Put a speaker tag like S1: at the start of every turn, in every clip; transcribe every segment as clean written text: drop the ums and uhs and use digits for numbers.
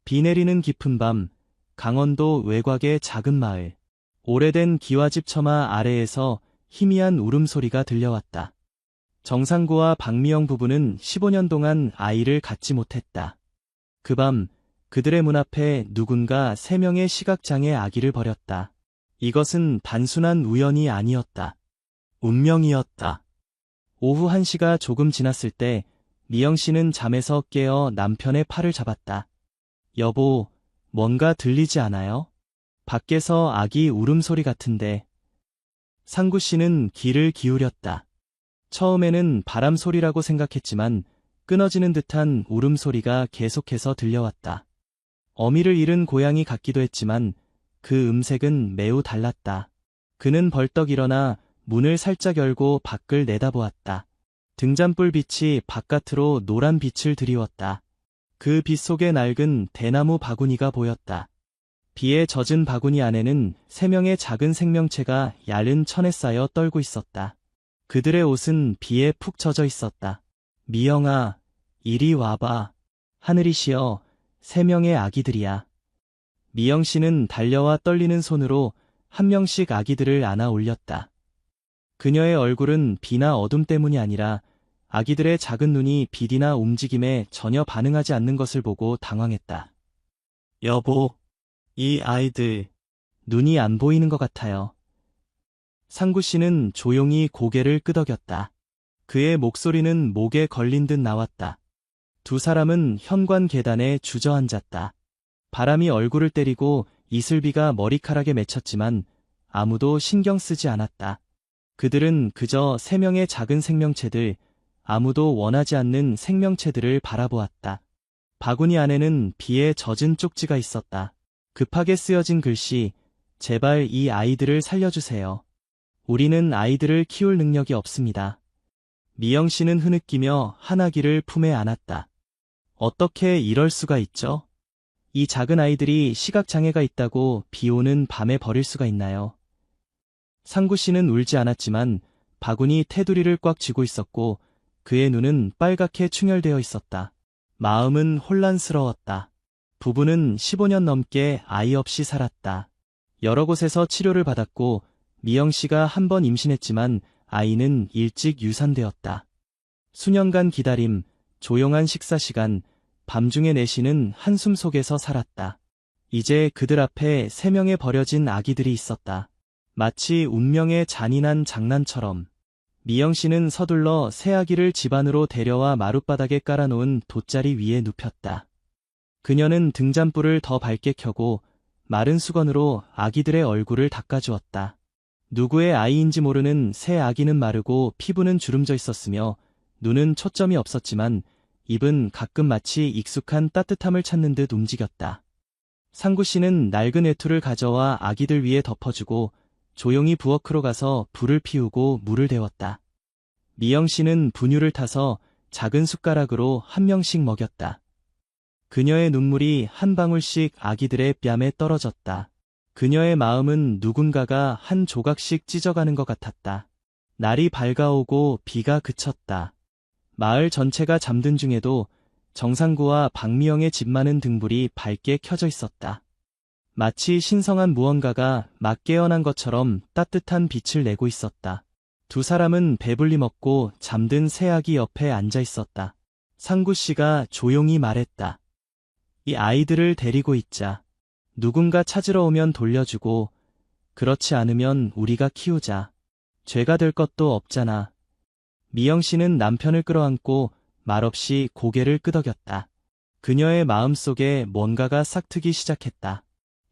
S1: 비 내리는 깊은 밤, 강원도 외곽의 작은 마을. 오래된 기와집 처마 아래에서 희미한 울음소리가 들려왔다. 정상구와 박미영 부부는 15년 동안 아이를 갖지 못했다. 그 밤, 그들의 문 앞에 누군가 3명의 시각장애 아기를 버렸다. 이것은 단순한 우연이 아니었다. 운명이었다. 오후 1시가 조금 지났을 때 미영 씨는 잠에서 깨어 남편의 팔을 잡았다. 여보, 뭔가 들리지 않아요? 밖에서 아기 울음소리 같은데. 상구 씨는 귀를 기울였다. 처음에는 바람 소리라고 생각했지만 끊어지는 듯한 울음소리가 계속해서 들려왔다. 어미를 잃은 고양이 같기도 했지만 그 음색은 매우 달랐다. 그는 벌떡 일어나 문을 살짝 열고 밖을 내다보았다. 등잔불 빛이 바깥으로 노란 빛을 드리웠다. 그 빛 속에 낡은 대나무 바구니가 보였다. 비에 젖은 바구니 안에는 3명의 작은 생명체가 얇은 천에 쌓여 떨고 있었다. 그들의 옷은 비에 푹 젖어 있었다. 미영아, 이리 와봐. 하늘이시여, 3명의 아기들이야. 미영 씨는 달려와 떨리는 손으로 한 명씩 아기들을 안아 올렸다. 그녀의 얼굴은 비나 어둠 때문이 아니라 아기들의 작은 눈이 빛이나 움직임에 전혀 반응하지 않는 것을 보고 당황했다. 여보, 이 아이들, 눈이 안 보이는 것 같아요. 상구 씨는 조용히 고개를 끄덕였다. 그의 목소리는 목에 걸린 듯 나왔다. 두 사람은 현관 계단에 주저앉았다. 바람이 얼굴을 때리고 이슬비가 머리카락에 맺혔지만 아무도 신경 쓰지 않았다. 그들은 그저 3명의 작은 생명체들, 아무도 원하지 않는 생명체들을 바라보았다. 바구니 안에는 비에 젖은 쪽지가 있었다. 급하게 쓰여진 글씨, 제발 이 아이들을 살려주세요. 우리는 아이들을 키울 능력이 없습니다. 미영 씨는 흐느끼며 한 아기를 품에 안았다. 어떻게 이럴 수가 있죠? 이 작은 아이들이 시각장애가 있다고 비 오는 밤에 버릴 수가 있나요? 상구 씨는 울지 않았지만 바구니 테두리를 꽉 쥐고 있었고 그의 눈은 빨갛게 충혈되어 있었다. 마음은 혼란스러웠다. 부부는 15년 넘게 아이 없이 살았다. 여러 곳에서 치료를 받았고 미영 씨가 한 번 임신했지만 아이는 일찍 유산되었다. 수년간 기다림, 조용한 식사 시간, 밤중에 내쉬는 한숨 속에서 살았다. 이제 그들 앞에 3명의 버려진 아기들이 있었다. 마치 운명의 잔인한 장난처럼. 미영 씨는 서둘러 새 아기를 집 안으로 데려와 마룻바닥에 깔아놓은 돗자리 위에 눕혔다. 그녀는 등잔불을 더 밝게 켜고 마른 수건으로 아기들의 얼굴을 닦아주었다. 누구의 아이인지 모르는 새 아기는 마르고 피부는 주름져 있었으며 눈은 초점이 없었지만 입은 가끔 마치 익숙한 따뜻함을 찾는 듯 움직였다. 상구 씨는 낡은 외투를 가져와 아기들 위에 덮어주고 조용히 부엌으로 가서 불을 피우고 물을 데웠다. 미영 씨는 분유를 타서 작은 숟가락으로 한 명씩 먹였다. 그녀의 눈물이 한 방울씩 아기들의 뺨에 떨어졌다. 그녀의 마음은 누군가가 한 조각씩 찢어가는 것 같았다. 날이 밝아오고 비가 그쳤다. 마을 전체가 잠든 중에도 정상구와 박미영의 집만은 등불이 밝게 켜져 있었다. 마치 신성한 무언가가 막 깨어난 것처럼 따뜻한 빛을 내고 있었다. 두 사람은 배불리 먹고 잠든 새 아기 옆에 앉아 있었다. 상구 씨가 조용히 말했다. 이 아이들을 데리고 있자. 누군가 찾으러 오면 돌려주고, 그렇지 않으면 우리가 키우자. 죄가 될 것도 없잖아. 미영 씨는 남편을 끌어안고 말없이 고개를 끄덕였다. 그녀의 마음속에 뭔가가 싹트기 시작했다.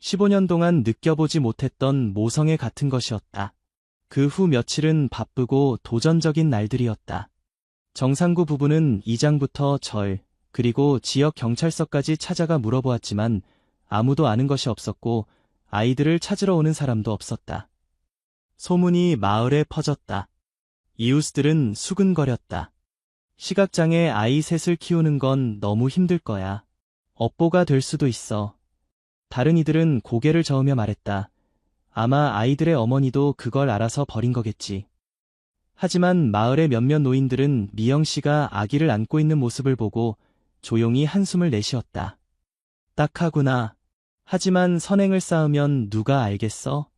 S1: 15년 동안 느껴보지 못했던 모성애 같은 것이었다. 그 후 며칠은 바쁘고 도전적인 날들이었다. 정상구 부부는 이장부터 절, 그리고 지역 경찰서까지 찾아가 물어보았지만 아무도 아는 것이 없었고 아이들을 찾으러 오는 사람도 없었다. 소문이 마을에 퍼졌다. 이웃들은 수근거렸다. 시각장애 아이 셋을 키우는 건 너무 힘들 거야. 업보가 될 수도 있어. 다른 이들은 고개를 저으며 말했다. 아마 아이들의 어머니도 그걸 알아서 버린 거겠지. 하지만 마을의 몇몇 노인들은 미영 씨가 아기를 안고 있는 모습을 보고 조용히 한숨을 내쉬었다. 딱하구나. 하지만 선행을 쌓으면 누가 알겠어?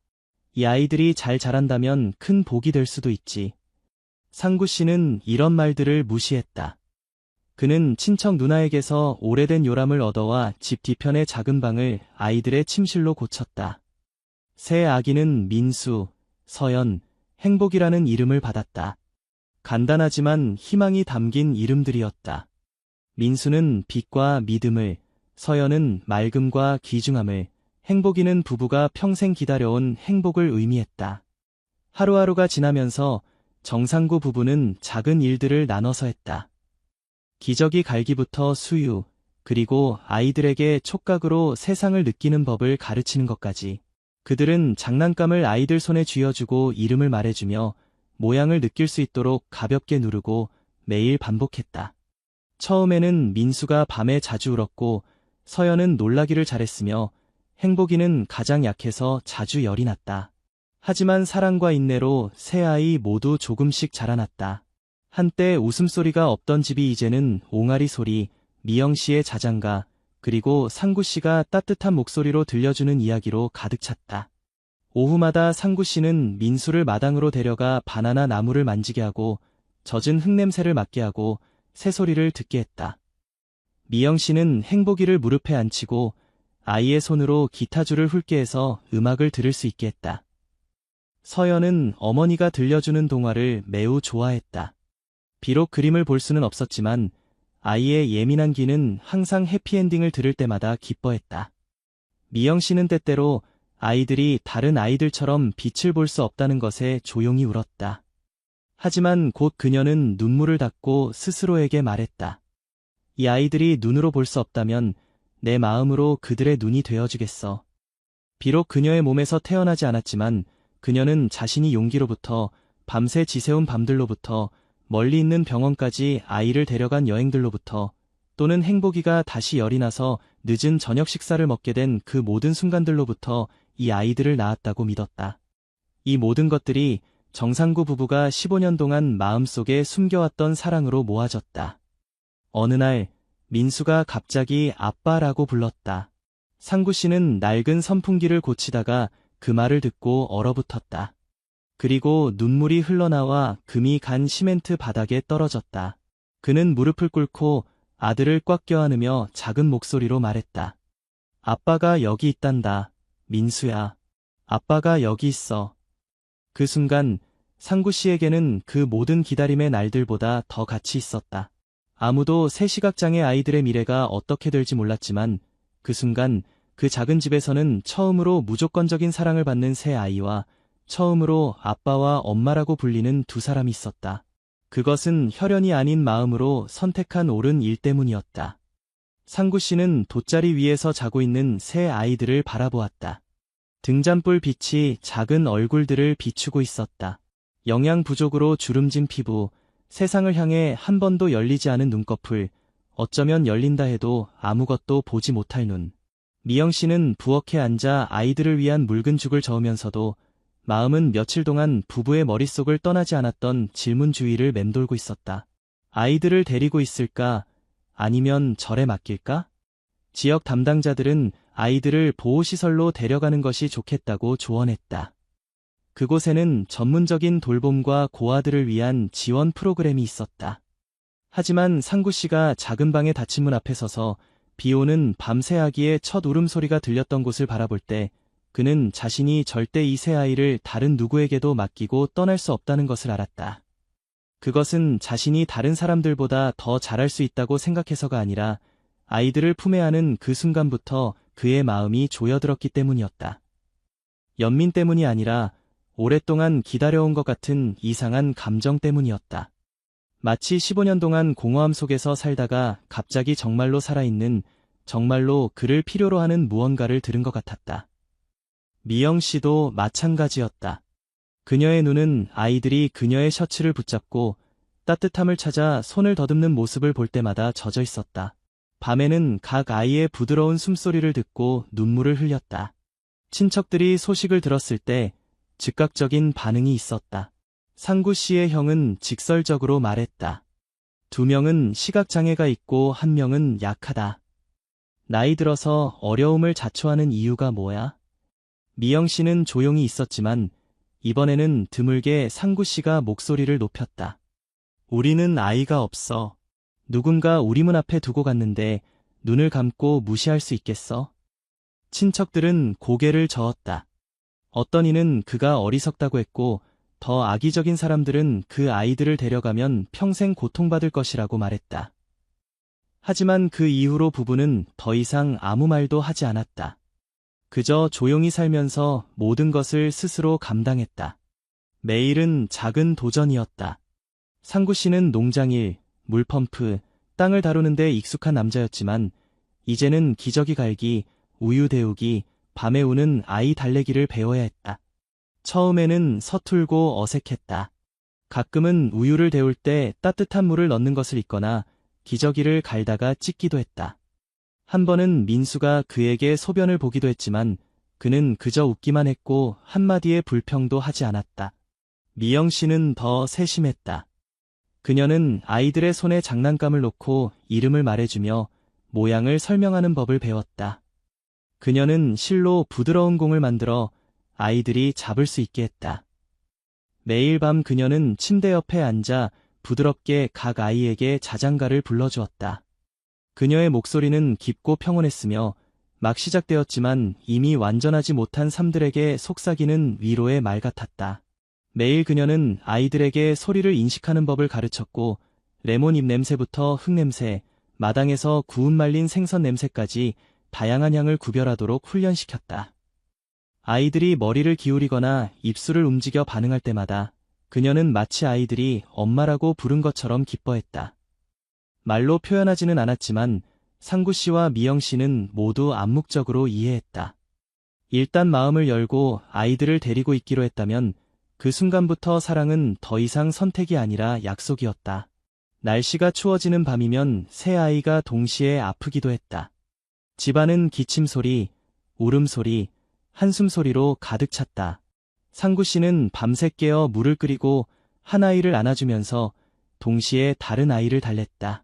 S1: 이 아이들이 잘 자란다면 큰 복이 될 수도 있지. 상구 씨는 이런 말들을 무시했다. 그는 친척 누나에게서 오래된 요람을 얻어와 집 뒤편의 작은 방을 아이들의 침실로 고쳤다. 새 아기는 민수, 서연, 행복이라는 이름을 받았다. 간단하지만 희망이 담긴 이름들이었다. 민수는 빛과 믿음을, 서연은 맑음과 귀중함을, 행복이는 부부가 평생 기다려온 행복을 의미했다. 하루하루가 지나면서 정상구 부부는 작은 일들을 나눠서 했다. 기저귀 갈기부터 수유, 그리고 아이들에게 촉각으로 세상을 느끼는 법을 가르치는 것까지. 그들은 장난감을 아이들 손에 쥐어주고 이름을 말해주며 모양을 느낄 수 있도록 가볍게 누르고 매일 반복했다. 처음에는 민수가 밤에 자주 울었고 서연은 놀라기를 잘했으며 행복이는 가장 약해서 자주 열이 났다. 하지만 사랑과 인내로 세 아이 모두 조금씩 자라났다. 한때 웃음소리가 없던 집이 이제는 옹알이 소리, 미영씨의 자장가, 그리고 상구씨가 따뜻한 목소리로 들려주는 이야기로 가득 찼다. 오후마다 상구씨는 민수를 마당으로 데려가 바나나 나무를 만지게 하고 젖은 흙냄새를 맡게 하고 새소리를 듣게 했다. 미영씨는 행복이를 무릎에 앉히고 아이의 손으로 기타줄을 훑게 해서 음악을 들을 수 있게 했다. 서연은 어머니가 들려주는 동화를 매우 좋아했다. 비록 그림을 볼 수는 없었지만 아이의 예민한 귀는 항상 해피엔딩을 들을 때마다 기뻐했다. 미영씨는 때때로 아이들이 다른 아이들처럼 빛을 볼 수 없다는 것에 조용히 울었다. 하지만 곧 그녀는 눈물을 닦고 스스로에게 말했다. 이 아이들이 눈으로 볼 수 없다면 내 마음으로 그들의 눈이 되어주겠어. 비록 그녀의 몸에서 태어나지 않았지만 그녀는 자신이 용기로부터 밤새 지새운 밤들로부터 멀리 있는 병원까지 아이를 데려간 여행들로부터 또는 행복이가 다시 열이 나서 늦은 저녁 식사를 먹게 된 그 모든 순간들로부터 이 아이들을 낳았다고 믿었다. 이 모든 것들이 정상구 부부가 15년 동안 마음속에 숨겨왔던 사랑으로 모아졌다. 어느 날 민수가 갑자기 아빠라고 불렀다. 상구 씨는 낡은 선풍기를 고치다가 그 말을 듣고 얼어붙었다. 그리고 눈물이 흘러나와 금이 간 시멘트 바닥에 떨어졌다. 그는 무릎을 꿇고 아들을 꽉 껴안으며 작은 목소리로 말했다. 아빠가 여기 있단다. 민수야. 아빠가 여기 있어. 그 순간 상구 씨에게는 그 모든 기다림의 날들보다 더 가치 있었다. 아무도 새 시각장애 아이들의 미래가 어떻게 될지 몰랐지만 그 순간 그 작은 집에서는 처음으로 무조건적인 사랑을 받는 새 아이와 처음으로 아빠와 엄마라고 불리는 두 사람이 있었다. 그것은 혈연이 아닌 마음으로 선택한 옳은 일 때문이었다. 상구 씨는 돗자리 위에서 자고 있는 새 아이들을 바라보았다. 등잔불 빛이 작은 얼굴들을 비추고 있었다. 영양 부족으로 주름진 피부, 세상을 향해 한 번도 열리지 않은 눈꺼풀, 어쩌면 열린다 해도 아무것도 보지 못할 눈. 미영 씨는 부엌에 앉아 아이들을 위한 묽은 죽을 저으면서도 마음은 며칠 동안 부부의 머릿속을 떠나지 않았던 질문 주위를 맴돌고 있었다. 아이들을 데리고 있을까? 아니면 절에 맡길까? 지역 담당자들은 아이들을 보호시설로 데려가는 것이 좋겠다고 조언했다. 그곳에는 전문적인 돌봄과 고아들을 위한 지원 프로그램이 있었다. 하지만 상구 씨가 작은 방의 닫힌 문 앞에 서서 비오는 밤새 아기의 첫 울음소리가 들렸던 곳을 바라볼 때 그는 자신이 절대 이 새 아이를 다른 누구에게도 맡기고 떠날 수 없다는 것을 알았다. 그것은 자신이 다른 사람들보다 더 잘할 수 있다고 생각해서가 아니라 아이들을 품에 안은 그 순간부터 그의 마음이 조여들었기 때문이었다. 연민 때문이 아니라 오랫동안 기다려온 것 같은 이상한 감정 때문이었다. 마치 15년 동안 공허함 속에서 살다가 갑자기 정말로 살아있는, 정말로 그를 필요로 하는 무언가를 들은 것 같았다. 미영 씨도 마찬가지였다. 그녀의 눈은 아이들이 그녀의 셔츠를 붙잡고 따뜻함을 찾아 손을 더듬는 모습을 볼 때마다 젖어 있었다. 밤에는 각 아이의 부드러운 숨소리를 듣고 눈물을 흘렸다. 친척들이 소식을 들었을 때 즉각적인 반응이 있었다. 상구 씨의 형은 직설적으로 말했다. 2명은 시각장애가 있고 1명은 약하다. 나이 들어서 어려움을 자초하는 이유가 뭐야? 미영 씨는 조용히 있었지만 이번에는 드물게 상구 씨가 목소리를 높였다. 우리는 아이가 없어. 누군가 우리 문 앞에 두고 갔는데 눈을 감고 무시할 수 있겠어? 친척들은 고개를 저었다. 어떤 이는 그가 어리석다고 했고 더 악의적인 사람들은 그 아이들을 데려가면 평생 고통받을 것이라고 말했다. 하지만 그 이후로 부부는 더 이상 아무 말도 하지 않았다. 그저 조용히 살면서 모든 것을 스스로 감당했다. 매일은 작은 도전이었다. 상구 씨는 농장일, 물펌프, 땅을 다루는데 익숙한 남자였지만 이제는 기저귀 갈기, 우유 데우기, 밤에 우는 아이 달래기를 배워야 했다. 처음에는 서툴고 어색했다. 가끔은 우유를 데울 때 따뜻한 물을 넣는 것을 잊거나 기저귀를 갈다가 찢기도 했다. 한 번은 민수가 그에게 소변을 보기도 했지만 그는 그저 웃기만 했고 한마디의 불평도 하지 않았다. 미영 씨는 더 세심했다. 그녀는 아이들의 손에 장난감을 놓고 이름을 말해주며 모양을 설명하는 법을 배웠다. 그녀는 실로 부드러운 공을 만들어 아이들이 잡을 수 있게 했다. 매일 밤 그녀는 침대 옆에 앉아 부드럽게 각 아이에게 자장가를 불러주었다. 그녀의 목소리는 깊고 평온했으며 막 시작되었지만 이미 완전하지 못한 삶들에게 속삭이는 위로의 말 같았다. 매일 그녀는 아이들에게 소리를 인식하는 법을 가르쳤고 레몬 잎 냄새부터 흙냄새, 마당에서 구운 말린 생선 냄새까지 다양한 향을 구별하도록 훈련시켰다. 아이들이 머리를 기울이거나 입술을 움직여 반응할 때마다 그녀는 마치 아이들이 엄마라고 부른 것처럼 기뻐했다. 말로 표현하지는 않았지만 상구 씨와 미영 씨는 모두 암묵적으로 이해했다. 일단 마음을 열고 아이들을 데리고 있기로 했다면 그 순간부터 사랑은 더 이상 선택이 아니라 약속이었다. 날씨가 추워지는 밤이면 새 아이가 동시에 아프기도 했다. 집안은 기침소리, 울음소리, 한숨소리로 가득 찼다. 상구 씨는 밤새 깨어 물을 끓이고 한 아이를 안아주면서 동시에 다른 아이를 달랬다.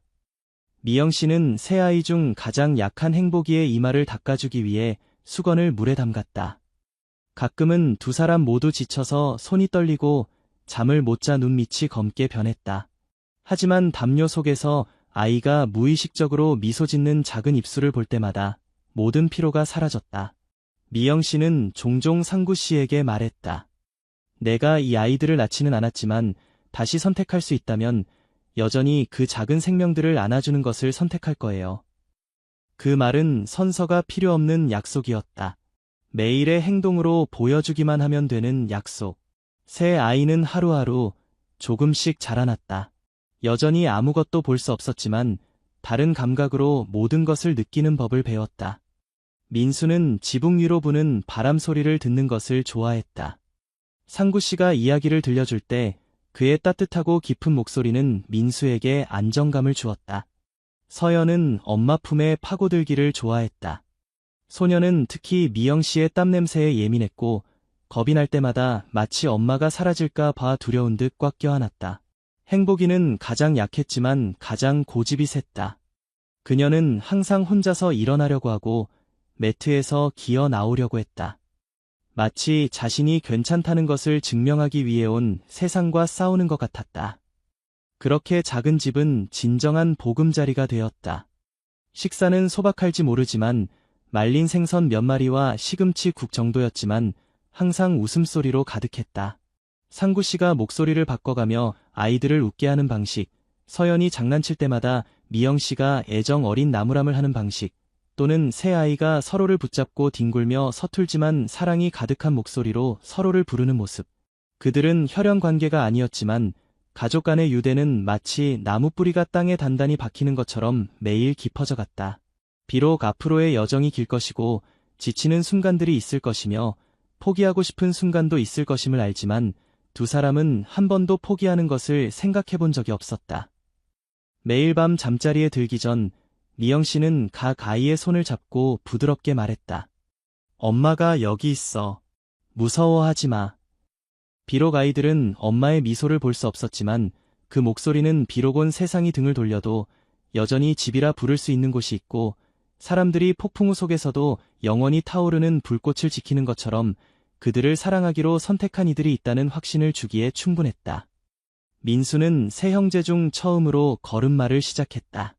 S1: 미영 씨는 새 아이 중 가장 약한 행복이의 이마를 닦아주기 위해 수건을 물에 담갔다. 가끔은 두 사람 모두 지쳐서 손이 떨리고 잠을 못 자 눈밑이 검게 변했다. 하지만 담요 속에서 아이가 무의식적으로 미소 짓는 작은 입술을 볼 때마다 모든 피로가 사라졌다. 미영 씨는 종종 상구 씨에게 말했다. 내가 이 아이들을 낳지는 않았지만 다시 선택할 수 있다면 여전히 그 작은 생명들을 안아주는 것을 선택할 거예요. 그 말은 선서가 필요 없는 약속이었다. 매일의 행동으로 보여주기만 하면 되는 약속. 새 아이는 하루하루 조금씩 자라났다. 여전히 아무것도 볼 수 없었지만 다른 감각으로 모든 것을 느끼는 법을 배웠다. 민수는 지붕 위로 부는 바람 소리를 듣는 것을 좋아했다. 상구 씨가 이야기를 들려줄 때 그의 따뜻하고 깊은 목소리는 민수에게 안정감을 주었다. 서연은 엄마 품에 파고들기를 좋아했다. 소녀는 특히 미영 씨의 땀 냄새에 예민했고 겁이 날 때마다 마치 엄마가 사라질까 봐 두려운 듯 꽉 껴안았다. 행복이는 가장 약했지만 가장 고집이 셌다. 그녀는 항상 혼자서 일어나려고 하고 매트에서 기어 나오려고 했다. 마치 자신이 괜찮다는 것을 증명하기 위해 온 세상과 싸우는 것 같았다. 그렇게 작은 집은 진정한 보금자리가 되었다. 식사는 소박할지 모르지만 말린 생선 몇 마리와 시금치 국 정도였지만 항상 웃음소리로 가득했다. 상구 씨가 목소리를 바꿔가며 아이들을 웃게 하는 방식, 서연이 장난칠 때마다 미영 씨가 애정 어린 나무람을 하는 방식, 또는 새 아이가 서로를 붙잡고 뒹굴며 서툴지만 사랑이 가득한 목소리로 서로를 부르는 모습. 그들은 혈연 관계가 아니었지만 가족 간의 유대는 마치 나무 뿌리가 땅에 단단히 박히는 것처럼 매일 깊어져 갔다. 비록 앞으로의 여정이 길 것이고 지치는 순간들이 있을 것이며 포기하고 싶은 순간도 있을 것임을 알지만 두 사람은 한 번도 포기하는 것을 생각해 본 적이 없었다. 매일 밤 잠자리에 들기 전 미영 씨는 각 아이의 손을 잡고 부드럽게 말했다. 엄마가 여기 있어. 무서워하지 마. 비록 아이들은 엄마의 미소를 볼 수 없었지만 그 목소리는 비록 온 세상이 등을 돌려도 여전히 집이라 부를 수 있는 곳이 있고 사람들이 폭풍우 속에서도 영원히 타오르는 불꽃을 지키는 것처럼 그들을 사랑하기로 선택한 이들이 있다는 확신을 주기에 충분했다. 민수는 세 형제 중 처음으로 걸음마를 시작했다.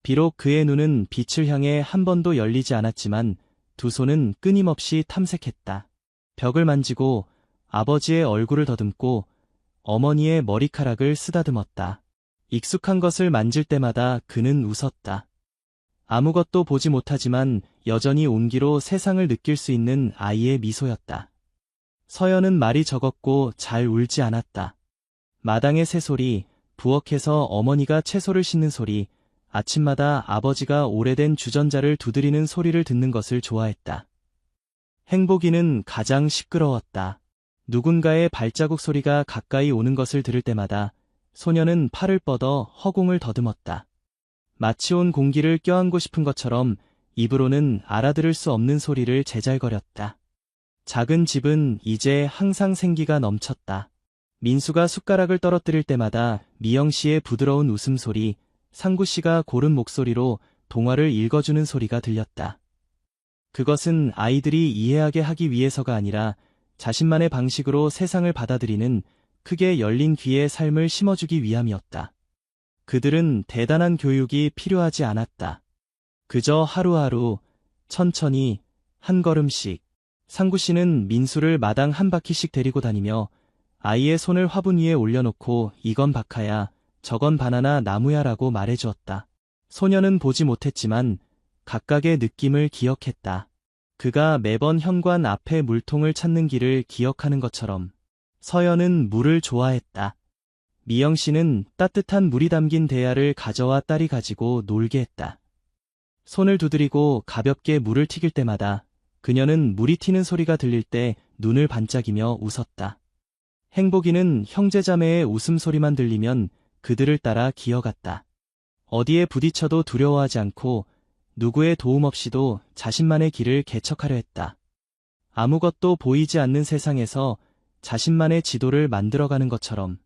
S1: 비록 그의 눈은 빛을 향해 한 번도 열리지 않았지만 두 손은 끊임없이 탐색했다. 벽을 만지고 아버지의 얼굴을 더듬고 어머니의 머리카락을 쓰다듬었다. 익숙한 것을 만질 때마다 그는 웃었다. 아무것도 보지 못하지만 여전히 온기로 세상을 느낄 수 있는 아이의 미소였다. 서연은 말이 적었고 잘 울지 않았다. 마당의 새소리, 부엌에서 어머니가 채소를 씻는 소리, 아침마다 아버지가 오래된 주전자를 두드리는 소리를 듣는 것을 좋아했다. 행복이는 가장 시끄러웠다. 누군가의 발자국 소리가 가까이 오는 것을 들을 때마다 소녀는 팔을 뻗어 허공을 더듬었다. 마치 온 공기를 껴안고 싶은 것처럼 입으로는 알아들을 수 없는 소리를 제잘거렸다. 작은 집은 이제 항상 생기가 넘쳤다. 민수가 숟가락을 떨어뜨릴 때마다 미영 씨의 부드러운 웃음소리, 상구 씨가 고른 목소리로 동화를 읽어주는 소리가 들렸다. 그것은 아이들이 이해하게 하기 위해서가 아니라 자신만의 방식으로 세상을 받아들이는 크게 열린 귀의 삶을 심어주기 위함이었다. 그들은 대단한 교육이 필요하지 않았다. 그저 하루하루, 천천히, 한 걸음씩. 상구 씨는 민수를 마당 한 바퀴씩 데리고 다니며 아이의 손을 화분 위에 올려놓고 이건 박하야, 저건 바나나 나무야 라고 말해주었다. 소녀는 보지 못했지만 각각의 느낌을 기억했다. 그가 매번 현관 앞에 물통을 찾는 길을 기억하는 것처럼. 서연은 물을 좋아했다. 미영 씨는 따뜻한 물이 담긴 대야를 가져와 딸이 가지고 놀게 했다. 손을 두드리고 가볍게 물을 튀길 때마다 그녀는 물이 튀는 소리가 들릴 때 눈을 반짝이며 웃었다. 행복이는 형제자매의 웃음소리만 들리면 그들을 따라 기어갔다. 어디에 부딪혀도 두려워하지 않고 누구의 도움 없이도 자신만의 길을 개척하려 했다. 아무것도 보이지 않는 세상에서 자신만의 지도를 만들어가는 것처럼.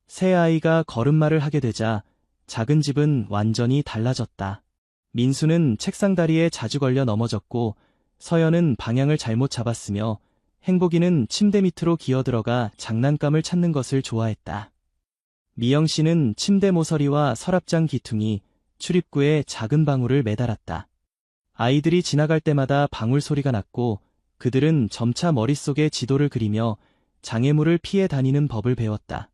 S1: 새 아이가 걸음마를 하게 되자 작은 집은 완전히 달라졌다. 민수는 책상 다리에 자주 걸려 넘어졌고 서연은 방향을 잘못 잡았으며 행복이는 침대 밑으로 기어들어가 장난감을 찾는 것을 좋아했다. 미영 씨는 침대 모서리와 서랍장 기퉁이, 출입구에 작은 방울을 매달았다. 아이들이 지나갈 때마다 방울 소리가 났고 그들은 점차 머릿속에 지도를 그리며 장애물을 피해 다니는 법을 배웠다.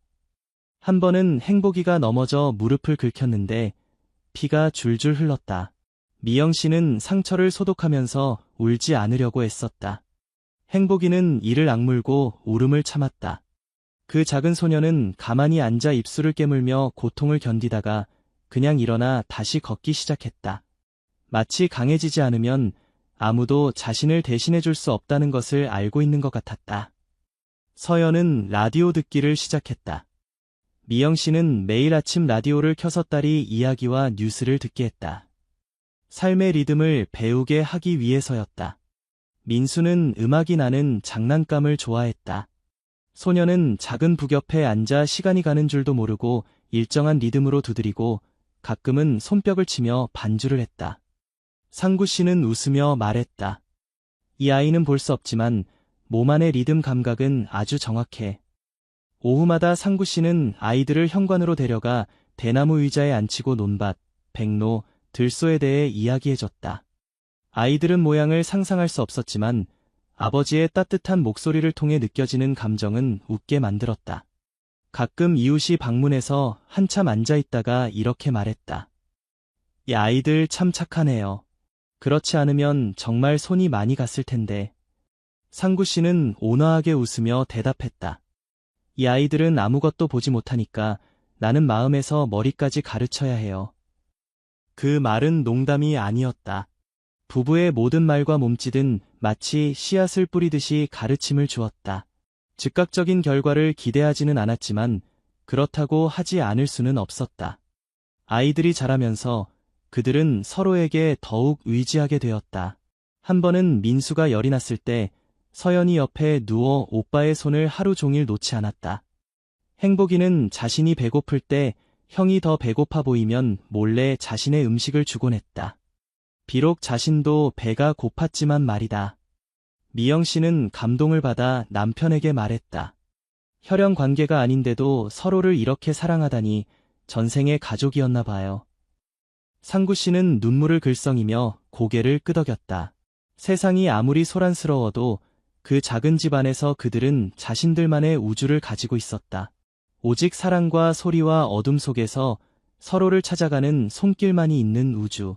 S1: 한 번은 행복이가 넘어져 무릎을 긁혔는데 피가 줄줄 흘렀다. 미영 씨는 상처를 소독하면서 울지 않으려고 애썼다. 행복이는 이를 악물고 울음을 참았다. 그 작은 소녀는 가만히 앉아 입술을 깨물며 고통을 견디다가 그냥 일어나 다시 걷기 시작했다. 마치 강해지지 않으면 아무도 자신을 대신해 줄 수 없다는 것을 알고 있는 것 같았다. 서연은 라디오 듣기를 시작했다. 미영 씨는 매일 아침 라디오를 켜서 딸이 이야기와 뉴스를 듣게 했다. 삶의 리듬을 배우게 하기 위해서였다. 민수는 음악이 나는 장난감을 좋아했다. 소녀는 작은 북 옆에 앉아 시간이 가는 줄도 모르고 일정한 리듬으로 두드리고 가끔은 손뼉을 치며 반주를 했다. 상구 씨는 웃으며 말했다. 이 아이는 볼 수 없지만 몸 안의 리듬 감각은 아주 정확해. 오후마다 상구 씨는 아이들을 현관으로 데려가 대나무 의자에 앉히고 논밭, 백로, 들소에 대해 이야기해줬다. 아이들은 모양을 상상할 수 없었지만 아버지의 따뜻한 목소리를 통해 느껴지는 감정은 웃게 만들었다. 가끔 이웃이 방문해서 한참 앉아있다가 이렇게 말했다. 이 아이들 참 착하네요. 그렇지 않으면 정말 손이 많이 갔을 텐데. 상구 씨는 온화하게 웃으며 대답했다. 이 아이들은 아무것도 보지 못하니까 나는 마음에서 머리까지 가르쳐야 해요. 그 말은 농담이 아니었다. 부부의 모든 말과 몸짓은 마치 씨앗을 뿌리듯이 가르침을 주었다. 즉각적인 결과를 기대하지는 않았지만 그렇다고 하지 않을 수는 없었다. 아이들이 자라면서 그들은 서로에게 더욱 의지하게 되었다. 한 번은 민수가 열이 났을 때 서연이 옆에 누워 오빠의 손을 하루 종일 놓지 않았다. 행복이는 자신이 배고플 때 형이 더 배고파 보이면 몰래 자신의 음식을 주곤 했다. 비록 자신도 배가 고팠지만 말이다. 미영 씨는 감동을 받아 남편에게 말했다. 혈연 관계가 아닌데도 서로를 이렇게 사랑하다니 전생의 가족이었나 봐요. 상구 씨는 눈물을 글썽이며 고개를 끄덕였다. 세상이 아무리 소란스러워도 그 작은 집안에서 그들은 자신들만의 우주를 가지고 있었다. 오직 사랑과 소리와 어둠 속에서 서로를 찾아가는 손길만이 있는 우주.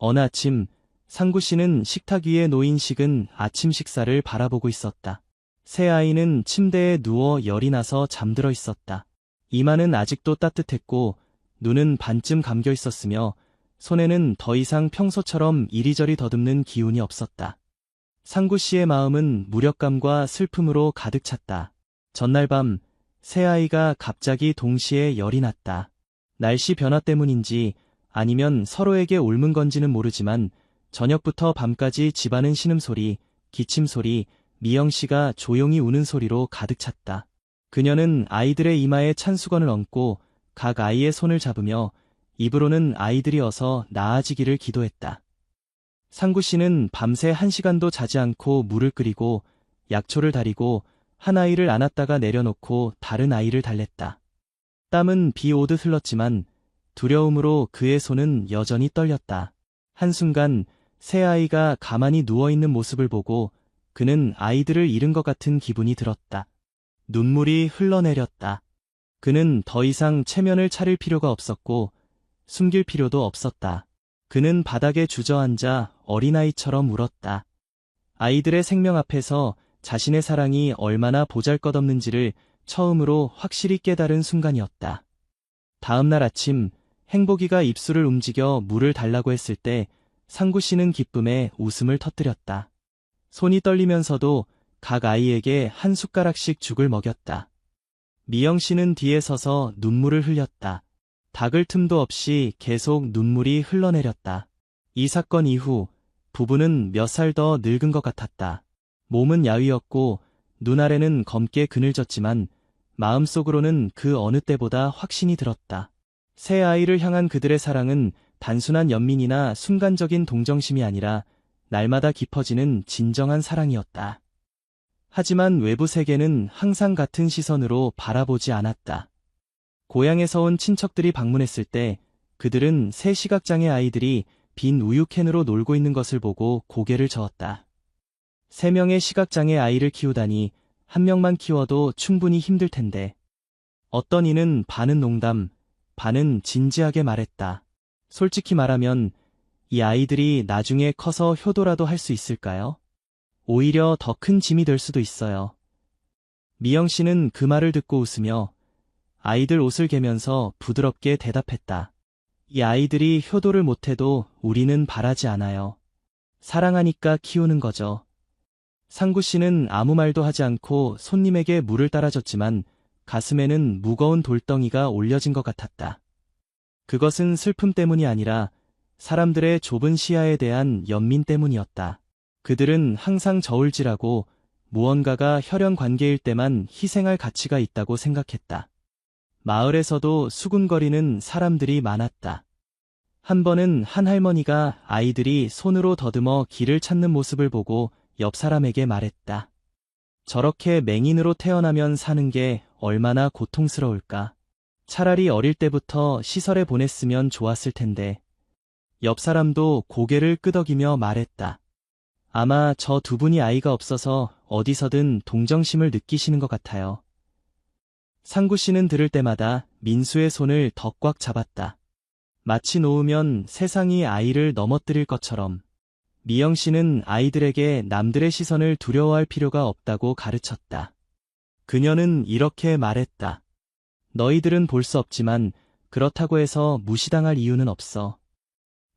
S1: 어느 아침, 상구 씨는 식탁 위에 놓인 식은 아침 식사를 바라보고 있었다. 새 아이는 침대에 누워 열이 나서 잠들어 있었다. 이마는 아직도 따뜻했고 눈은 반쯤 감겨 있었으며 손에는 더 이상 평소처럼 이리저리 더듬는 기운이 없었다. 상구 씨의 마음은 무력감과 슬픔으로 가득 찼다. 전날 밤, 새 아이가 갑자기 동시에 열이 났다. 날씨 변화 때문인지 아니면 서로에게 옮은 건지는 모르지만 저녁부터 밤까지 집안은 신음소리, 기침소리, 미영 씨가 조용히 우는 소리로 가득 찼다. 그녀는 아이들의 이마에 찬 수건을 얹고 각 아이의 손을 잡으며 입으로는 아이들이 어서 나아지기를 기도했다. 상구 씨는 밤새 1시간도 자지 않고 물을 끓이고 약초를 다리고 한 아이를 안았다가 내려놓고 다른 아이를 달랬다. 땀은 비 오듯 흘렀지만 두려움으로 그의 손은 여전히 떨렸다. 한순간 새 아이가 가만히 누워있는 모습을 보고 그는 아이들을 잃은 것 같은 기분이 들었다. 눈물이 흘러내렸다. 그는 더 이상 체면을 차릴 필요가 없었고 숨길 필요도 없었다. 그는 바닥에 주저앉아 어린아이처럼 울었다. 아이들의 생명 앞에서 자신의 사랑이 얼마나 보잘것없는지를 처음으로 확실히 깨달은 순간이었다. 다음 날 아침, 행복이가 입술을 움직여 물을 달라고 했을 때 상구 씨는 기쁨에 웃음을 터뜨렸다. 손이 떨리면서도 각 아이에게 한 숟가락씩 죽을 먹였다. 미영 씨는 뒤에 서서 눈물을 흘렸다. 닦을 틈도 없이 계속 눈물이 흘러내렸다. 이 사건 이후 부부는 몇 살 더 늙은 것 같았다. 몸은 야위었고 눈 아래는 검게 그늘졌지만 마음속으로는 그 어느 때보다 확신이 들었다. 새 아이를 향한 그들의 사랑은 단순한 연민이나 순간적인 동정심이 아니라 날마다 깊어지는 진정한 사랑이었다. 하지만 외부 세계는 항상 같은 시선으로 바라보지 않았다. 고향에서 온 친척들이 방문했을 때 그들은 새 시각장애 아이들이 빈 우유캔으로 놀고 있는 것을 보고 고개를 저었다. 3명의 시각장애 아이를 키우다니 한 명만 키워도 충분히 힘들 텐데. 어떤 이는 반은 농담, 반은 진지하게 말했다. 솔직히 말하면 이 아이들이 나중에 커서 효도라도 할 수 있을까요? 오히려 더 큰 짐이 될 수도 있어요. 미영 씨는 그 말을 듣고 웃으며 아이들 옷을 개면서 부드럽게 대답했다. 이 아이들이 효도를 못해도 우리는 바라지 않아요. 사랑하니까 키우는 거죠. 상구 씨는 아무 말도 하지 않고 손님에게 물을 따라줬지만 가슴에는 무거운 돌덩이가 올려진 것 같았다. 그것은 슬픔 때문이 아니라 사람들의 좁은 시야에 대한 연민 때문이었다. 그들은 항상 저울질하고 무언가가 혈연 관계일 때만 희생할 가치가 있다고 생각했다. 마을에서도 수군거리는 사람들이 많았다. 한 번은 한 할머니가 아이들이 손으로 더듬어 길을 찾는 모습을 보고 옆 사람에게 말했다. 저렇게 맹인으로 태어나면 사는 게 얼마나 고통스러울까. 차라리 어릴 때부터 시설에 보냈으면 좋았을 텐데. 옆 사람도 고개를 끄덕이며 말했다. 아마 저 두 분이 아이가 없어서 어디서든 동정심을 느끼시는 것 같아요. 상구 씨는 들을 때마다 민수의 손을 더 꽉 잡았다. 마치 놓으면 세상이 아이를 넘어뜨릴 것처럼. 미영 씨는 아이들에게 남들의 시선을 두려워할 필요가 없다고 가르쳤다. 그녀는 이렇게 말했다. 너희들은 볼 수 없지만 그렇다고 해서 무시당할 이유는 없어.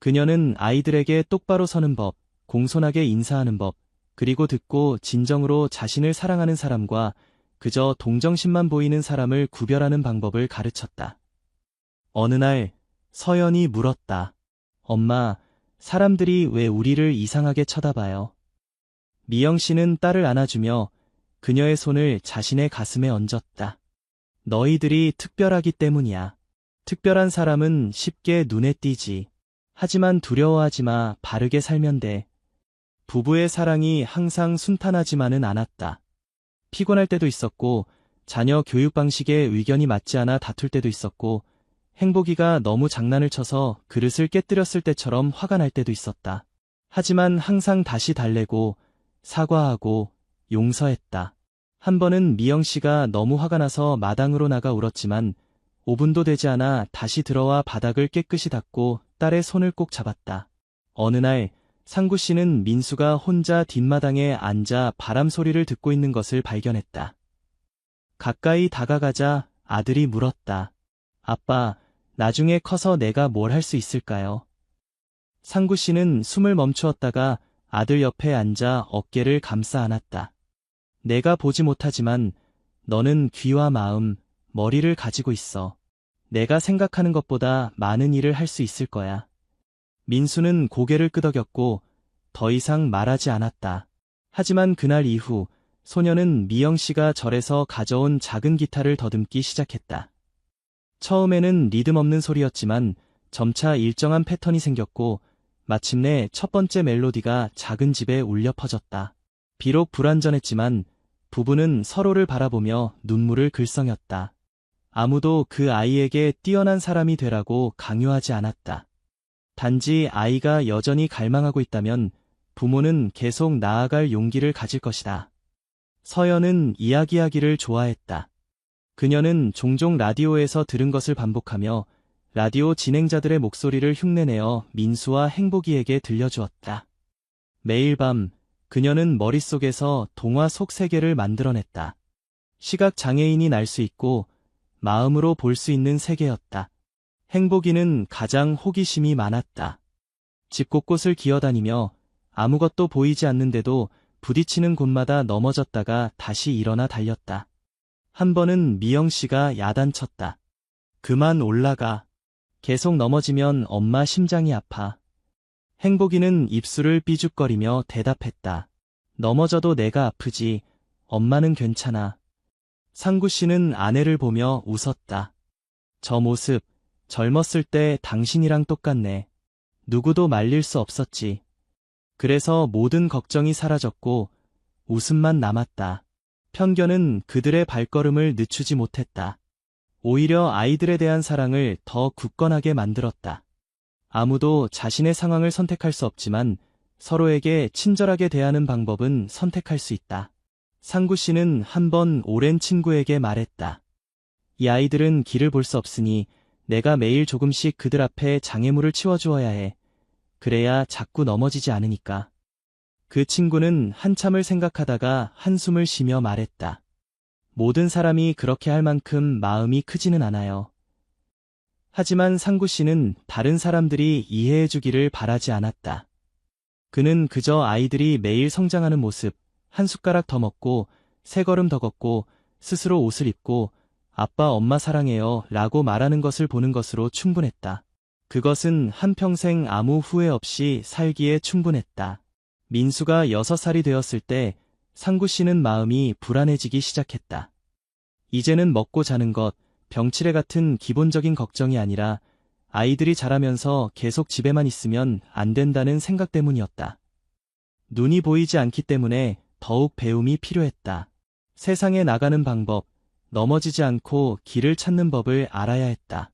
S1: 그녀는 아이들에게 똑바로 서는 법, 공손하게 인사하는 법, 그리고 듣고 진정으로 자신을 사랑하는 사람과 그저 동정심만 보이는 사람을 구별하는 방법을 가르쳤다. 어느 날 서연이 물었다. 엄마, 사람들이 왜 우리를 이상하게 쳐다봐요? 미영 씨는 딸을 안아주며 그녀의 손을 자신의 가슴에 얹었다. 너희들이 특별하기 때문이야. 특별한 사람은 쉽게 눈에 띄지. 하지만 두려워하지 마. 바르게 살면 돼. 부부의 사랑이 항상 순탄하지만은 않았다. 피곤할 때도 있었고, 자녀 교육 방식에 의견이 맞지 않아 다툴 때도 있었고, 행복이가 너무 장난을 쳐서 그릇을 깨뜨렸을 때처럼 화가 날 때도 있었다. 하지만 항상 다시 달래고, 사과하고, 용서했다. 한 번은 미영 씨가 너무 화가 나서 마당으로 나가 울었지만, 5분도 되지 않아 다시 들어와 바닥을 깨끗이 닦고 딸의 손을 꼭 잡았다. 어느 날, 상구 씨는 민수가 혼자 뒷마당에 앉아 바람 소리를 듣고 있는 것을 발견했다. 가까이 다가가자 아들이 물었다. 아빠, 나중에 커서 내가 뭘 할 수 있을까요? 상구 씨는 숨을 멈추었다가 아들 옆에 앉아 어깨를 감싸 안았다. 내가 보지 못하지만 너는 귀와 마음, 머리를 가지고 있어. 내가 생각하는 것보다 많은 일을 할 수 있을 거야. 민수는 고개를 끄덕였고 더 이상 말하지 않았다. 하지만 그날 이후 소녀는 미영 씨가 절에서 가져온 작은 기타를 더듬기 시작했다. 처음에는 리듬 없는 소리였지만 점차 일정한 패턴이 생겼고 마침내 첫 번째 멜로디가 작은 집에 울려 퍼졌다. 비록 불완전했지만 부부는 서로를 바라보며 눈물을 글썽였다. 아무도 그 아이에게 뛰어난 사람이 되라고 강요하지 않았다. 단지 아이가 여전히 갈망하고 있다면 부모는 계속 나아갈 용기를 가질 것이다. 서연은 이야기하기를 좋아했다. 그녀는 종종 라디오에서 들은 것을 반복하며 라디오 진행자들의 목소리를 흉내내어 민수와 행복이에게 들려주었다. 매일 밤 그녀는 머릿속에서 동화 속 세계를 만들어냈다. 시각 장애인이 날 수 있고 마음으로 볼 수 있는 세계였다. 행복이는 가장 호기심이 많았다. 집 곳곳을 기어다니며 아무것도 보이지 않는데도 부딪히는 곳마다 넘어졌다가 다시 일어나 달렸다. 한 번은 미영 씨가 야단쳤다. 그만 올라가. 계속 넘어지면 엄마 심장이 아파. 행복이는 입술을 삐죽거리며 대답했다. 넘어져도 내가 아프지. 엄마는 괜찮아. 상구 씨는 아내를 보며 웃었다. 저 모습, 젊었을 때 당신이랑 똑같네. 누구도 말릴 수 없었지. 그래서 모든 걱정이 사라졌고 웃음만 남았다. 편견은 그들의 발걸음을 늦추지 못했다. 오히려 아이들에 대한 사랑을 더 굳건하게 만들었다. 아무도 자신의 상황을 선택할 수 없지만 서로에게 친절하게 대하는 방법은 선택할 수 있다. 상구 씨는 한 번 오랜 친구에게 말했다. 이 아이들은 길을 볼 수 없으니 내가 매일 조금씩 그들 앞에 장애물을 치워주어야 해. 그래야 자꾸 넘어지지 않으니까. 그 친구는 한참을 생각하다가 한숨을 쉬며 말했다. 모든 사람이 그렇게 할 만큼 마음이 크지는 않아요. 하지만 상구 씨는 다른 사람들이 이해해 주기를 바라지 않았다. 그는 그저 아이들이 매일 성장하는 모습, 한 숟가락 더 먹고, 세 걸음 더 걷고, 스스로 옷을 입고, 아빠 엄마 사랑해요 라고 말하는 것을 보는 것으로 충분했다. 그것은 한평생 아무 후회 없이 살기에 충분했다. 민수가 6살이 되었을 때 상구 씨는 마음이 불안해지기 시작했다. 이제는 먹고 자는 것, 병치레 같은 기본적인 걱정이 아니라 아이들이 자라면서 계속 집에만 있으면 안 된다는 생각 때문이었다. 눈이 보이지 않기 때문에 더욱 배움이 필요했다. 세상에 나가는 방법, 넘어지지 않고 길을 찾는 법을 알아야 했다.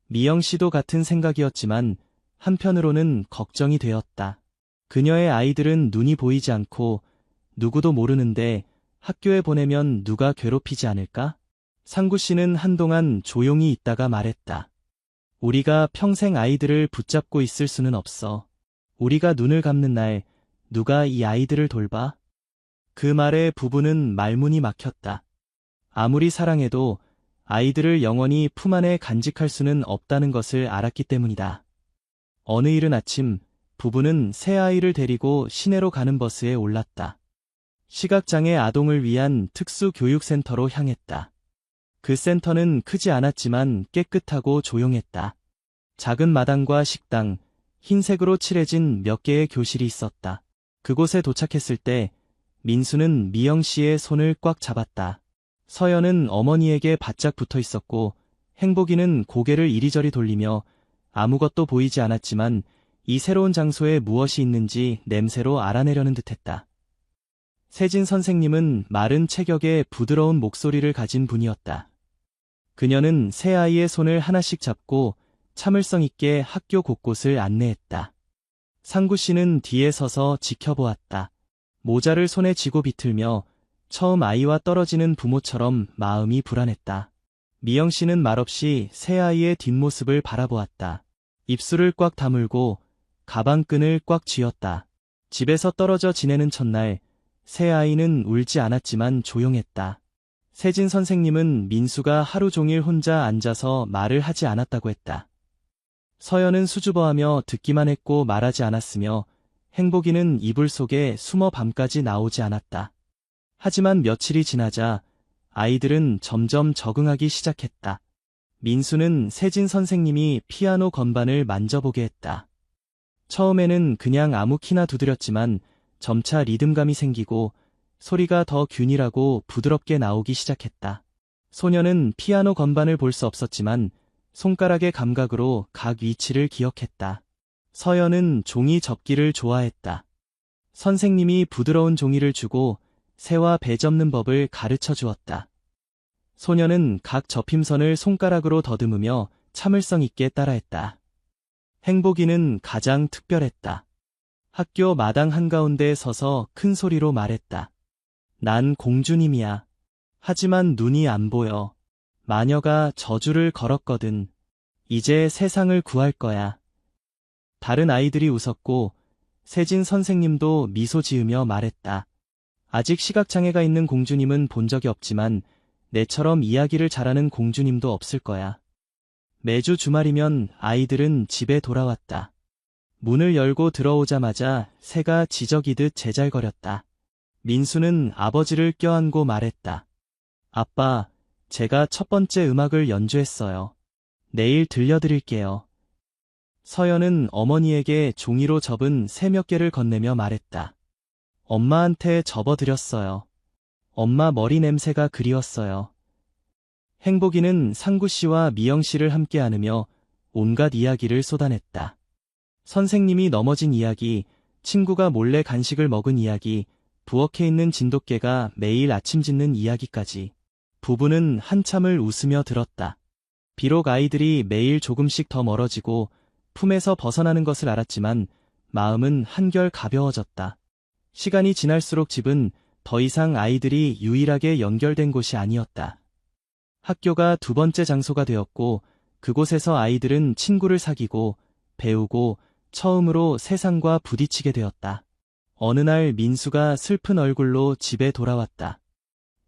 S1: 미영 씨도 같은 생각이었지만 한편으로는 걱정이 되었다. 그녀의 아이들은 눈이 보이지 않고 누구도 모르는데 학교에 보내면 누가 괴롭히지 않을까? 상구 씨는 한동안 조용히 있다가 말했다. 우리가 평생 아이들을 붙잡고 있을 수는 없어. 우리가 눈을 감는 날 누가 이 아이들을 돌봐? 그 말에 부부는 말문이 막혔다. 아무리 사랑해도 아이들을 영원히 품 안에 간직할 수는 없다는 것을 알았기 때문이다. 어느 이른 아침 부부는 새 아이를 데리고 시내로 가는 버스에 올랐다. 시각장애 아동을 위한 특수교육센터로 향했다. 그 센터는 크지 않았지만 깨끗하고 조용했다. 작은 마당과 식당, 흰색으로 칠해진 몇 개의 교실이 있었다. 그곳에 도착했을 때 민수는 미영 씨의 손을 꽉 잡았다. 서연은 어머니에게 바짝 붙어 있었고 행복이는 고개를 이리저리 돌리며 아무것도 보이지 않았지만 이 새로운 장소에 무엇이 있는지 냄새로 알아내려는 듯했다. 세진 선생님은 마른 체격에 부드러운 목소리를 가진 분이었다. 그녀는 새 아이의 손을 하나씩 잡고 참을성 있게 학교 곳곳을 안내했다. 상구 씨는 뒤에 서서 지켜보았다. 모자를 손에 쥐고 비틀며 처음 아이와 떨어지는 부모처럼 마음이 불안했다. 미영 씨는 말없이 새 아이의 뒷모습을 바라보았다. 입술을 꽉 다물고 가방끈을 꽉 쥐었다. 집에서 떨어져 지내는 첫날, 새 아이는 울지 않았지만 조용했다. 세진 선생님은 민수가 하루 종일 혼자 앉아서 말을 하지 않았다고 했다. 서연은 수줍어하며 듣기만 했고 말하지 않았으며 행복이는 이불 속에 숨어 밤까지 나오지 않았다. 하지만 며칠이 지나자 아이들은 점점 적응하기 시작했다. 민수는 세진 선생님이 피아노 건반을 만져보게 했다. 처음에는 그냥 아무 키나 두드렸지만 점차 리듬감이 생기고 소리가 더 균일하고 부드럽게 나오기 시작했다. 소녀는 피아노 건반을 볼 수 없었지만 손가락의 감각으로 각 위치를 기억했다. 서연은 종이 접기를 좋아했다. 선생님이 부드러운 종이를 주고 새와 배 접는 법을 가르쳐 주었다. 소녀는 각 접힘선을 손가락으로 더듬으며 참을성 있게 따라했다. 행복이는 가장 특별했다. 학교 마당 한가운데에 서서 큰 소리로 말했다. 난 공주님이야. 하지만 눈이 안 보여. 마녀가 저주를 걸었거든. 이제 세상을 구할 거야. 다른 아이들이 웃었고 세진 선생님도 미소 지으며 말했다. 아직 시각장애가 있는 공주님은 본 적이 없지만 내처럼 이야기를 잘하는 공주님도 없을 거야. 매주 주말이면 아이들은 집에 돌아왔다. 문을 열고 들어오자마자 새가 지저귀듯 제잘거렸다. 민수는 아버지를 껴안고 말했다. 아빠, 제가 첫 번째 음악을 연주했어요. 내일 들려드릴게요. 서연은 어머니에게 종이로 접은 새 몇 개를 건네며 말했다. 엄마한테 접어드렸어요. 엄마 머리 냄새가 그리웠어요. 행복이는 상구 씨와 미영 씨를 함께 안으며 온갖 이야기를 쏟아냈다. 선생님이 넘어진 이야기, 친구가 몰래 간식을 먹은 이야기, 부엌에 있는 진돗개가 매일 아침 짖는 이야기까지. 부부는 한참을 웃으며 들었다. 비록 아이들이 매일 조금씩 더 멀어지고 품에서 벗어나는 것을 알았지만 마음은 한결 가벼워졌다. 시간이 지날수록 집은 더 이상 아이들이 유일하게 연결된 곳이 아니었다. 학교가 두 번째 장소가 되었고 그곳에서 아이들은 친구를 사귀고 배우고 처음으로 세상과 부딪히게 되었다. 어느 날 민수가 슬픈 얼굴로 집에 돌아왔다.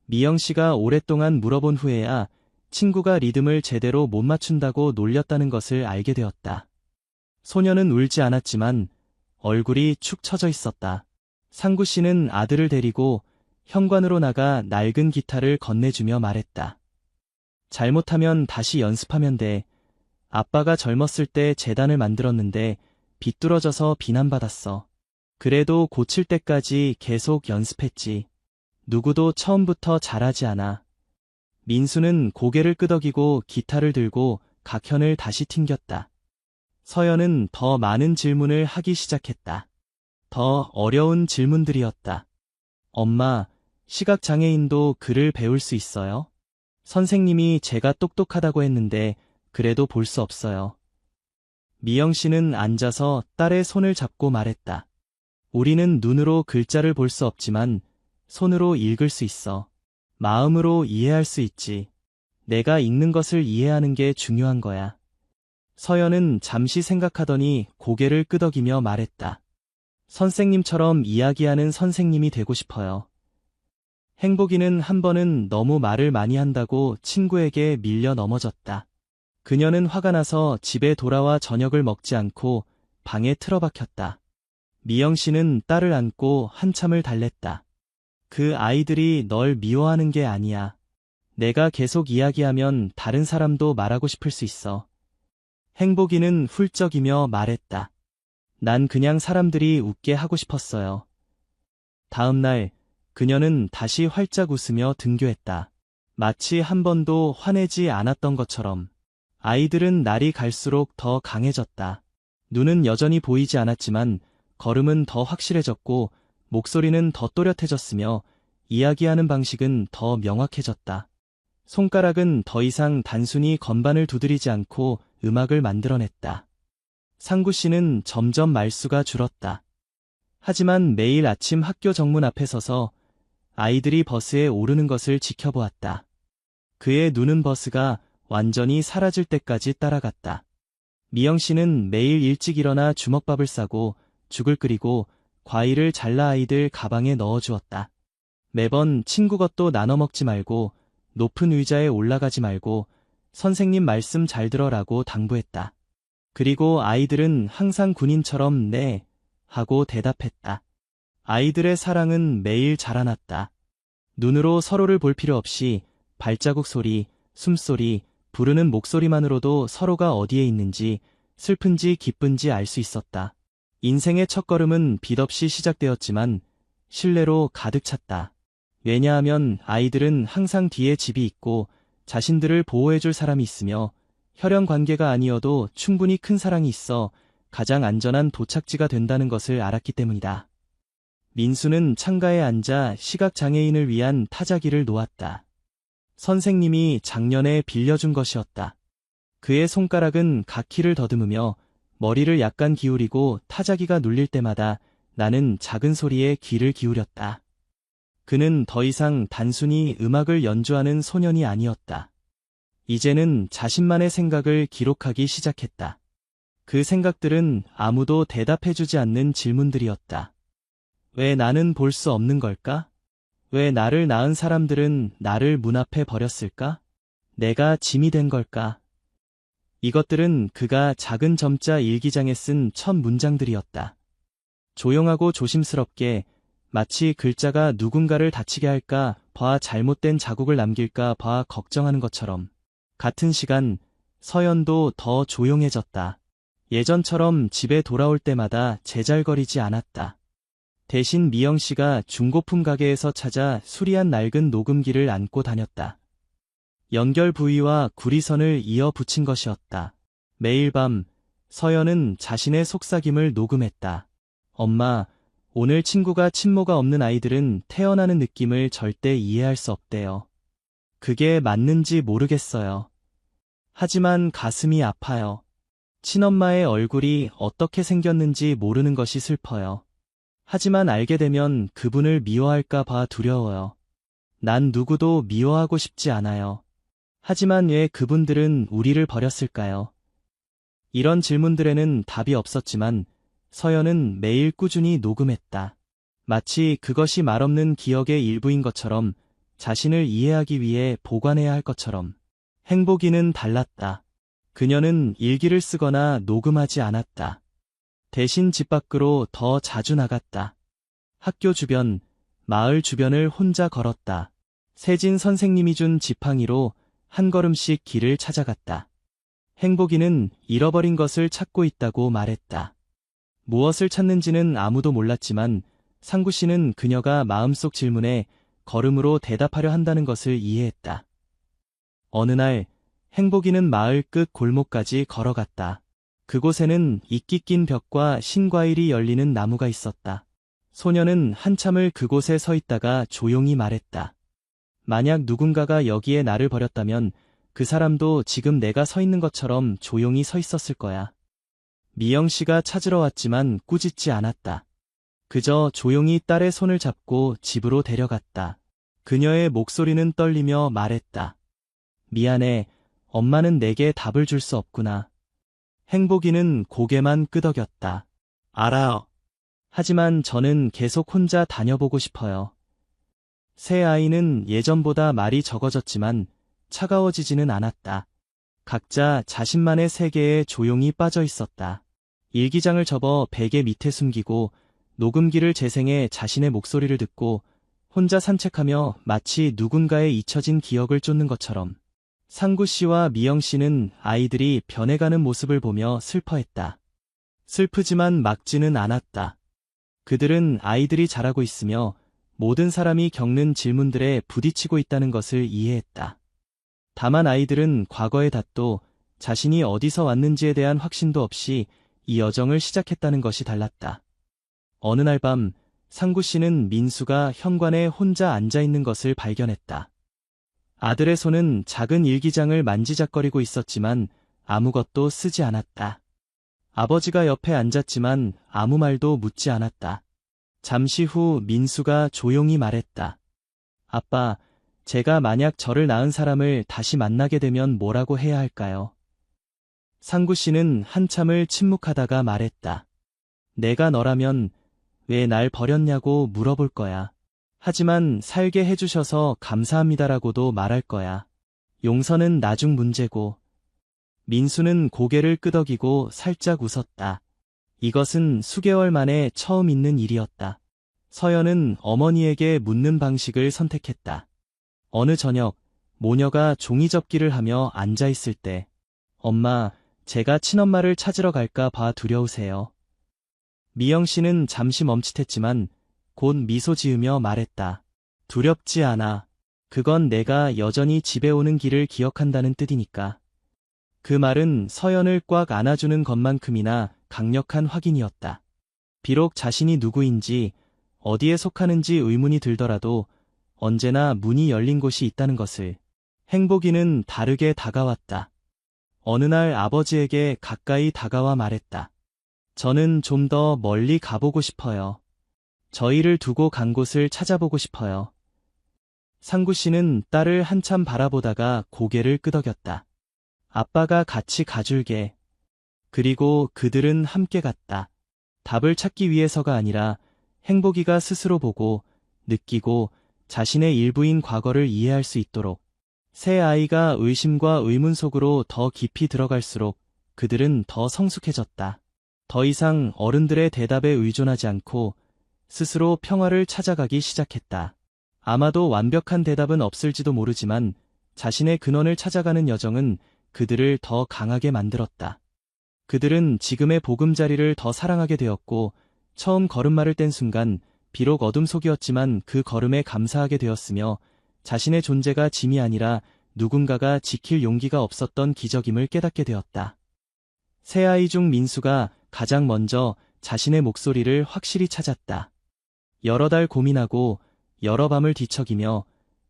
S1: 미영 씨가 오랫동안 물어본 후에야 친구가 리듬을 제대로 못 맞춘다고 놀렸다는 것을 알게 되었다. 소녀는 울지 않았지만 얼굴이 축 처져 있었다. 상구 씨는 아들을 데리고 현관으로 나가 낡은 기타를 건네주며 말했다. 잘못하면 다시 연습하면 돼. 아빠가 젊었을 때 재단을 만들었는데 비뚤어져서 비난받았어. 그래도 고칠 때까지 계속 연습했지. 누구도 처음부터 잘하지 않아. 민수는 고개를 끄덕이고 기타를 들고 각현을 다시 튕겼다. 서연은 더 많은 질문을 하기 시작했다. 더 어려운 질문들이었다. 엄마, 시각장애인도 글을 배울 수 있어요? 선생님이 제가 똑똑하다고 했는데 그래도 볼 수 없어요. 미영 씨는 앉아서 딸의 손을 잡고 말했다. 우리는 눈으로 글자를 볼 수 없지만 손으로 읽을 수 있어. 마음으로 이해할 수 있지. 내가 읽는 것을 이해하는 게 중요한 거야. 서연은 잠시 생각하더니 고개를 끄덕이며 말했다. 선생님처럼 이야기하는 선생님이 되고 싶어요. 행복이는 한 번은 너무 말을 많이 한다고 친구에게 밀려 넘어졌다. 그녀는 화가 나서 집에 돌아와 저녁을 먹지 않고 방에 틀어박혔다. 미영 씨는 딸을 안고 한참을 달랬다. 그 아이들이 널 미워하는 게 아니야. 내가 계속 이야기하면 다른 사람도 말하고 싶을 수 있어. 행복이는 훌쩍이며 말했다. 난 그냥 사람들이 웃게 하고 싶었어요. 다음 날 그녀는 다시 활짝 웃으며 등교했다. 마치 한 번도 화내지 않았던 것처럼. 아이들은 날이 갈수록 더 강해졌다. 눈은 여전히 보이지 않았지만 걸음은 더 확실해졌고 목소리는 더 또렷해졌으며 이야기하는 방식은 더 명확해졌다. 손가락은 더 이상 단순히 건반을 두드리지 않고 음악을 만들어냈다. 상구 씨는 점점 말수가 줄었다. 하지만 매일 아침 학교 정문 앞에 서서 아이들이 버스에 오르는 것을 지켜보았다. 그의 눈은 버스가 완전히 사라질 때까지 따라갔다. 미영 씨는 매일 일찍 일어나 주먹밥을 싸고 죽을 끓이고 과일을 잘라 아이들 가방에 넣어주었다. 매번 친구 것도 나눠 먹지 말고 높은 의자에 올라가지 말고 선생님 말씀 잘 들어라고 당부했다. 그리고 아이들은 항상 군인처럼 네 하고 대답했다. 아이들의 사랑은 매일 자라났다. 눈으로 서로를 볼 필요 없이 발자국 소리, 숨소리, 부르는 목소리만으로도 서로가 어디에 있는지 슬픈지 기쁜지 알 수 있었다. 인생의 첫걸음은 빛없이 시작되었지만 신뢰로 가득 찼다. 왜냐하면 아이들은 항상 뒤에 집이 있고 자신들을 보호해줄 사람이 있으며 혈연 관계가 아니어도 충분히 큰 사랑이 있어 가장 안전한 도착지가 된다는 것을 알았기 때문이다. 민수는 창가에 앉아 시각장애인을 위한 타자기를 놓았다. 선생님이 작년에 빌려준 것이었다. 그의 손가락은 각키를 더듬으며 머리를 약간 기울이고 타자기가 눌릴 때마다 나는 작은 소리에 귀를 기울였다. 그는 더 이상 단순히 음악을 연주하는 소년이 아니었다. 이제는 자신만의 생각을 기록하기 시작했다. 그 생각들은 아무도 대답해주지 않는 질문들이었다. 왜 나는 볼 수 없는 걸까? 왜 나를 낳은 사람들은 나를 문 앞에 버렸을까? 내가 짐이 된 걸까? 이것들은 그가 작은 점자 일기장에 쓴 첫 문장들이었다. 조용하고 조심스럽게 마치 글자가 누군가를 다치게 할까 봐 잘못된 자국을 남길까 봐 걱정하는 것처럼. 같은 시간 서연도 더 조용해졌다. 예전처럼 집에 돌아올 때마다 제잘거리지 않았다. 대신 미영 씨가 중고품 가게에서 찾아 수리한 낡은 녹음기를 안고 다녔다. 연결 부위와 구리선을 이어 붙인 것이었다. 매일 밤 서연은 자신의 속삭임을 녹음했다. 엄마, 오늘 친구가 친모가 없는 아이들은 태어나는 느낌을 절대 이해할 수 없대요. 그게 맞는지 모르겠어요. 하지만 가슴이 아파요. 친엄마의 얼굴이 어떻게 생겼는지 모르는 것이 슬퍼요. 하지만 알게 되면 그분을 미워할까 봐 두려워요. 난 누구도 미워하고 싶지 않아요. 하지만 왜 그분들은 우리를 버렸을까요? 이런 질문들에는 답이 없었지만 서연은 매일 꾸준히 녹음했다. 마치 그것이 말없는 기억의 일부인 것처럼, 자신을 이해하기 위해 보관해야 할 것처럼. 행복이는 달랐다. 그녀는 일기를 쓰거나 녹음하지 않았다. 대신 집 밖으로 더 자주 나갔다. 학교 주변, 마을 주변을 혼자 걸었다. 세진 선생님이 준 지팡이로 한 걸음씩 길을 찾아갔다. 행복이는 잃어버린 것을 찾고 있다고 말했다. 무엇을 찾는지는 아무도 몰랐지만 상구 씨는 그녀가 마음속 질문에 걸음으로 대답하려 한다는 것을 이해했다. 어느 날 행복이는 마을 끝 골목까지 걸어갔다. 그곳에는 이끼 낀 벽과 신과일이 열리는 나무가 있었다. 소녀는 한참을 그곳에 서 있다가 조용히 말했다. 만약 누군가가 여기에 나를 버렸다면 그 사람도 지금 내가 서 있는 것처럼 조용히 서 있었을 거야. 미영 씨가 찾으러 왔지만 꾸짖지 않았다. 그저 조용히 딸의 손을 잡고 집으로 데려갔다. 그녀의 목소리는 떨리며 말했다. 미안해, 엄마는 내게 답을 줄 수 없구나. 행복이는 고개만 끄덕였다. 알아. 하지만 저는 계속 혼자 다녀보고 싶어요. 새 아이는 예전보다 말이 적어졌지만 차가워지지는 않았다. 각자 자신만의 세계에 조용히 빠져 있었다. 일기장을 접어 베개 밑에 숨기고 녹음기를 재생해 자신의 목소리를 듣고 혼자 산책하며 마치 누군가의 잊혀진 기억을 쫓는 것처럼. 상구 씨와 미영 씨는 아이들이 변해가는 모습을 보며 슬퍼했다. 슬프지만 막지는 않았다. 그들은 아이들이 자라고 있으며 모든 사람이 겪는 질문들에 부딪히고 있다는 것을 이해했다. 다만 아이들은 과거의 탓도 자신이 어디서 왔는지에 대한 확신도 없이 이 여정을 시작했다는 것이 달랐다. 어느 날 밤 상구 씨는 민수가 현관에 혼자 앉아 있는 것을 발견했다. 아들의 손은 작은 일기장을 만지작거리고 있었지만 아무것도 쓰지 않았다. 아버지가 옆에 앉았지만 아무 말도 묻지 않았다. 잠시 후 민수가 조용히 말했다. 아빠, 제가 만약 저를 낳은 사람을 다시 만나게 되면 뭐라고 해야 할까요? 상구 씨는 한참을 침묵하다가 말했다. 내가 너라면 왜 날 버렸냐고 물어볼 거야. 하지만 살게 해주셔서 감사합니다라고도 말할 거야. 용서는 나중 문제고. 민수는 고개를 끄덕이고 살짝 웃었다. 이것은 수개월 만에 처음 있는 일이었다. 서연은 어머니에게 묻는 방식을 선택했다. 어느 저녁, 모녀가 종이접기를 하며 앉아있을 때, 엄마, 제가 친엄마를 찾으러 갈까 봐 두려우세요. 미영 씨는 잠시 멈칫했지만 곧 미소 지으며 말했다. 두렵지 않아. 그건 내가 여전히 집에 오는 길을 기억한다는 뜻이니까. 그 말은 서연을 꽉 안아주는 것만큼이나 강력한 확인이었다. 비록 자신이 누구인지 어디에 속하는지 의문이 들더라도 언제나 문이 열린 곳이 있다는 것을. 행복이는 다르게 다가왔다. 어느 날 아버지에게 가까이 다가와 말했다. 저는 좀 더 멀리 가보고 싶어요. 저희를 두고 간 곳을 찾아보고 싶어요. 상구 씨는 딸을 한참 바라보다가 고개를 끄덕였다. 아빠가 같이 가줄게. 그리고 그들은 함께 갔다. 답을 찾기 위해서가 아니라 행복이가 스스로 보고, 느끼고 자신의 일부인 과거를 이해할 수 있도록. 새 아이가 의심과 의문 속으로 더 깊이 들어갈수록 그들은 더 성숙해졌다. 더 이상 어른들의 대답에 의존하지 않고 스스로 평화를 찾아가기 시작했다. 아마도 완벽한 대답은 없을지도 모르지만 자신의 근원을 찾아가는 여정은 그들을 더 강하게 만들었다. 그들은 지금의 보금자리를 더 사랑하게 되었고 처음 걸음마를 뗀 순간 비록 어둠 속이었지만 그 걸음에 감사하게 되었으며 자신의 존재가 짐이 아니라 누군가가 지킬 용기가 없었던 기적임을 깨닫게 되었다. 새 아이 중 민수가 가장 먼저 자신의 목소리를 확실히 찾았다. 여러 달 고민하고 여러 밤을 뒤척이며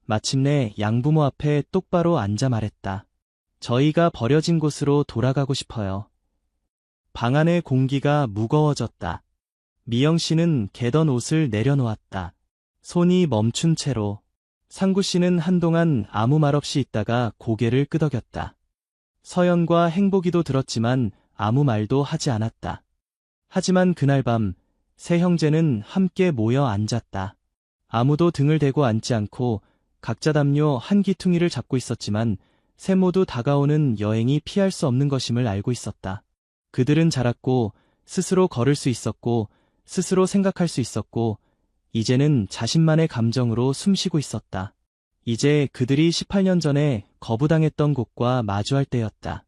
S1: 마침내 양부모 앞에 똑바로 앉아 말했다. 저희가 버려진 곳으로 돌아가고 싶어요. 방 안의 공기가 무거워졌다. 미영 씨는 개던 옷을 내려놓았다. 손이 멈춘 채로. 상구 씨는 한동안 아무 말 없이 있다가 고개를 끄덕였다. 서연과 행복이도 들었지만 아무 말도 하지 않았다. 하지만 그날 밤 세 형제는 함께 모여 앉았다. 아무도 등을 대고 앉지 않고 각자 담요 한 기퉁이를 잡고 있었지만 세 모두 다가오는 여행이 피할 수 없는 것임을 알고 있었다. 그들은 자랐고 스스로 걸을 수 있었고 스스로 생각할 수 있었고 이제는 자신만의 감정으로 숨쉬고 있었다. 이제 그들이 18년 전에 거부당했던 곳과 마주할 때였다.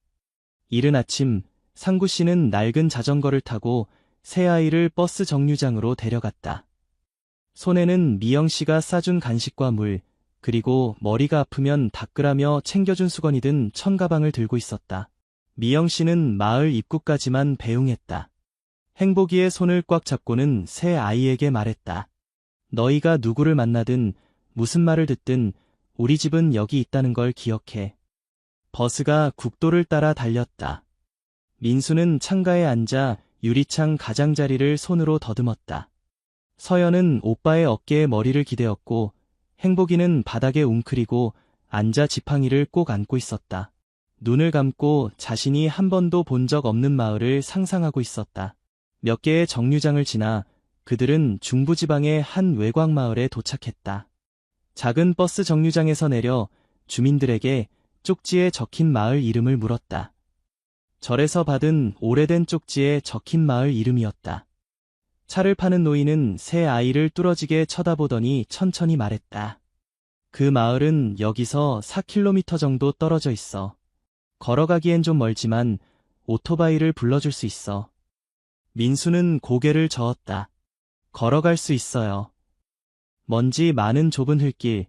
S1: 이른 아침 상구 씨는 낡은 자전거를 타고 새 아이를 버스 정류장으로 데려갔다. 손에는 미영 씨가 싸준 간식과 물, 그리고 머리가 아프면 닦으라며 챙겨준 수건이 든 천가방을 들고 있었다. 미영 씨는 마을 입구까지만 배웅했다. 행복이의 손을 꽉 잡고는 새 아이에게 말했다. 너희가 누구를 만나든 무슨 말을 듣든 우리 집은 여기 있다는 걸 기억해. 버스가 국도를 따라 달렸다. 민수는 창가에 앉아 유리창 가장자리를 손으로 더듬었다. 서연은 오빠의 어깨에 머리를 기대었고 행복이는 바닥에 웅크리고 앉아 지팡이를 꼭 안고 있었다. 눈을 감고 자신이 한 번도 본 적 없는 마을을 상상하고 있었다. 몇 개의 정류장을 지나 그들은 중부지방의 한 외곽 마을에 도착했다. 작은 버스 정류장에서 내려 주민들에게 쪽지에 적힌 마을 이름을 물었다. 절에서 받은 오래된 쪽지에 적힌 마을 이름이었다. 차를 파는 노인은 새 아이를 뚫어지게 쳐다보더니 천천히 말했다. 그 마을은 여기서 4km 정도 떨어져 있어. 걸어가기엔 좀 멀지만 오토바이를 불러줄 수 있어. 민수는 고개를 저었다. 걸어갈 수 있어요. 먼지 많은 좁은 흙길,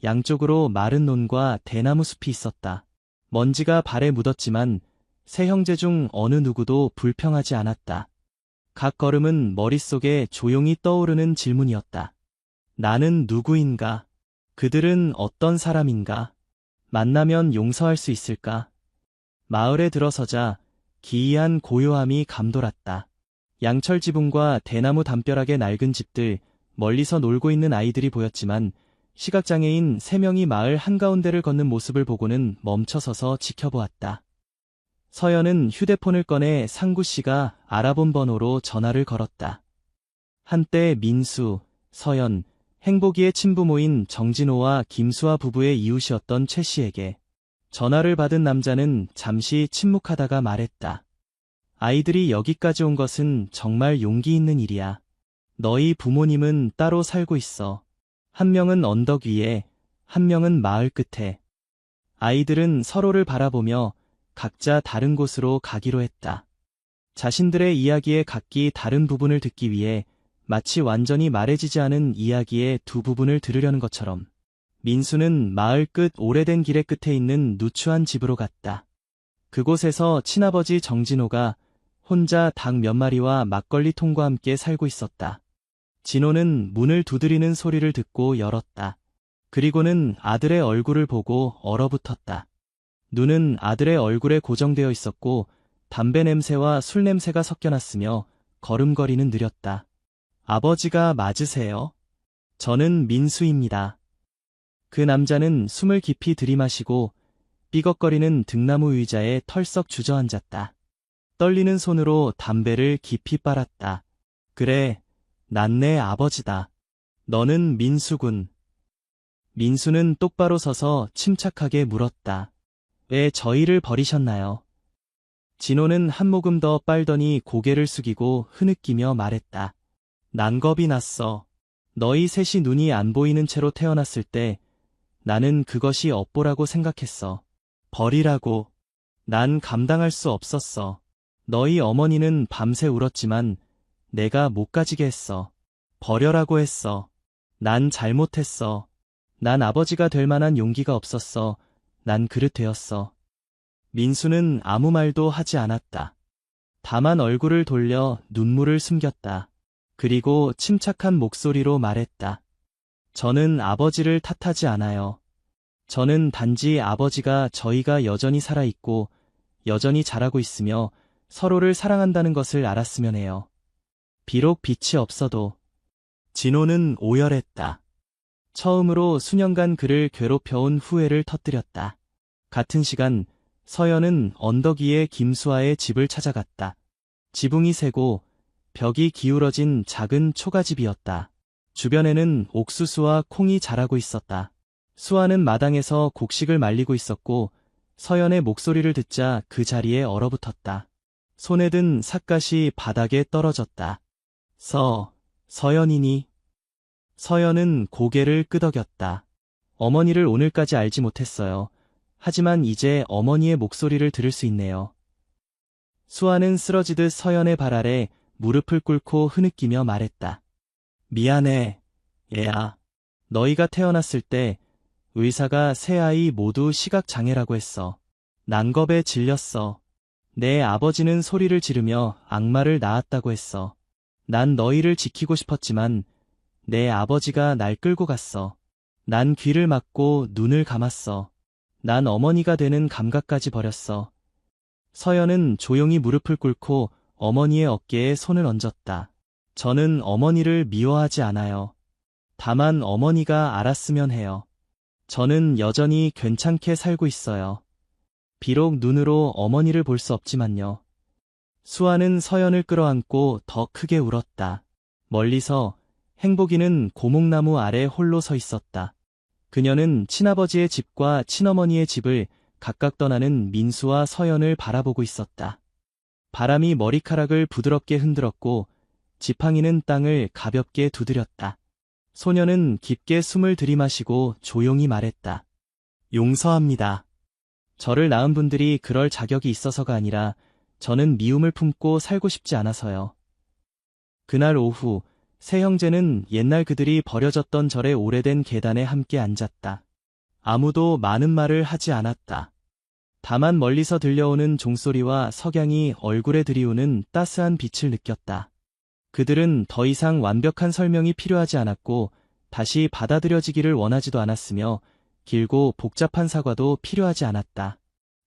S1: 양쪽으로 마른 논과 대나무 숲이 있었다. 먼지가 발에 묻었지만 세 형제 중 어느 누구도 불평하지 않았다. 각 걸음은 머릿속에 조용히 떠오르는 질문이었다. 나는 누구인가? 그들은 어떤 사람인가? 만나면 용서할 수 있을까? 마을에 들어서자 기이한 고요함이 감돌았다. 양철 지붕과 대나무 담벼락의 낡은 집들, 멀리서 놀고 있는 아이들이 보였지만 시각장애인 3명이 마을 한가운데를 걷는 모습을 보고는 멈춰서서 지켜보았다. 서연은 휴대폰을 꺼내 상구 씨가 알아본 번호로 전화를 걸었다. 한때 민수, 서연, 행복이의 친부모인 정진호와 김수아 부부의 이웃이었던 최 씨에게. 전화를 받은 남자는 잠시 침묵하다가 말했다. 아이들이 여기까지 온 것은 정말 용기 있는 일이야. 너희 부모님은 따로 살고 있어. 한 명은 언덕 위에, 한 명은 마을 끝에. 아이들은 서로를 바라보며 각자 다른 곳으로 가기로 했다. 자신들의 이야기의 각기 다른 부분을 듣기 위해 마치 완전히 말해지지 않은 이야기의 두 부분을 들으려는 것처럼 민수는 마을 끝 오래된 길의 끝에 있는 누추한 집으로 갔다. 그곳에서 친아버지 정진호가 혼자 닭 몇 마리와 막걸리 통과 함께 살고 있었다. 진호는 문을 두드리는 소리를 듣고 열었다. 그리고는 아들의 얼굴을 보고 얼어붙었다. 눈은 아들의 얼굴에 고정되어 있었고 담배 냄새와 술 냄새가 섞여났으며 걸음걸이는 느렸다. 아버지가 맞으세요? 저는 민수입니다. 그 남자는 숨을 깊이 들이마시고 삐걱거리는 등나무 의자에 털썩 주저앉았다. 떨리는 손으로 담배를 깊이 빨았다. 그래, 난 내 아버지다. 너는 민수군. 민수는 똑바로 서서 침착하게 물었다. 왜 저희를 버리셨나요? 진호는 한 모금 더 빨더니 고개를 숙이고 흐느끼며 말했다. 난 겁이 났어. 너희 셋이 눈이 안 보이는 채로 태어났을 때 나는 그것이 업보라고 생각했어. 버리라고. 난 감당할 수 없었어. 너희 어머니는 밤새 울었지만 내가 못 가지게 했어. 버려라고 했어. 난 잘못했어. 난 아버지가 될 만한 용기가 없었어. 난 그릇 되었어. 민수는 아무 말도 하지 않았다. 다만 얼굴을 돌려 눈물을 숨겼다. 그리고 침착한 목소리로 말했다. 저는 아버지를 탓하지 않아요. 저는 단지 아버지가 저희가 여전히 살아있고 여전히 잘하고 있으며 서로를 사랑한다는 것을 알았으면 해요. 비록 빛이 없어도. 진호는 오열했다. 처음으로 수년간 그를 괴롭혀온 후회를 터뜨렸다. 같은 시간 서연은 언덕 위의 김수아의 집을 찾아갔다. 지붕이 새고 벽이 기울어진 작은 초가집이었다. 주변에는 옥수수와 콩이 자라고 있었다. 수아는 마당에서 곡식을 말리고 있었고 서연의 목소리를 듣자 그 자리에 얼어붙었다. 손에 든 삿갓이 바닥에 떨어졌다. 서연이니? 서연은 고개를 끄덕였다. 어머니를 오늘까지 알지 못했어요. 하지만 이제 어머니의 목소리를 들을 수 있네요. 수아는 쓰러지듯 서연의 발 아래 무릎을 꿇고 흐느끼며 말했다. 미안해, 얘야. 너희가 태어났을 때 의사가 세 아이 모두 시각장애라고 했어. 난 겁에 질렸어. 내 아버지는 소리를 지르며 악마를 낳았다고 했어. 난 너희를 지키고 싶었지만 내 아버지가 날 끌고 갔어. 난 귀를 막고 눈을 감았어. 난 어머니가 되는 감각까지 버렸어. 서연은 조용히 무릎을 꿇고 어머니의 어깨에 손을 얹었다. 저는 어머니를 미워하지 않아요. 다만 어머니가 알았으면 해요. 저는 여전히 괜찮게 살고 있어요. 비록 눈으로 어머니를 볼 수 없지만요. 수아는 서연을 끌어안고 더 크게 울었다. 멀리서 행복이는 고목나무 아래 홀로 서 있었다. 그녀는 친아버지의 집과 친어머니의 집을 각각 떠나는 민수와 서연을 바라보고 있었다. 바람이 머리카락을 부드럽게 흔들었고 지팡이는 땅을 가볍게 두드렸다. 소녀는 깊게 숨을 들이마시고 조용히 말했다. 용서합니다. 저를 낳은 분들이 그럴 자격이 있어서가 아니라 저는 미움을 품고 살고 싶지 않아서요. 그날 오후 세 형제는 옛날 그들이 버려졌던 절의 오래된 계단에 함께 앉았다. 아무도 많은 말을 하지 않았다. 다만 멀리서 들려오는 종소리와 석양이 얼굴에 들이우는 따스한 빛을 느꼈다. 그들은 더 이상 완벽한 설명이 필요하지 않았고 다시 받아들여지기를 원하지도 않았으며 길고 복잡한 사과도 필요하지 않았다.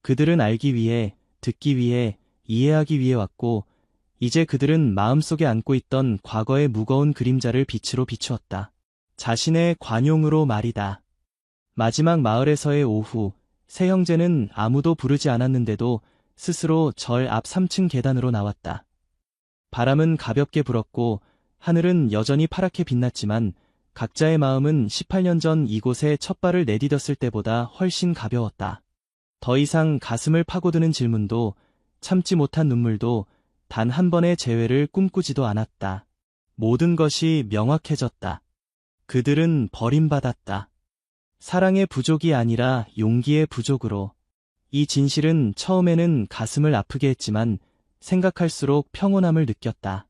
S1: 그들은 알기 위해, 듣기 위해, 이해하기 위해 왔고 이제 그들은 마음속에 안고 있던 과거의 무거운 그림자를 빛으로 비추었다. 자신의 관용으로 말이다. 마지막 마을에서의 오후, 세 형제는 아무도 부르지 않았는데도 스스로 절 앞 3층 계단으로 나왔다. 바람은 가볍게 불었고 하늘은 여전히 파랗게 빛났지만 각자의 마음은 18년 전 이곳에 첫 발을 내디뎠을 때보다 훨씬 가벼웠다. 더 이상 가슴을 파고드는 질문도 참지 못한 눈물도 단 한 번의 재회를 꿈꾸지도 않았다. 모든 것이 명확해졌다. 그들은 버림받았다. 사랑의 부족이 아니라 용기의 부족으로. 이 진실은 처음에는 가슴을 아프게 했지만 생각할수록 평온함을 느꼈다.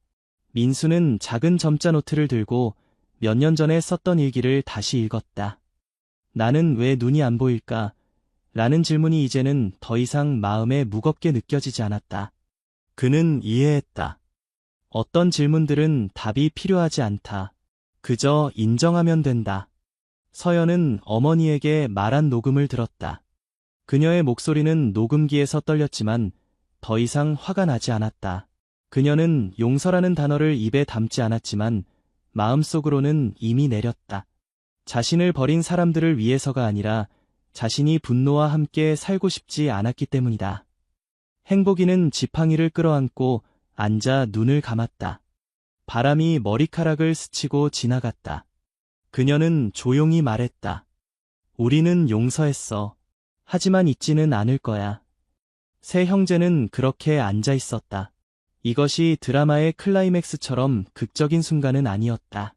S1: 민수는 작은 점자 노트를 들고 몇 년 전에 썼던 일기를 다시 읽었다. 나는 왜 눈이 안 보일까? 라는 질문이 이제는 더 이상 마음에 무겁게 느껴지지 않았다. 그는 이해했다. 어떤 질문들은 답이 필요하지 않다. 그저 인정하면 된다. 서연은 어머니에게 말한 녹음을 들었다. 그녀의 목소리는 녹음기에서 떨렸지만 더 이상 화가 나지 않았다. 그녀는 용서라는 단어를 입에 담지 않았지만 마음속으로는 이미 내렸다. 자신을 버린 사람들을 위해서가 아니라 자신이 분노와 함께 살고 싶지 않았기 때문이다. 행복이는 지팡이를 끌어안고 앉아 눈을 감았다. 바람이 머리카락을 스치고 지나갔다. 그녀는 조용히 말했다. 우리는 용서했어. 하지만 잊지는 않을 거야. 세 형제는 그렇게 앉아 있었다. 이것이 드라마의 클라이맥스처럼 극적인 순간은 아니었다.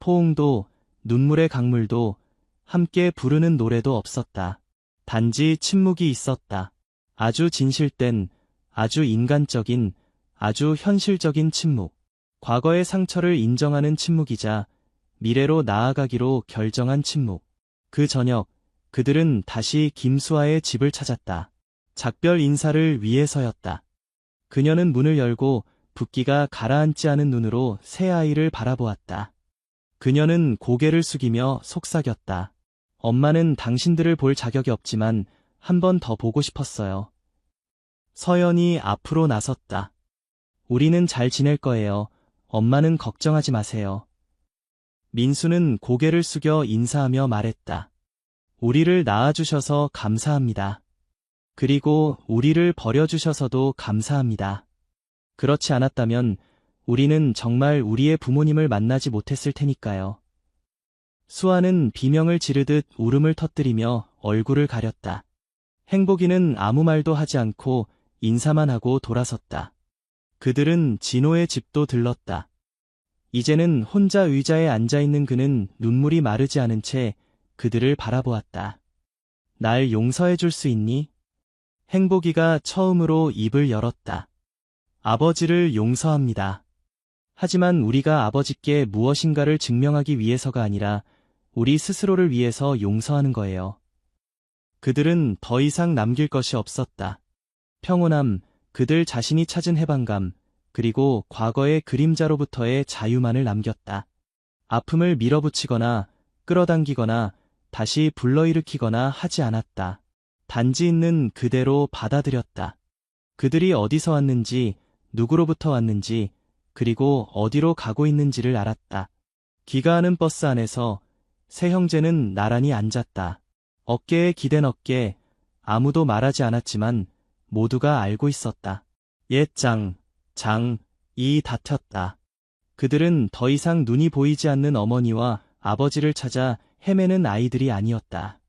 S1: 포옹도, 눈물의 강물도, 함께 부르는 노래도 없었다. 단지 침묵이 있었다. 아주 진실된, 아주 인간적인, 아주 현실적인 침묵. 과거의 상처를 인정하는 침묵이자 미래로 나아가기로 결정한 침묵. 그 저녁, 그들은 다시 김수아의 집을 찾았다. 작별 인사를 위해서였다. 그녀는 문을 열고 붓기가 가라앉지 않은 눈으로 새 아이를 바라보았다. 그녀는 고개를 숙이며 속삭였다. 엄마는 당신들을 볼 자격이 없지만 한 번 더 보고 싶었어요. 서연이 앞으로 나섰다. 우리는 잘 지낼 거예요. 엄마는 걱정하지 마세요. 민수는 고개를 숙여 인사하며 말했다. 우리를 낳아주셔서 감사합니다. 그리고 우리를 버려주셔서도 감사합니다. 그렇지 않았다면 우리는 정말 우리의 부모님을 만나지 못했을 테니까요. 수아는 비명을 지르듯 울음을 터뜨리며 얼굴을 가렸다. 행복이는 아무 말도 하지 않고 인사만 하고 돌아섰다. 그들은 진호의 집도 들렀다. 이제는 혼자 의자에 앉아있는 그는 눈물이 마르지 않은 채 그들을 바라보았다. 날 용서해 줄 수 있니? 행복이가 처음으로 입을 열었다. 아버지를 용서합니다. 하지만 우리가 아버지께 무엇인가를 증명하기 위해서가 아니라 우리 스스로를 위해서 용서하는 거예요. 그들은 더 이상 남길 것이 없었다. 평온함, 그들 자신이 찾은 해방감, 그리고 과거의 그림자로부터의 자유만을 남겼다. 아픔을 밀어붙이거나 끌어당기거나 다시 불러일으키거나 하지 않았다. 단지 있는 그대로 받아들였다. 그들이 어디서 왔는지, 누구로부터 왔는지, 그리고 어디로 가고 있는지를 알았다. 귀가하는 버스 안에서 세 형제는 나란히 앉았다. 어깨에 기댄 어깨, 아무도 말하지 않았지만 모두가 알고 있었다. 옛 장이 다퉜다. 그들은 더 이상 눈이 보이지 않는 어머니와 아버지를 찾아 헤매는 아이들이 아니었다.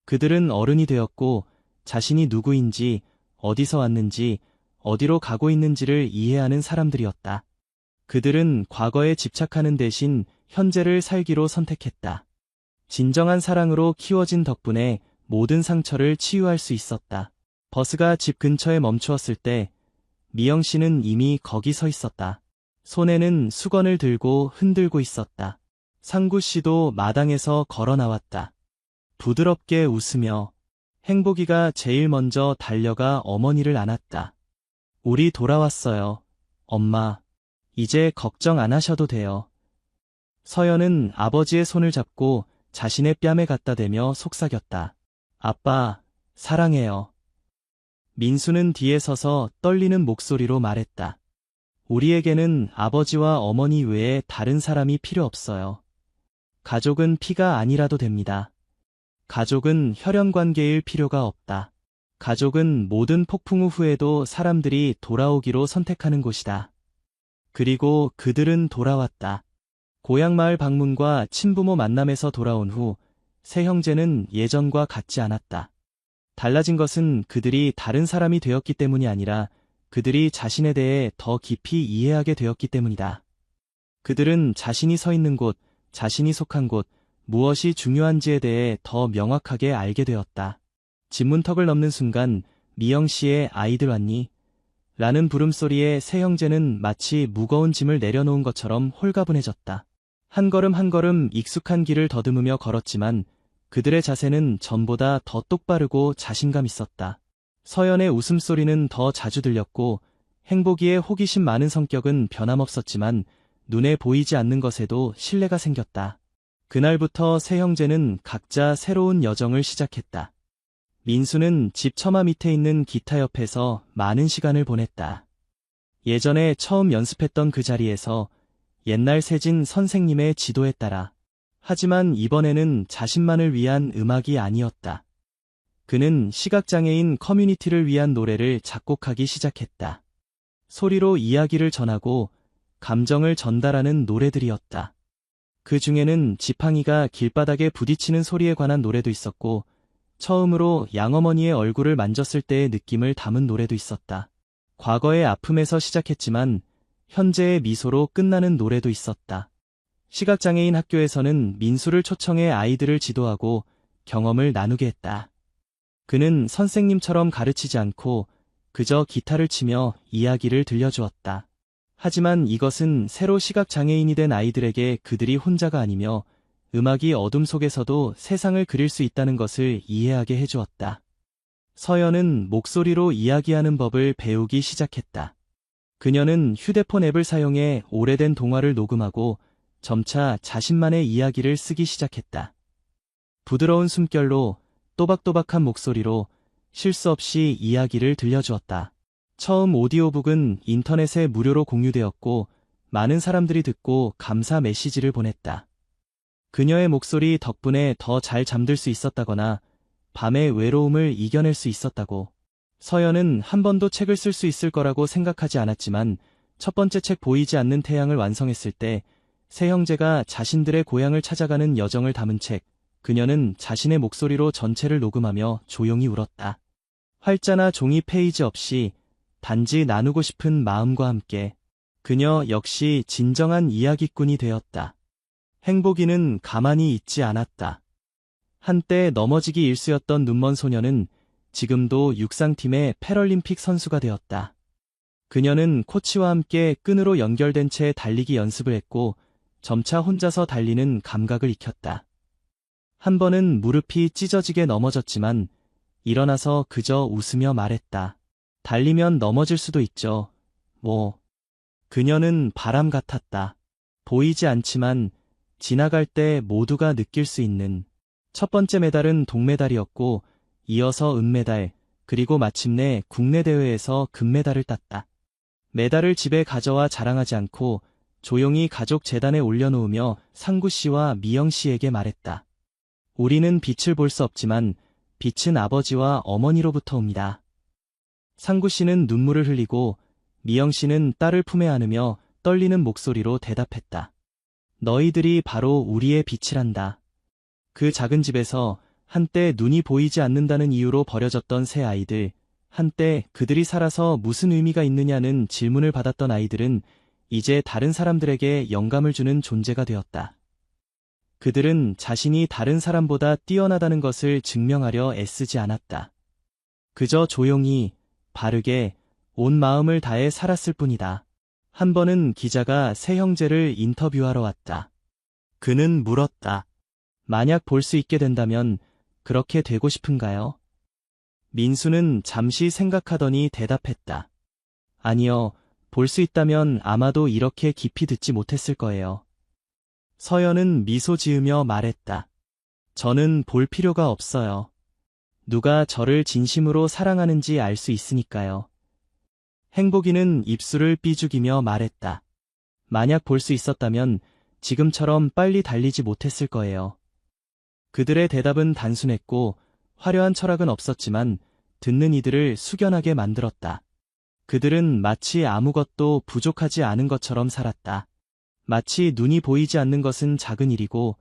S1: 그들은 어른이 되었고 자신이 누구인지, 어디서 왔는지, 어디로 가고 있는지를 이해하는 사람들이었다. 그들은 과거에 집착하는 대신 현재를 살기로 선택했다. 진정한 사랑으로 키워진 덕분에 모든 상처를 치유할 수 있었다. 버스가 집 근처에 멈추었을 때 미영 씨는 이미 거기 서 있었다. 손에는 수건을 들고 흔들고 있었다. 상구 씨도 마당에서 걸어 나왔다. 부드럽게 웃으며 행복이가 제일 먼저 달려가 어머니를 안았다. 우리 돌아왔어요. 엄마. 이제 걱정 안 하셔도 돼요. 서연은 아버지의 손을 잡고 자신의 뺨에 갖다 대며 속삭였다. 아빠, 사랑해요. 민수는 뒤에 서서 떨리는 목소리로 말했다. 우리에게는 아버지와 어머니 외에 다른 사람이 필요 없어요. 가족은 피가 아니라도 됩니다. 가족은 혈연관계일 필요가 없다. 가족은 모든 폭풍 후에도 사람들이 돌아오기로 선택하는 곳이다. 그리고 그들은 돌아왔다. 고향 마을 방문과 친부모 만남에서 돌아온 후 세 형제는 예전과 같지 않았다. 달라진 것은 그들이 다른 사람이 되었기 때문이 아니라 그들이 자신에 대해 더 깊이 이해하게 되었기 때문이다. 그들은 자신이 서 있는 곳, 자신이 속한 곳, 무엇이 중요한지에 대해 더 명확하게 알게 되었다. 집 문턱을 넘는 순간 미영 씨의 아이들 왔니? 라는 부름소리에 세 형제는 마치 무거운 짐을 내려놓은 것처럼 홀가분해졌다. 한 걸음 한 걸음 익숙한 길을 더듬으며 걸었지만 그들의 자세는 전보다 더 똑바르고 자신감 있었다. 서연의 웃음소리는 더 자주 들렸고 행복이의 호기심 많은 성격은 변함없었지만 눈에 보이지 않는 것에도 신뢰가 생겼다. 그날부터 세 형제는 각자 새로운 여정을 시작했다. 민수는 집 처마 밑에 있는 기타 옆에서 많은 시간을 보냈다. 예전에 처음 연습했던 그 자리에서 옛날 세진 선생님의 지도에 따라. 하지만 이번에는 자신만을 위한 음악이 아니었다. 그는 시각장애인 커뮤니티를 위한 노래를 작곡하기 시작했다. 소리로 이야기를 전하고 감정을 전달하는 노래들이었다. 그 중에는 지팡이가 길바닥에 부딪히는 소리에 관한 노래도 있었고 처음으로 양어머니의 얼굴을 만졌을 때의 느낌을 담은 노래도 있었다. 과거의 아픔에서 시작했지만 현재의 미소로 끝나는 노래도 있었다. 시각장애인 학교에서는 민수를 초청해 아이들을 지도하고 경험을 나누게 했다. 그는 선생님처럼 가르치지 않고 그저 기타를 치며 이야기를 들려주었다. 하지만 이것은 새로 시각장애인이 된 아이들에게 그들이 혼자가 아니며 음악이 어둠 속에서도 세상을 그릴 수 있다는 것을 이해하게 해주었다. 서연은 목소리로 이야기하는 법을 배우기 시작했다. 그녀는 휴대폰 앱을 사용해 오래된 동화를 녹음하고 점차 자신만의 이야기를 쓰기 시작했다. 부드러운 숨결로 또박또박한 목소리로 실수 없이 이야기를 들려주었다. 처음 오디오북은 인터넷에 무료로 공유되었고 많은 사람들이 듣고 감사 메시지를 보냈다. 그녀의 목소리 덕분에 더 잘 잠들 수 있었다거나 밤의 외로움을 이겨낼 수 있었다고. 서연은 한 번도 책을 쓸 수 있을 거라고 생각하지 않았지만 첫 번째 책 보이지 않는 태양을 완성했을 때 세 형제가 자신들의 고향을 찾아가는 여정을 담은 책, 그녀는 자신의 목소리로 전체를 녹음하며 조용히 울었다. 활자나 종이 페이지 없이 단지 나누고 싶은 마음과 함께 그녀 역시 진정한 이야기꾼이 되었다. 행복이는 가만히 있지 않았다. 한때 넘어지기 일쑤였던 눈먼 소녀는 지금도 육상팀의 패럴림픽 선수가 되었다. 그녀는 코치와 함께 끈으로 연결된 채 달리기 연습을 했고 점차 혼자서 달리는 감각을 익혔다. 한 번은 무릎이 찢어지게 넘어졌지만 일어나서 그저 웃으며 말했다. 달리면 넘어질 수도 있죠. 뭐. 그녀는 바람 같았다. 보이지 않지만 지나갈 때 모두가 느낄 수 있는. 첫 번째 메달은 동메달이었고 이어서 은메달, 그리고 마침내 국내 대회에서 금메달을 땄다. 메달을 집에 가져와 자랑하지 않고 조용히 가족 재단에 올려놓으며 상구 씨와 미영 씨에게 말했다. 우리는 빛을 볼 수 없지만 빛은 아버지와 어머니로부터 옵니다. 상구 씨는 눈물을 흘리고 미영 씨는 딸을 품에 안으며 떨리는 목소리로 대답했다. 너희들이 바로 우리의 빛이란다. 그 작은 집에서 한때 눈이 보이지 않는다는 이유로 버려졌던 세 아이들, 한때 그들이 살아서 무슨 의미가 있느냐는 질문을 받았던 아이들은 이제 다른 사람들에게 영감을 주는 존재가 되었다. 그들은 자신이 다른 사람보다 뛰어나다는 것을 증명하려 애쓰지 않았다. 그저 조용히, 바르게, 온 마음을 다해 살았을 뿐이다. 한 번은 기자가 세 형제를 인터뷰하러 왔다. 그는 물었다. 만약 볼 수 있게 된다면 그렇게 되고 싶은가요? 민수는 잠시 생각하더니 대답했다. 아니요, 볼 수 있다면 아마도 이렇게 깊이 듣지 못했을 거예요. 서연은 미소 지으며 말했다. 저는 볼 필요가 없어요. 누가 저를 진심으로 사랑하는지 알 수 있으니까요. 행복이는 입술을 삐죽이며 말했다. 만약 볼 수 있었다면 지금처럼 빨리 달리지 못했을 거예요. 그들의 대답은 단순했고 화려한 철학은 없었지만 듣는 이들을 숙연하게 만들었다. 그들은 마치 아무것도 부족하지 않은 것처럼 살았다. 마치 눈이 보이지 않는 것은 작은 일이고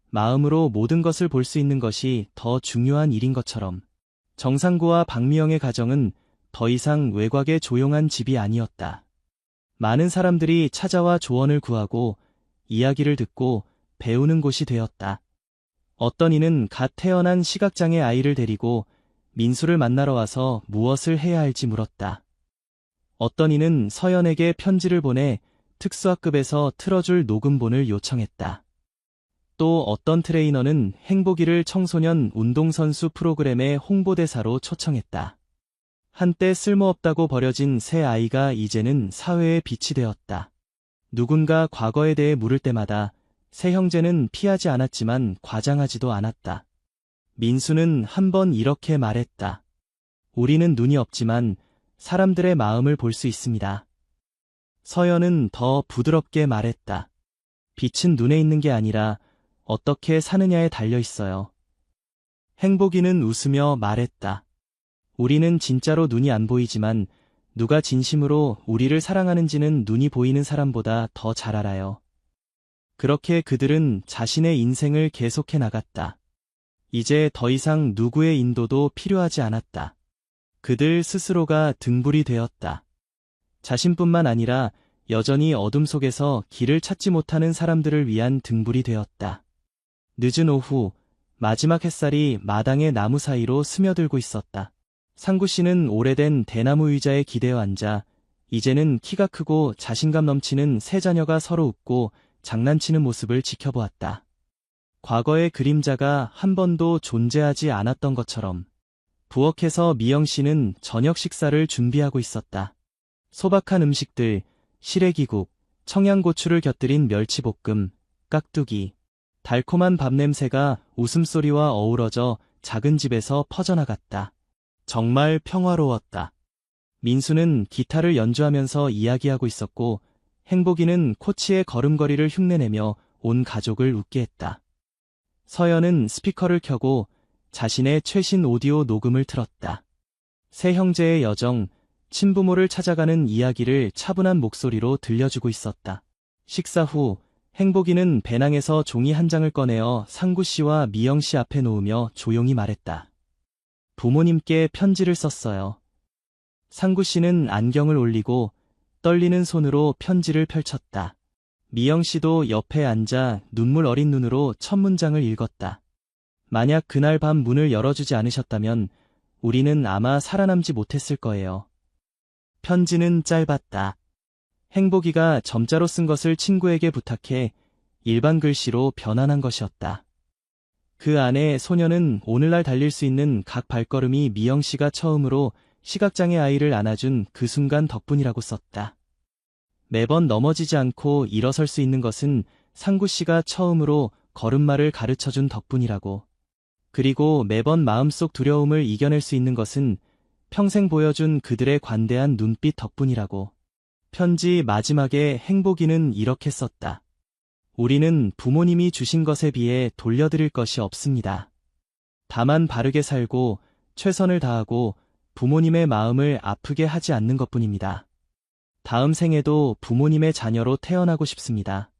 S1: 마음으로 모든 것을 볼 수 있는 것이 더 중요한 일인 것처럼. 정상구와 박미영의 가정은 더 이상 외곽의 조용한 집이 아니었다. 많은 사람들이 찾아와 조언을 구하고 이야기를 듣고 배우는 곳이 되었다. 어떤 이는 갓 태어난 시각장애 아이를 데리고 민수를 만나러 와서 무엇을 해야 할지 물었다. 어떤 이는 서연에게 편지를 보내 특수학급에서 틀어줄 녹음본을 요청했다. 또 어떤 트레이너는 행복이를 청소년 운동선수 프로그램의 홍보대사로 초청했다. 한때 쓸모없다고 버려진 새 아이가 이제는 사회의 빛이 되었다. 누군가 과거에 대해 물을 때마다 새 형제는 피하지 않았지만 과장하지도 않았다. 민수는 한 번 이렇게 말했다. 우리는 눈이 없지만 사람들의 마음을 볼 수 있습니다. 서연은 더 부드럽게 말했다. 빛은 눈에 있는 게 아니라 어떻게 사느냐에 달려 있어요. 행복이는 웃으며 말했다. 우리는 진짜로 눈이 안 보이지만 누가 진심으로 우리를 사랑하는지는 눈이 보이는 사람보다 더 잘 알아요. 그렇게 그들은 자신의 인생을 계속해 나갔다. 이제 더 이상 누구의 인도도 필요하지 않았다. 그들 스스로가 등불이 되었다. 자신뿐만 아니라 여전히 어둠 속에서 길을 찾지 못하는 사람들을 위한 등불이 되었다. 늦은 오후, 마지막 햇살이 마당의 나무 사이로 스며들고 있었다. 상구 씨는 오래된 대나무 의자에 기대어 앉아 이제는 키가 크고 자신감 넘치는 세 자녀가 서로 웃고 장난치는 모습을 지켜보았다. 과거의 그림자가 한 번도 존재하지 않았던 것처럼. 부엌에서 미영 씨는 저녁 식사를 준비하고 있었다. 소박한 음식들, 시래기국, 청양고추를 곁들인 멸치볶음, 깍두기, 달콤한 밥 냄새가 웃음소리와 어우러져 작은 집에서 퍼져나갔다. 정말 평화로웠다. 민수는 기타를 연주하면서 이야기하고 있었고 행복이는 코치의 걸음걸이를 흉내내며 온 가족을 웃게 했다. 서연은 스피커를 켜고 자신의 최신 오디오 녹음을 틀었다. 세 형제의 여정, 친부모를 찾아가는 이야기를 차분한 목소리로 들려주고 있었다. 식사 후 행복이는 배낭에서 종이 한 장을 꺼내어 상구 씨와 미영 씨 앞에 놓으며 조용히 말했다. 부모님께 편지를 썼어요. 상구 씨는 안경을 올리고 떨리는 손으로 편지를 펼쳤다. 미영 씨도 옆에 앉아 눈물 어린 눈으로 첫 문장을 읽었다. 만약 그날 밤 문을 열어주지 않으셨다면 우리는 아마 살아남지 못했을 거예요. 편지는 짧았다. 행복이가 점자로 쓴 것을 친구에게 부탁해 일반 글씨로 변환한 것이었다. 그 안에 소녀는 오늘날 달릴 수 있는 각 발걸음이 미영 씨가 처음으로 시각장애 아이를 안아준 그 순간 덕분이라고 썼다. 매번 넘어지지 않고 일어설 수 있는 것은 상구 씨가 처음으로 걸음마를 가르쳐준 덕분이라고. 그리고 매번 마음속 두려움을 이겨낼 수 있는 것은 평생 보여준 그들의 관대한 눈빛 덕분이라고. 편지 마지막에 행복이는 이렇게 썼다. 우리는 부모님이 주신 것에 비해 돌려드릴 것이 없습니다. 다만 바르게 살고 최선을 다하고 부모님의 마음을 아프게 하지 않는 것뿐입니다. 다음 생에도 부모님의 자녀로 태어나고 싶습니다.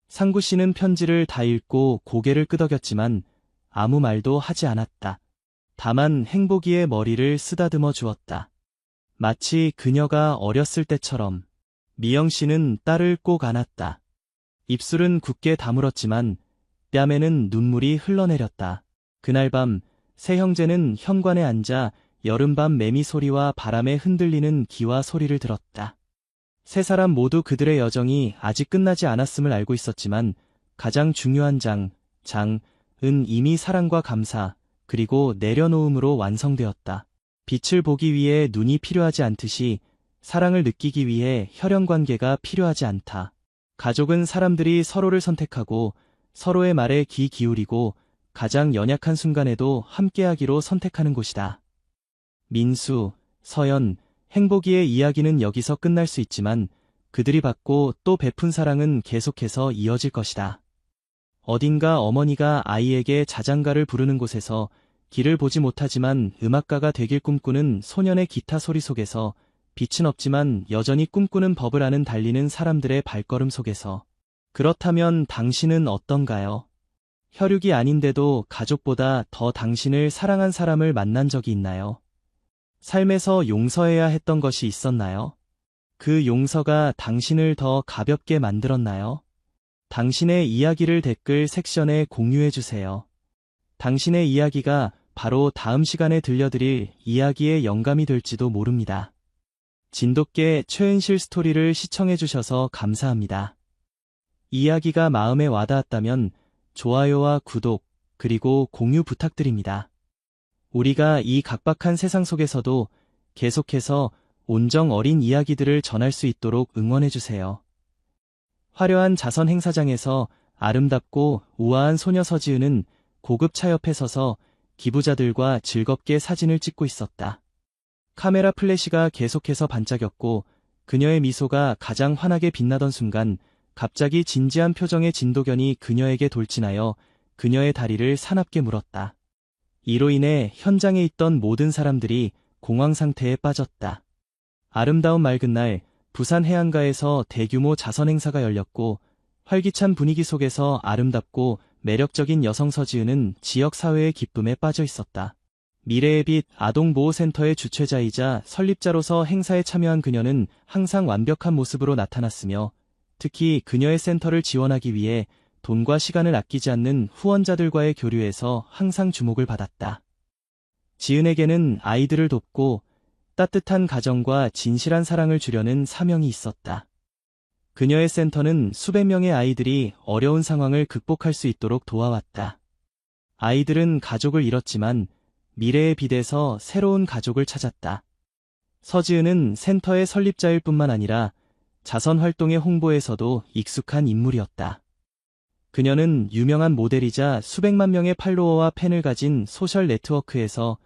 S1: 상구 씨는 편지를 다 읽고 고개를 끄덕였지만 아무 말도 하지 않았다. 다만 행복이의 머리를 쓰다듬어 주었다. 마치 그녀가 어렸을 때처럼. 미영 씨는 딸을 꼭 안았다. 입술은 굳게 다물었지만 뺨에는 눈물이 흘러내렸다. 그날 밤 세 형제는 현관에 앉아 여름밤 매미 소리와 바람에 흔들리는 기와 소리를 들었다. 세 사람 모두 그들의 여정이 아직 끝나지 않았음을 알고 있었지만 가장 중요한 장은 이미 사랑과 감사 그리고 내려놓음으로 완성되었다. 빛을 보기 위해 눈이 필요하지 않듯이 사랑을 느끼기 위해 혈연관계가 필요하지 않다. 가족은 사람들이 서로를 선택하고 서로의 말에 귀 기울이고 가장 연약한 순간에도 함께하기로 선택하는 곳이다. 민수, 서연, 행복이의 이야기는 여기서 끝날 수 있지만 그들이 받고 또 베푼 사랑은 계속해서 이어질 것이다. 어딘가 어머니가 아이에게 자장가를 부르는 곳에서 길을 보지 못하지만 음악가가 되길 꿈꾸는 소년의 기타 소리 속에서 빛은 없지만 여전히 꿈꾸는 법을 아는 달리는 사람들의 발걸음 속에서 그렇다면 당신은 어떤가요? 혈육이 아닌데도 가족보다 더 당신을 사랑한 사람을 만난 적이 있나요? 삶에서 용서해야 했던 것이 있었나요? 그 용서가 당신을 더 가볍게 만들었나요? 당신의 이야기를 댓글 섹션에 공유해주세요. 당신의 이야기가 바로 다음 시간에 들려드릴 이야기의 영감이 될지도 모릅니다. 진돗개 최은실 스토리를 시청해주셔서 감사합니다. 이야기가 마음에 와닿았다면 좋아요와 구독, 그리고 공유 부탁드립니다. 우리가 이 각박한 세상 속에서도 계속해서 온정 어린 이야기들을 전할 수 있도록 응원해주세요. 화려한 자선 행사장에서 아름답고 우아한 소녀 서지은은 고급 차 옆에 서서 기부자들과 즐겁게 사진을 찍고 있었다. 카메라 플래시가 계속해서 반짝였고 그녀의 미소가 가장 환하게 빛나던 순간 갑자기 진지한 표정의 진도견이 그녀에게 돌진하여 그녀의 다리를 사납게 물었다. 이로 인해 현장에 있던 모든 사람들이 공황 상태에 빠졌다. 아름다운 맑은 날 부산 해안가에서 대규모 자선 행사가 열렸고 활기찬 분위기 속에서 아름답고 매력적인 여성 서지은은 지역 사회의 기쁨에 빠져 있었다. 미래의 빛 아동보호센터의 주최자이자 설립자로서 행사에 참여한 그녀는 항상 완벽한 모습으로 나타났으며 특히 그녀의 센터를 지원하기 위해 돈과 시간을 아끼지 않는 후원자들과의 교류에서 항상 주목을 받았다. 지은에게는 아이들을 돕고 따뜻한 가정과 진실한 사랑을 주려는 사명이 있었다. 그녀의 센터는 수백 명의 아이들이 어려운 상황을 극복할 수 있도록 도와왔다. 아이들은 가족을 잃었지만 미래의 빛에서 새로운 가족을 찾았다. 서지은은 센터의 설립자일 뿐만 아니라 자선 활동의 홍보에서도 익숙한 인물이었다. 그녀는 유명한 모델이자 수백만 명의 팔로워와 팬을 가진 소셜 네트워크에서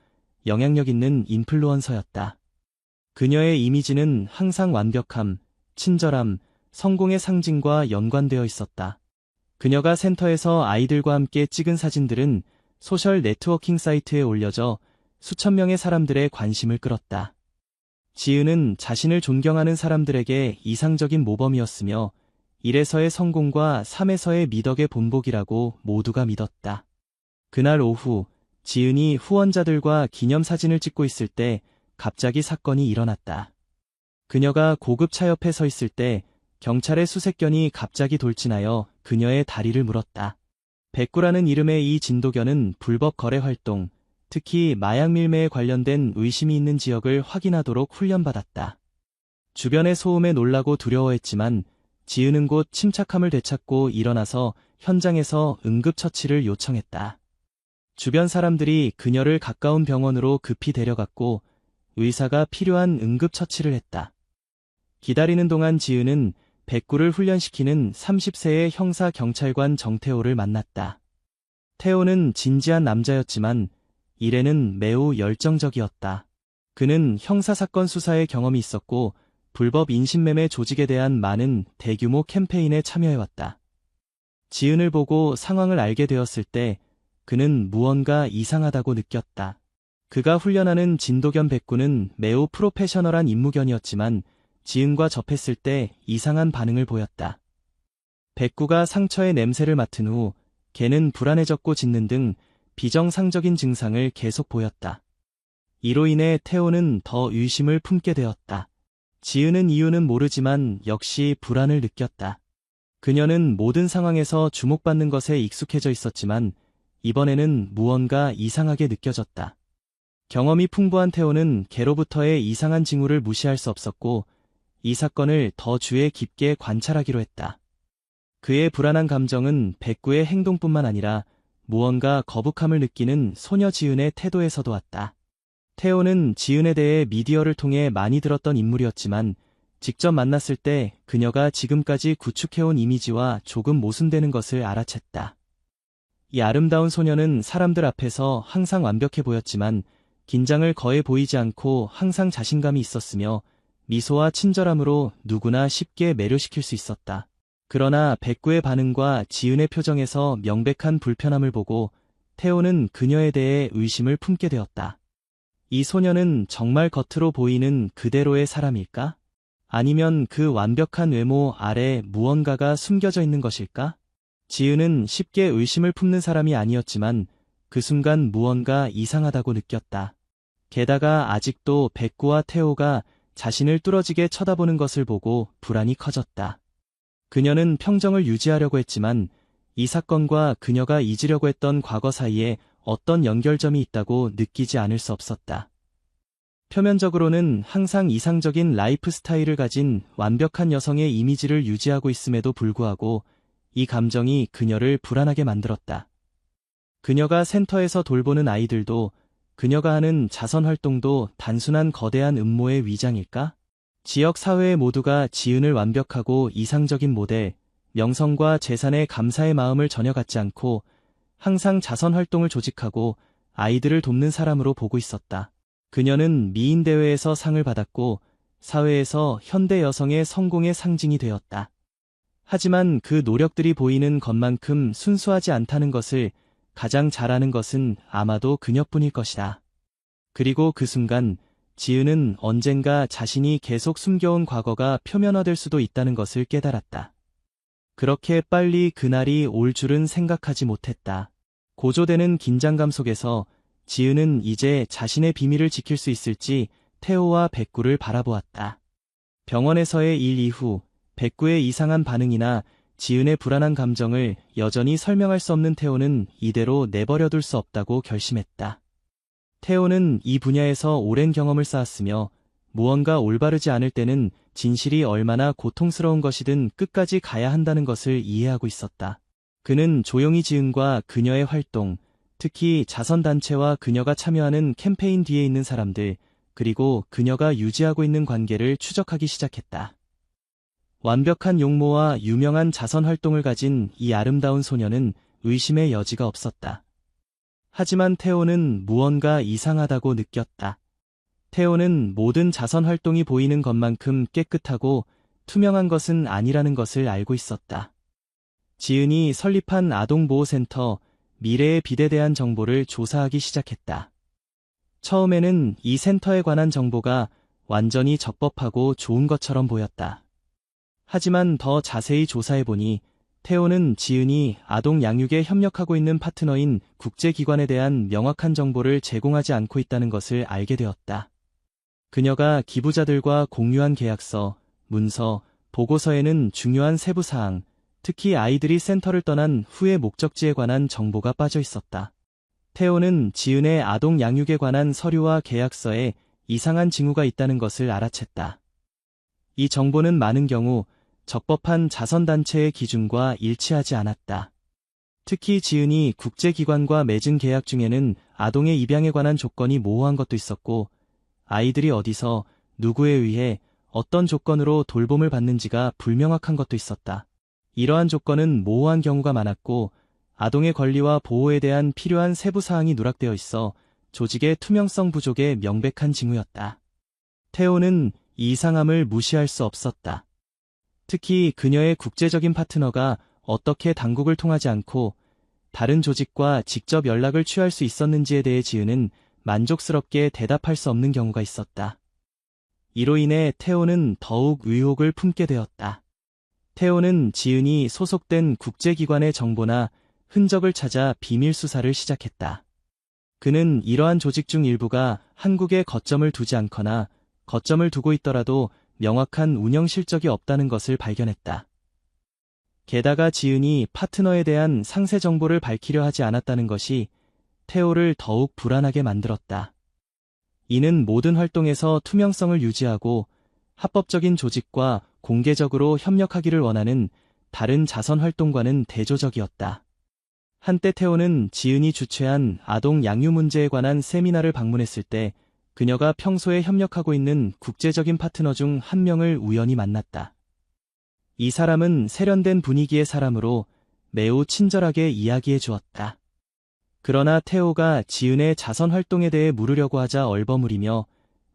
S1: 영향력 있는 인플루언서였다. 그녀의 이미지는 항상 완벽함, 친절함, 성공의 상징과 연관되어 있었다. 그녀가 센터에서 아이들과 함께 찍은 사진들은 소셜 네트워킹 사이트에 올려져 수천 명의 사람들의 관심을 끌었다. 지은은 자신을 존경하는 사람들에게 이상적인 모범이었으며 1에서의 성공과 3에서의 미덕의 본보기라고 모두가 믿었다. 그날 오후 지은이 후원자들과 기념사진을 찍고 있을 때 갑자기 사건이 일어났다. 그녀가 고급 차 옆에 서 있을 때 경찰의 수색견이 갑자기 돌진하여 그녀의 다리를 물었다. 백구라는 이름의 이 진도견은 불법 거래 활동, 특히 마약 밀매에 관련된 의심이 있는 지역을 확인하도록 훈련받았다. 주변의 소음에 놀라고 두려워했지만 지은은 곧 침착함을 되찾고 일어나서 현장에서 응급처치를 요청했다. 주변 사람들이 그녀를 가까운 병원으로 급히 데려갔고 의사가 필요한 응급처치를 했다. 기다리는 동안 지은은 백구를 훈련시키는 30세의 형사경찰관 정태호를 만났다. 태호는 진지한 남자였지만 일에는 매우 열정적이었다. 그는 형사사건 수사에 경험이 있었고 불법 인신매매 조직에 대한 많은 대규모 캠페인에 참여해왔다. 지은을 보고 상황을 알게 되었을 때 그는 무언가 이상하다고 느꼈다. 그가 훈련하는 진도견 백구는 매우 프로페셔널한 임무견이었지만 지은과 접했을 때 이상한 반응을 보였다. 백구가 상처의 냄새를 맡은 후 개는 불안해졌고 짖는 등 비정상적인 증상을 계속 보였다. 이로 인해 태호는 더 의심을 품게 되었다. 지은은 이유는 모르지만 역시 불안을 느꼈다. 그녀는 모든 상황에서 주목받는 것에 익숙해져 있었지만 이번에는 무언가 이상하게 느껴졌다. 경험이 풍부한 태호는 개로부터의 이상한 징후를 무시할 수 없었고 이 사건을 더 주의 깊게 관찰하기로 했다. 그의 불안한 감정은 백구의 행동뿐만 아니라 무언가 거북함을 느끼는 소녀 지은의 태도에서도 왔다. 태호는 지은에 대해 미디어를 통해 많이 들었던 인물이었지만 직접 만났을 때 그녀가 지금까지 구축해온 이미지와 조금 모순되는 것을 알아챘다. 이 아름다운 소녀는 사람들 앞에서 항상 완벽해 보였지만 긴장을 거의 보이지 않고 항상 자신감이 있었으며 미소와 친절함으로 누구나 쉽게 매료시킬 수 있었다. 그러나 백구의 반응과 지은의 표정에서 명백한 불편함을 보고 태호는 그녀에 대해 의심을 품게 되었다. 이 소녀는 정말 겉으로 보이는 그대로의 사람일까? 아니면 그 완벽한 외모 아래 무언가가 숨겨져 있는 것일까? 지은은 쉽게 의심을 품는 사람이 아니었지만 그 순간 무언가 이상하다고 느꼈다. 게다가 아직도 백구와 태호가 자신을 뚫어지게 쳐다보는 것을 보고 불안이 커졌다. 그녀는 평정을 유지하려고 했지만 이 사건과 그녀가 잊으려고 했던 과거 사이에 어떤 연결점이 있다고 느끼지 않을 수 없었다. 표면적으로는 항상 이상적인 라이프 스타일을 가진 완벽한 여성의 이미지를 유지하고 있음에도 불구하고 이 감정이 그녀를 불안하게 만들었다. 그녀가 센터에서 돌보는 아이들도 그녀가 하는 자선 활동도 단순한 거대한 음모의 위장일까? 지역 사회 모두가 지은을 완벽하고 이상적인 모델, 명성과 재산에 감사의 마음을 전혀 갖지 않고 항상 자선 활동을 조직하고 아이들을 돕는 사람으로 보고 있었다. 그녀는 미인 대회에서 상을 받았고 사회에서 현대 여성의 성공의 상징이 되었다. 하지만 그 노력들이 보이는 것만큼 순수하지 않다는 것을 가장 잘 아는 것은 아마도 그녀뿐일 것이다. 그리고 그 순간 지은은 언젠가 자신이 계속 숨겨온 과거가 표면화될 수도 있다는 것을 깨달았다. 그렇게 빨리 그날이 올 줄은 생각하지 못했다. 고조되는 긴장감 속에서 지은은 이제 자신의 비밀을 지킬 수 있을지 태호와 백구를 바라보았다. 병원에서의 일 이후 백구의 이상한 반응이나 지은의 불안한 감정을 여전히 설명할 수 없는 태호는 이대로 내버려둘 수 없다고 결심했다. 태호는 이 분야에서 오랜 경험을 쌓았으며 무언가 올바르지 않을 때는 진실이 얼마나 고통스러운 것이든 끝까지 가야 한다는 것을 이해하고 있었다. 그는 조용히 지은과 그녀의 활동, 특히 자선단체와 그녀가 참여하는 캠페인 뒤에 있는 사람들, 그리고 그녀가 유지하고 있는 관계를 추적하기 시작했다. 완벽한 용모와 유명한 자선 활동을 가진 이 아름다운 소녀는 의심의 여지가 없었다. 하지만 태호는 무언가 이상하다고 느꼈다. 태호는 모든 자선 활동이 보이는 것만큼 깨끗하고 투명한 것은 아니라는 것을 알고 있었다. 지은이 설립한 아동보호센터 미래의 빛에 대한 정보를 조사하기 시작했다. 처음에는 이 센터에 관한 정보가 완전히 적법하고 좋은 것처럼 보였다. 하지만 더 자세히 조사해보니 태호는 지은이 아동 양육에 협력하고 있는 파트너인 국제기관에 대한 명확한 정보를 제공하지 않고 있다는 것을 알게 되었다. 그녀가 기부자들과 공유한 계약서, 문서, 보고서에는 중요한 세부사항, 특히 아이들이 센터를 떠난 후의 목적지에 관한 정보가 빠져 있었다. 태호는 지은의 아동 양육에 관한 서류와 계약서에 이상한 징후가 있다는 것을 알아챘다. 이 정보는 많은 경우 적법한 자선단체의 기준과 일치하지 않았다. 특히 지은이 국제기관과 맺은 계약 중에는 아동의 입양에 관한 조건이 모호한 것도 있었고, 아이들이 어디서, 누구에 의해, 어떤 조건으로 돌봄을 받는지가 불명확한 것도 있었다. 이러한 조건은 모호한 경우가 많았고, 아동의 권리와 보호에 대한 필요한 세부사항이 누락되어 있어 조직의 투명성 부족의 명백한 징후였다. 태호는 이 이상함을 무시할 수 없었다. 특히 그녀의 국제적인 파트너가 어떻게 당국을 통하지 않고 다른 조직과 직접 연락을 취할 수 있었는지에 대해 지은은 만족스럽게 대답할 수 없는 경우가 있었다. 이로 인해 태호는 더욱 의혹을 품게 되었다. 태호는 지은이 소속된 국제기관의 정보나 흔적을 찾아 비밀 수사를 시작했다. 그는 이러한 조직 중 일부가 한국에 거점을 두지 않거나 거점을 두고 있더라도 명확한 운영 실적이 없다는 것을 발견했다. 게다가 지은이 파트너에 대한 상세 정보를 밝히려 하지 않았다는 것이 태호를 더욱 불안하게 만들었다. 이는 모든 활동에서 투명성을 유지하고 합법적인 조직과 공개적으로 협력하기를 원하는 다른 자선 활동과는 대조적이었다. 한때 태호는 지은이 주최한 아동 양육 문제에 관한 세미나를 방문했을 때 그녀가 평소에 협력하고 있는 국제적인 파트너 중 한 명을 우연히 만났다. 이 사람은 세련된 분위기의 사람으로 매우 친절하게 이야기해 주었다. 그러나 태호가 지은의 자선 활동에 대해 물으려고 하자 얼버무리며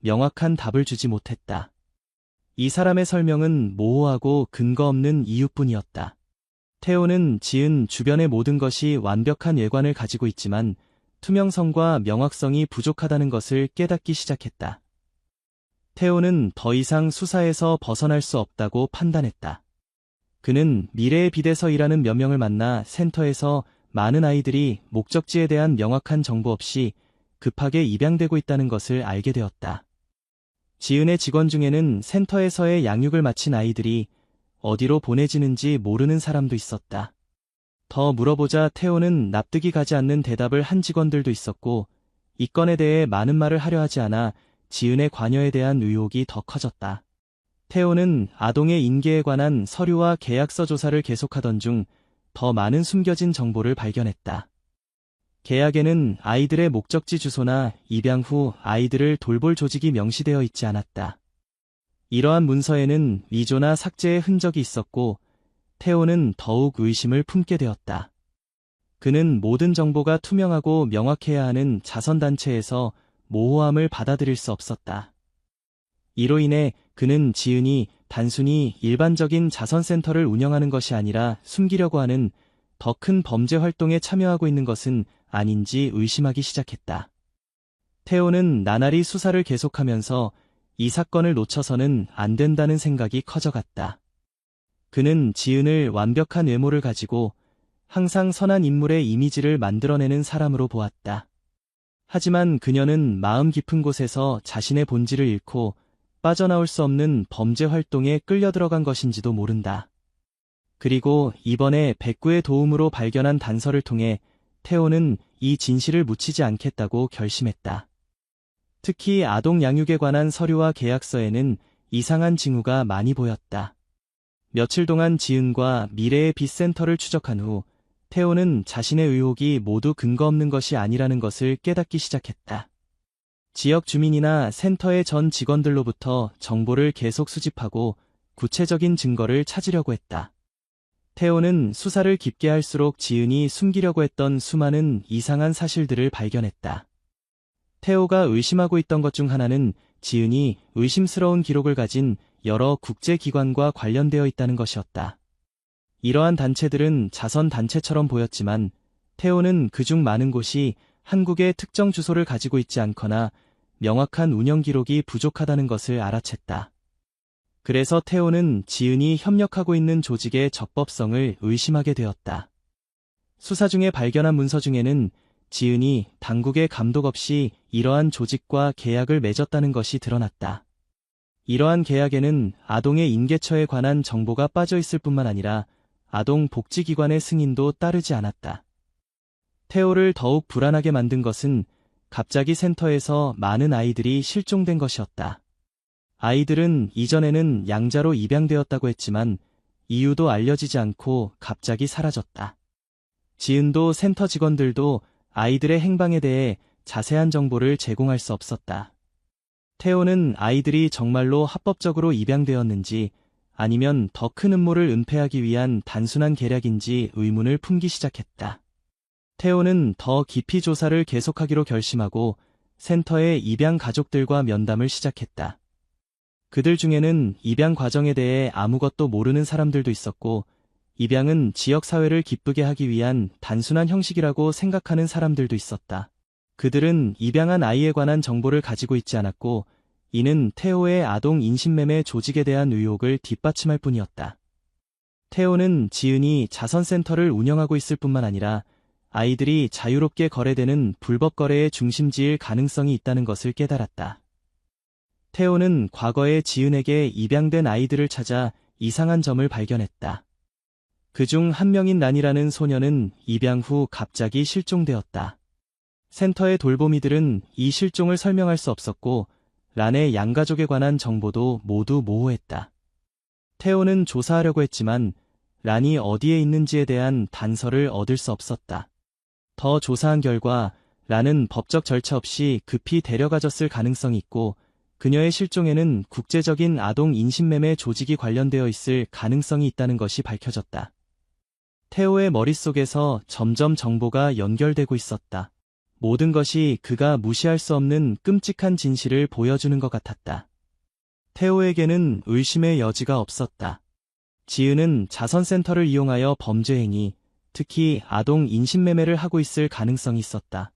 S1: 명확한 답을 주지 못했다. 이 사람의 설명은 모호하고 근거 없는 이유뿐이었다. 태호는 지은 주변의 모든 것이 완벽한 외관을 가지고 있지만 투명성과 명확성이 부족하다는 것을 깨닫기 시작했다. 태호는 더 이상 수사에서 벗어날 수 없다고 판단했다. 그는 미래의 빛에서 일하는 몇 명을 만나 센터에서 많은 아이들이 목적지에 대한 명확한 정보 없이 급하게 입양되고 있다는 것을 알게 되었다. 지은의 직원 중에는 센터에서의 양육을 마친 아이들이 어디로 보내지는지 모르는 사람도 있었다. 더 물어보자 태호는 납득이 가지 않는 대답을 한 직원들도 있었고 이 건에 대해 많은 말을 하려 하지 않아 지은의 관여에 대한 의혹이 더 커졌다. 태호는 아동의 인계에 관한 서류와 계약서 조사를 계속하던 중 더 많은 숨겨진 정보를 발견했다. 계약에는 아이들의 목적지 주소나 입양 후 아이들을 돌볼 조직이 명시되어 있지 않았다. 이러한 문서에는 위조나 삭제의 흔적이 있었고 태호는 더욱 의심을 품게 되었다. 그는 모든 정보가 투명하고 명확해야 하는 자선단체에서 모호함을 받아들일 수 없었다. 이로 인해 그는 지은이 단순히 일반적인 자선센터를 운영하는 것이 아니라 숨기려고 하는 더 큰 범죄 활동에 참여하고 있는 것은 아닌지 의심하기 시작했다. 태호는 나날이 수사를 계속하면서 이 사건을 놓쳐서는 안 된다는 생각이 커져갔다. 그는 지은을 완벽한 외모를 가지고 항상 선한 인물의 이미지를 만들어내는 사람으로 보았다. 하지만 그녀는 마음 깊은 곳에서 자신의 본질을 잃고 빠져나올 수 없는 범죄 활동에 끌려 들어간 것인지도 모른다. 그리고 이번에 백구의 도움으로 발견한 단서를 통해 태호는 이 진실을 묻히지 않겠다고 결심했다. 특히 아동 양육에 관한 서류와 계약서에는 이상한 징후가 많이 보였다. 며칠 동안 지은과 미래의 빛센터를 추적한 후 태호는 자신의 의혹이 모두 근거 없는 것이 아니라는 것을 깨닫기 시작했다. 지역 주민이나 센터의 전 직원들로부터 정보를 계속 수집하고 구체적인 증거를 찾으려고 했다. 태호는 수사를 깊게 할수록 지은이 숨기려고 했던 수많은 이상한 사실들을 발견했다. 태호가 의심하고 있던 것 중 하나는 지은이 의심스러운 기록을 가진 여러 국제기관과 관련되어 있다는 것이었다. 이러한 단체들은 자선단체처럼 보였지만 태호는 그중 많은 곳이 한국의 특정 주소를 가지고 있지 않거나 명확한 운영 기록이 부족하다는 것을 알아챘다. 그래서 태호는 지은이 협력하고 있는 조직의 적법성을 의심하게 되었다. 수사 중에 발견한 문서 중에는 지은이 당국의 감독 없이 이러한 조직과 계약을 맺었다는 것이 드러났다. 이러한 계약에는 아동의 인계처에 관한 정보가 빠져 있을 뿐만 아니라 아동 복지기관의 승인도 따르지 않았다. 태호를 더욱 불안하게 만든 것은 갑자기 센터에서 많은 아이들이 실종된 것이었다. 아이들은 이전에는 양자로 입양되었다고 했지만 이유도 알려지지 않고 갑자기 사라졌다. 지은도 센터 직원들도 아이들의 행방에 대해 자세한 정보를 제공할 수 없었다. 태호는 아이들이 정말로 합법적으로 입양되었는지 아니면 더 큰 음모를 은폐하기 위한 단순한 계략인지 의문을 품기 시작했다. 태호는 더 깊이 조사를 계속하기로 결심하고 센터의 입양 가족들과 면담을 시작했다. 그들 중에는 입양 과정에 대해 아무것도 모르는 사람들도 있었고 입양은 지역사회를 기쁘게 하기 위한 단순한 형식이라고 생각하는 사람들도 있었다. 그들은 입양한 아이에 관한 정보를 가지고 있지 않았고 이는 태호의 아동 인신매매 조직에 대한 의혹을 뒷받침할 뿐이었다. 태호는 지은이 자선센터를 운영하고 있을 뿐만 아니라 아이들이 자유롭게 거래되는 불법 거래의 중심지일 가능성이 있다는 것을 깨달았다. 태호는 과거에 지은에게 입양된 아이들을 찾아 이상한 점을 발견했다. 그중 한 명인 란이라는 소녀는 입양 후 갑자기 실종되었다. 센터의 돌보미들은 이 실종을 설명할 수 없었고 란의 양가족에 관한 정보도 모두 모호했다. 태호는 조사하려고 했지만 란이 어디에 있는지에 대한 단서를 얻을 수 없었다. 더 조사한 결과 라는 법적 절차 없이 급히 데려가졌을 가능성이 있고 그녀의 실종에는 국제적인 아동 인신매매 조직이 관련되어 있을 가능성이 있다는 것이 밝혀졌다. 테오의 머릿속에서 점점 정보가 연결되고 있었다. 모든 것이 그가 무시할 수 없는 끔찍한 진실을 보여주는 것 같았다. 테오에게는 의심의 여지가 없었다. 지은은 자선센터를 이용하여 범죄 행위, 특히 아동 인신매매를 하고 있을 가능성이 있었다.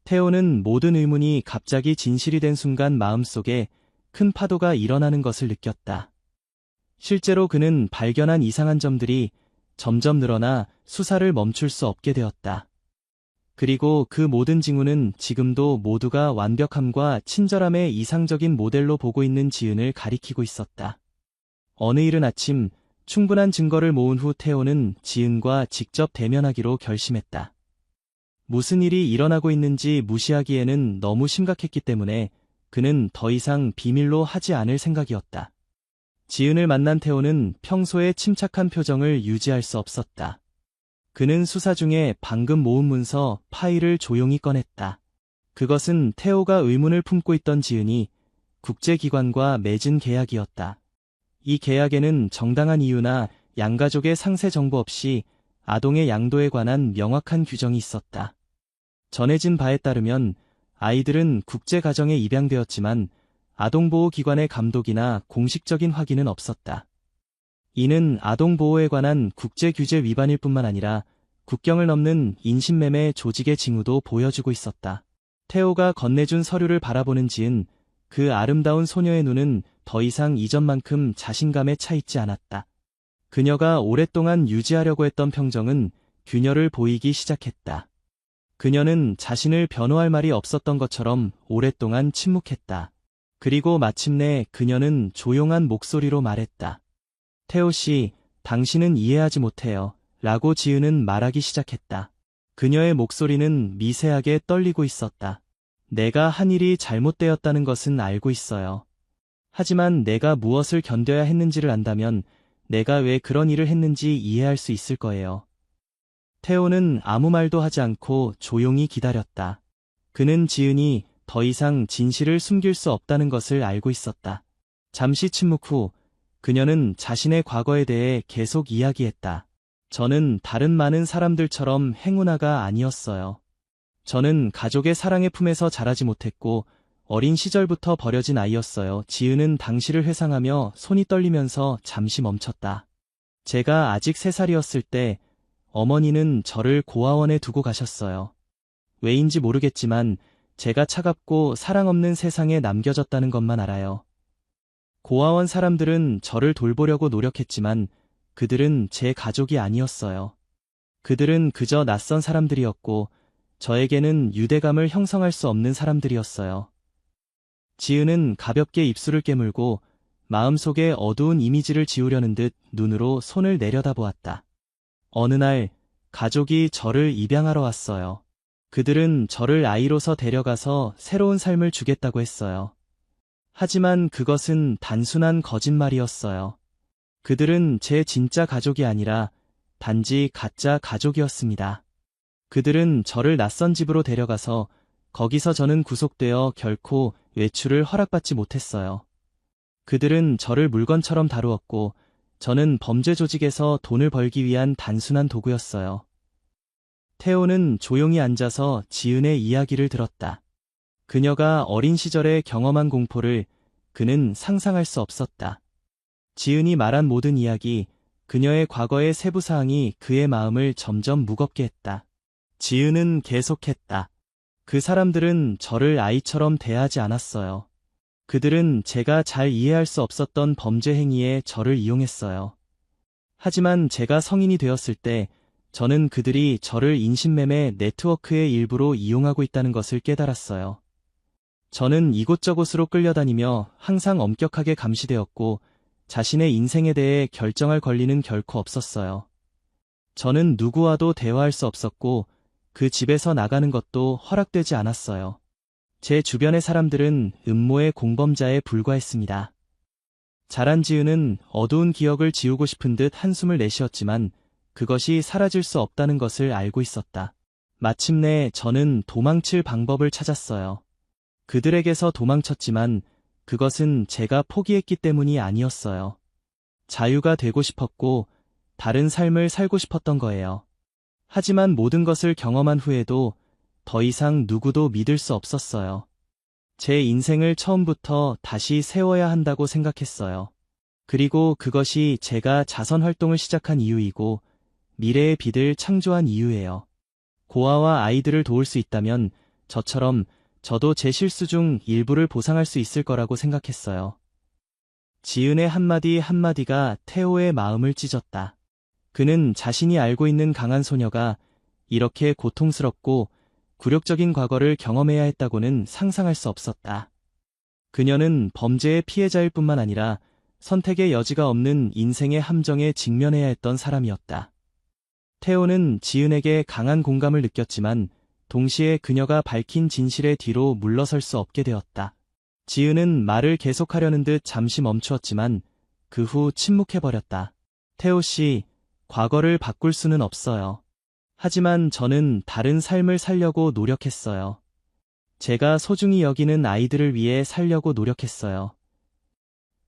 S1: 테오는 모든 의문이 갑자기 진실이 된 순간 마음속에 큰 파도가 일어나는 것을 느꼈다. 실제로 그는 발견한 이상한 점들이 점점 늘어나 수사를 멈출 수 없게 되었다. 그리고 그 모든 징후는 지금도 모두가 완벽함과 친절함의 이상적인 모델로 보고 있는 지은을 가리키고 있었다. 어느 이른 아침, 충분한 증거를 모은 후 테오는 지은과 직접 대면하기로 결심했다. 무슨 일이 일어나고 있는지 무시하기에는 너무 심각했기 때문에 그는 더 이상 비밀로 하지 않을 생각이었다. 지은을 만난 테오는 평소의 침착한 표정을 유지할 수 없었다. 그는 수사 중에 방금 모은 문서 파일을 조용히 꺼냈다. 그것은 테오가 의문을 품고 있던 지은이 국제기관과 맺은 계약이었다. 이 계약에는 정당한 이유나 양가족의 상세 정보 없이 아동의 양도에 관한 명확한 규정이 있었다. 전해진 바에 따르면 아이들은 국제가정에 입양되었지만 아동보호기관의 감독이나 공식적인 확인은 없었다. 이는 아동보호에 관한 국제규제 위반일 뿐만 아니라 국경을 넘는 인신매매 조직의 징후도 보여주고 있었다. 테오가 건네준 서류를 바라보는 지은, 그 아름다운 소녀의 눈은 더 이상 이전만큼 자신감에 차 있지 않았다. 그녀가 오랫동안 유지하려고 했던 평정은 균열을 보이기 시작했다. 그녀는 자신을 변호할 말이 없었던 것처럼 오랫동안 침묵했다. 그리고 마침내 그녀는 조용한 목소리로 말했다. 테오 씨, 당신은 이해하지 못해요. 라고 지은은 말하기 시작했다. 그녀의 목소리는 미세하게 떨리고 있었다. 내가 한 일이 잘못되었다는 것은 알고 있어요. 하지만 내가 무엇을 견뎌야 했는지를 안다면 내가 왜 그런 일을 했는지 이해할 수 있을 거예요. 테오는 아무 말도 하지 않고 조용히 기다렸다. 그는 지은이 더 이상 진실을 숨길 수 없다는 것을 알고 있었다. 잠시 침묵 후 그녀는 자신의 과거에 대해 계속 이야기했다. 저는 다른 많은 사람들처럼 행운아가 아니었어요. 저는 가족의 사랑의 품에서 자라지 못했고 어린 시절부터 버려진 아이였어요. 지은은 당시를 회상하며 손이 떨리면서 잠시 멈췄다. 제가 아직 3살이었을 때 어머니는 저를 고아원에 두고 가셨어요. 왜인지 모르겠지만 제가 차갑고 사랑 없는 세상에 남겨졌다는 것만 알아요. 고아원 사람들은 저를 돌보려고 노력했지만 그들은 제 가족이 아니었어요. 그들은 그저 낯선 사람들이었고 저에게는 유대감을 형성할 수 없는 사람들이었어요. 지은은 가볍게 입술을 깨물고 마음속에 어두운 이미지를 지우려는 듯 눈으로 손을 내려다보았다. 어느 날 가족이 저를 입양하러 왔어요. 그들은 저를 아이로서 데려가서 새로운 삶을 주겠다고 했어요. 하지만 그것은 단순한 거짓말이었어요. 그들은 제 진짜 가족이 아니라 단지 가짜 가족이었습니다. 그들은 저를 낯선 집으로 데려가서 거기서 저는 구속되어 결코 외출을 허락받지 못했어요. 그들은 저를 물건처럼 다루었고 저는 범죄 조직에서 돈을 벌기 위한 단순한 도구였어요. 테오는 조용히 앉아서 지은의 이야기를 들었다. 그녀가 어린 시절에 경험한 공포를 그는 상상할 수 없었다. 지은이 말한 모든 이야기, 그녀의 과거의 세부 사항이 그의 마음을 점점 무겁게 했다. 지은은 계속했다. 그 사람들은 저를 아이처럼 대하지 않았어요. 그들은 제가 잘 이해할 수 없었던 범죄 행위에 저를 이용했어요. 하지만 제가 성인이 되었을 때 저는 그들이 저를 인신매매 네트워크의 일부로 이용하고 있다는 것을 깨달았어요. 저는 이곳저곳으로 끌려다니며 항상 엄격하게 감시되었고 자신의 인생에 대해 결정할 권리는 결코 없었어요. 저는 누구와도 대화할 수 없었고 그 집에서 나가는 것도 허락되지 않았어요. 제 주변의 사람들은 음모의 공범자에 불과했습니다. 자란 지은은 어두운 기억을 지우고 싶은 듯 한숨을 내쉬었지만 그것이 사라질 수 없다는 것을 알고 있었다. 마침내 저는 도망칠 방법을 찾았어요. 그들에게서 도망쳤지만 그것은 제가 포기했기 때문이 아니었어요. 자유가 되고 싶었고 다른 삶을 살고 싶었던 거예요. 하지만 모든 것을 경험한 후에도 더 이상 누구도 믿을 수 없었어요. 제 인생을 처음부터 다시 세워야 한다고 생각했어요. 그리고 그것이 제가 자선 활동을 시작한 이유이고 미래의 빛을 창조한 이유예요. 고아와 아이들을 도울 수 있다면 저처럼 저도 제 실수 중 일부를 보상할 수 있을 거라고 생각했어요. 지은의 한마디 한마디가 태호의 마음을 찢었다. 그는 자신이 알고 있는 강한 소녀가 이렇게 고통스럽고 굴욕적인 과거를 경험해야 했다고는 상상할 수 없었다. 그녀는 범죄의 피해자일 뿐만 아니라 선택의 여지가 없는 인생의 함정에 직면해야 했던 사람이었다. 태호는 지은에게 강한 공감을 느꼈지만 동시에 그녀가 밝힌 진실의 뒤로 물러설 수 없게 되었다. 지은은 말을 계속하려는 듯 잠시 멈추었지만 그 후 침묵해버렸다. 태호 씨, 과거를 바꿀 수는 없어요. 하지만 저는 다른 삶을 살려고 노력했어요. 제가 소중히 여기는 아이들을 위해 살려고 노력했어요.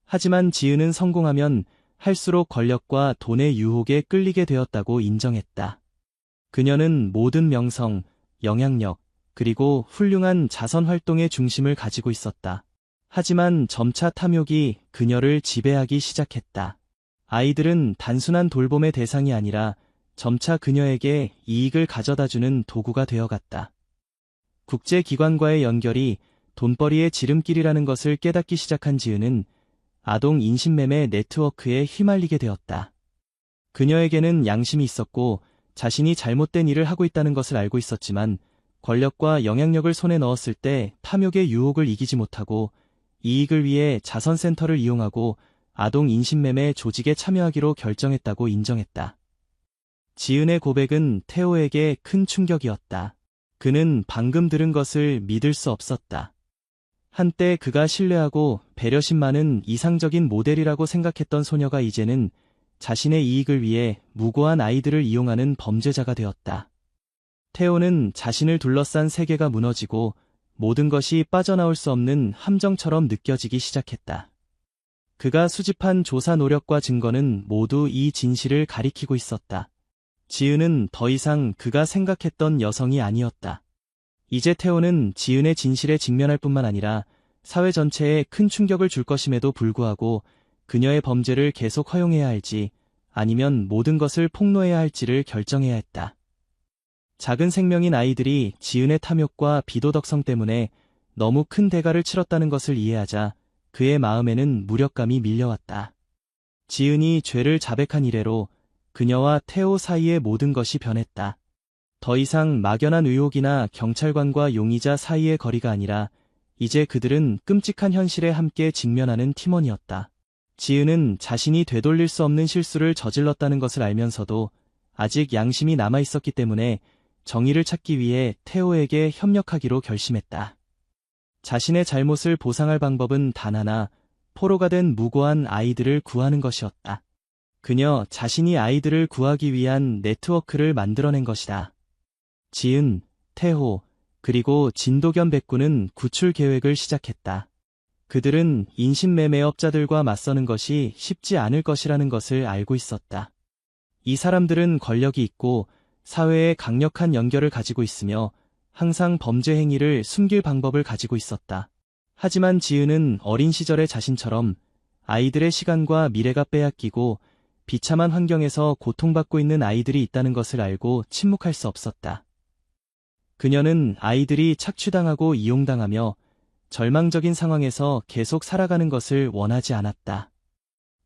S1: 하지만 지은은 성공하면 할수록 권력과 돈의 유혹에 끌리게 되었다고 인정했다. 그녀는 모든 명성, 영향력, 그리고 훌륭한 자선 활동의 중심을 가지고 있었다. 하지만 점차 탐욕이 그녀를 지배하기 시작했다. 아이들은 단순한 돌봄의 대상이 아니라 점차 그녀에게 이익을 가져다주는 도구가 되어갔다. 국제기관과의 연결이 돈벌이의 지름길이라는 것을 깨닫기 시작한 지은은 아동 인신매매 네트워크에 휘말리게 되었다. 그녀에게는 양심이 있었고 자신이 잘못된 일을 하고 있다는 것을 알고 있었지만 권력과 영향력을 손에 넣었을 때 탐욕의 유혹을 이기지 못하고 이익을 위해 자선센터를 이용하고 아동 인신매매 조직에 참여하기로 결정했다고 인정했다. 지은의 고백은 태호에게 큰 충격이었다. 그는 방금 들은 것을 믿을 수 없었다. 한때 그가 신뢰하고 배려심 많은 이상적인 모델이라고 생각했던 소녀가 이제는 자신의 이익을 위해 무고한 아이들을 이용하는 범죄자가 되었다. 태호는 자신을 둘러싼 세계가 무너지고 모든 것이 빠져나올 수 없는 함정처럼 느껴지기 시작했다. 그가 수집한 조사 노력과 증거는 모두 이 진실을 가리키고 있었다. 지은은 더 이상 그가 생각했던 여성이 아니었다. 이제 태호는 지은의 진실에 직면할 뿐만 아니라 사회 전체에 큰 충격을 줄 것임에도 불구하고 그녀의 범죄를 계속 허용해야 할지 아니면 모든 것을 폭로해야 할지를 결정해야 했다. 작은 생명인 아이들이 지은의 탐욕과 비도덕성 때문에 너무 큰 대가를 치렀다는 것을 이해하자 그의 마음에는 무력감이 밀려왔다. 지은이 죄를 자백한 이래로 그녀와 태호 사이의 모든 것이 변했다. 더 이상 막연한 의혹이나 경찰관과 용의자 사이의 거리가 아니라 이제 그들은 끔찍한 현실에 함께 직면하는 팀원이었다. 지은은 자신이 되돌릴 수 없는 실수를 저질렀다는 것을 알면서도 아직 양심이 남아있었기 때문에 정의를 찾기 위해 태호에게 협력하기로 결심했다. 자신의 잘못을 보상할 방법은 단 하나, 포로가 된 무고한 아이들을 구하는 것이었다. 그녀 자신이 아이들을 구하기 위한 네트워크를 만들어낸 것이다. 지은, 태호, 그리고 진도겸 백구는 구출 계획을 시작했다. 그들은 인신매매업자들과 맞서는 것이 쉽지 않을 것이라는 것을 알고 있었다. 이 사람들은 권력이 있고 사회에 강력한 연결을 가지고 있으며 항상 범죄 행위를 숨길 방법을 가지고 있었다. 하지만 지은은 어린 시절의 자신처럼 아이들의 시간과 미래가 빼앗기고 비참한 환경에서 고통받고 있는 아이들이 있다는 것을 알고 침묵할 수 없었다. 그녀는 아이들이 착취당하고 이용당하며 절망적인 상황에서 계속 살아가는 것을 원하지 않았다.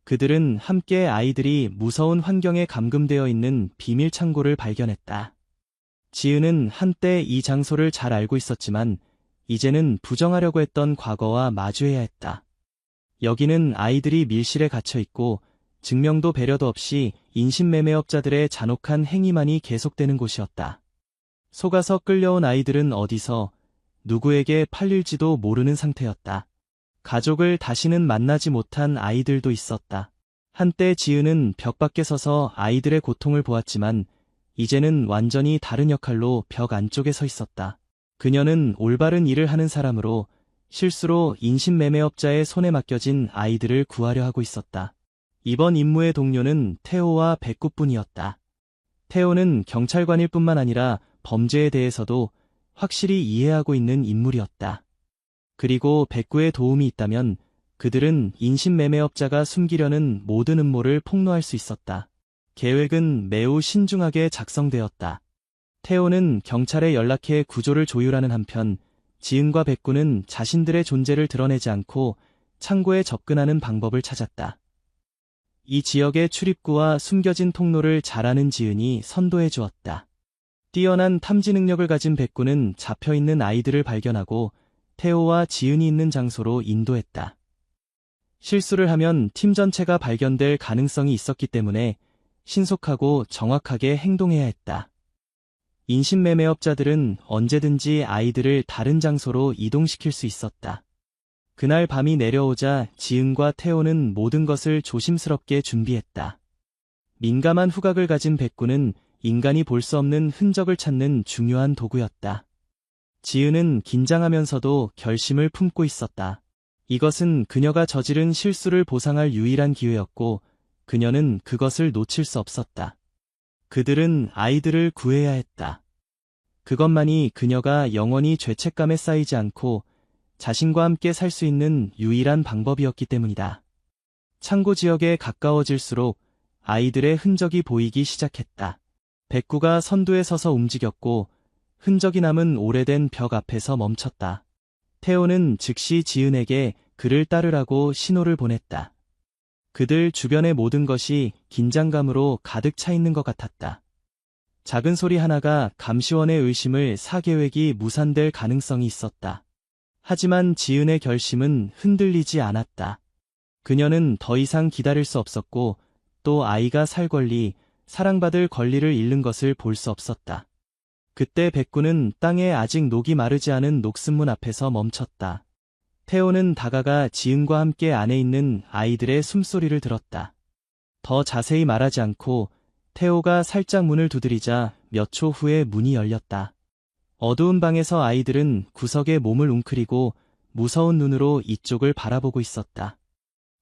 S1: 그들은 함께 아이들이 무서운 환경에 감금되어 있는 비밀 창고를 발견했다. 지은은 한때 이 장소를 잘 알고 있었지만 이제는 부정하려고 했던 과거와 마주해야 했다. 여기는 아이들이 밀실에 갇혀 있고 증명도 배려도 없이 인신매매업자들의 잔혹한 행위만이 계속되는 곳이었다. 속아서 끌려온 아이들은 어디서 누구에게 팔릴지도 모르는 상태였다. 가족을 다시는 만나지 못한 아이들도 있었다. 한때 지은은 벽 밖에 서서 아이들의 고통을 보았지만 이제는 완전히 다른 역할로 벽 안쪽에 서 있었다. 그녀는 올바른 일을 하는 사람으로 실수로 인신매매업자의 손에 맡겨진 아이들을 구하려 하고 있었다. 이번 임무의 동료는 태호와 백구뿐이었다. 태호는 경찰관일 뿐만 아니라 범죄에 대해서도 확실히 이해하고 있는 인물이었다. 그리고 백구의 도움이 있다면 그들은 인신매매업자가 숨기려는 모든 음모를 폭로할 수 있었다. 계획은 매우 신중하게 작성되었다. 태호는 경찰에 연락해 구조를 조율하는 한편 지은과 백구는 자신들의 존재를 드러내지 않고 창고에 접근하는 방법을 찾았다. 이 지역의 출입구와 숨겨진 통로를 잘 아는 지은이 선도해 주었다. 뛰어난 탐지 능력을 가진 백구는 잡혀있는 아이들을 발견하고 태호와 지은이 있는 장소로 인도했다. 실수를 하면 팀 전체가 발견될 가능성이 있었기 때문에 신속하고 정확하게 행동해야 했다. 인신매매업자들은 언제든지 아이들을 다른 장소로 이동시킬 수 있었다. 그날 밤이 내려오자 지은과 태호는 모든 것을 조심스럽게 준비했다. 민감한 후각을 가진 백구는 인간이 볼 수 없는 흔적을 찾는 중요한 도구였다. 지은은 긴장하면서도 결심을 품고 있었다. 이것은 그녀가 저지른 실수를 보상할 유일한 기회였고 그녀는 그것을 놓칠 수 없었다. 그들은 아이들을 구해야 했다. 그것만이 그녀가 영원히 죄책감에 쌓이지 않고 자신과 함께 살 수 있는 유일한 방법이었기 때문이다. 창고 지역에 가까워질수록 아이들의 흔적이 보이기 시작했다. 백구가 선두에 서서 움직였고 흔적이 남은 오래된 벽 앞에서 멈췄다. 태호는 즉시 지은에게 그를 따르라고 신호를 보냈다. 그들 주변의 모든 것이 긴장감으로 가득 차 있는 것 같았다. 작은 소리 하나가 감시원의 의심을 사 계획이 무산될 가능성이 있었다. 하지만 지은의 결심은 흔들리지 않았다. 그녀는 더 이상 기다릴 수 없었고 또 아이가 살 권리, 사랑받을 권리를 잃는 것을 볼 수 없었다. 그때 백구는 땅에 아직 녹이 마르지 않은 녹슨문 앞에서 멈췄다. 태호는 다가가 지은과 함께 안에 있는 아이들의 숨소리를 들었다. 더 자세히 말하지 않고 태호가 살짝 문을 두드리자 몇 초 후에 문이 열렸다. 어두운 방에서 아이들은 구석에 몸을 웅크리고 무서운 눈으로 이쪽을 바라보고 있었다.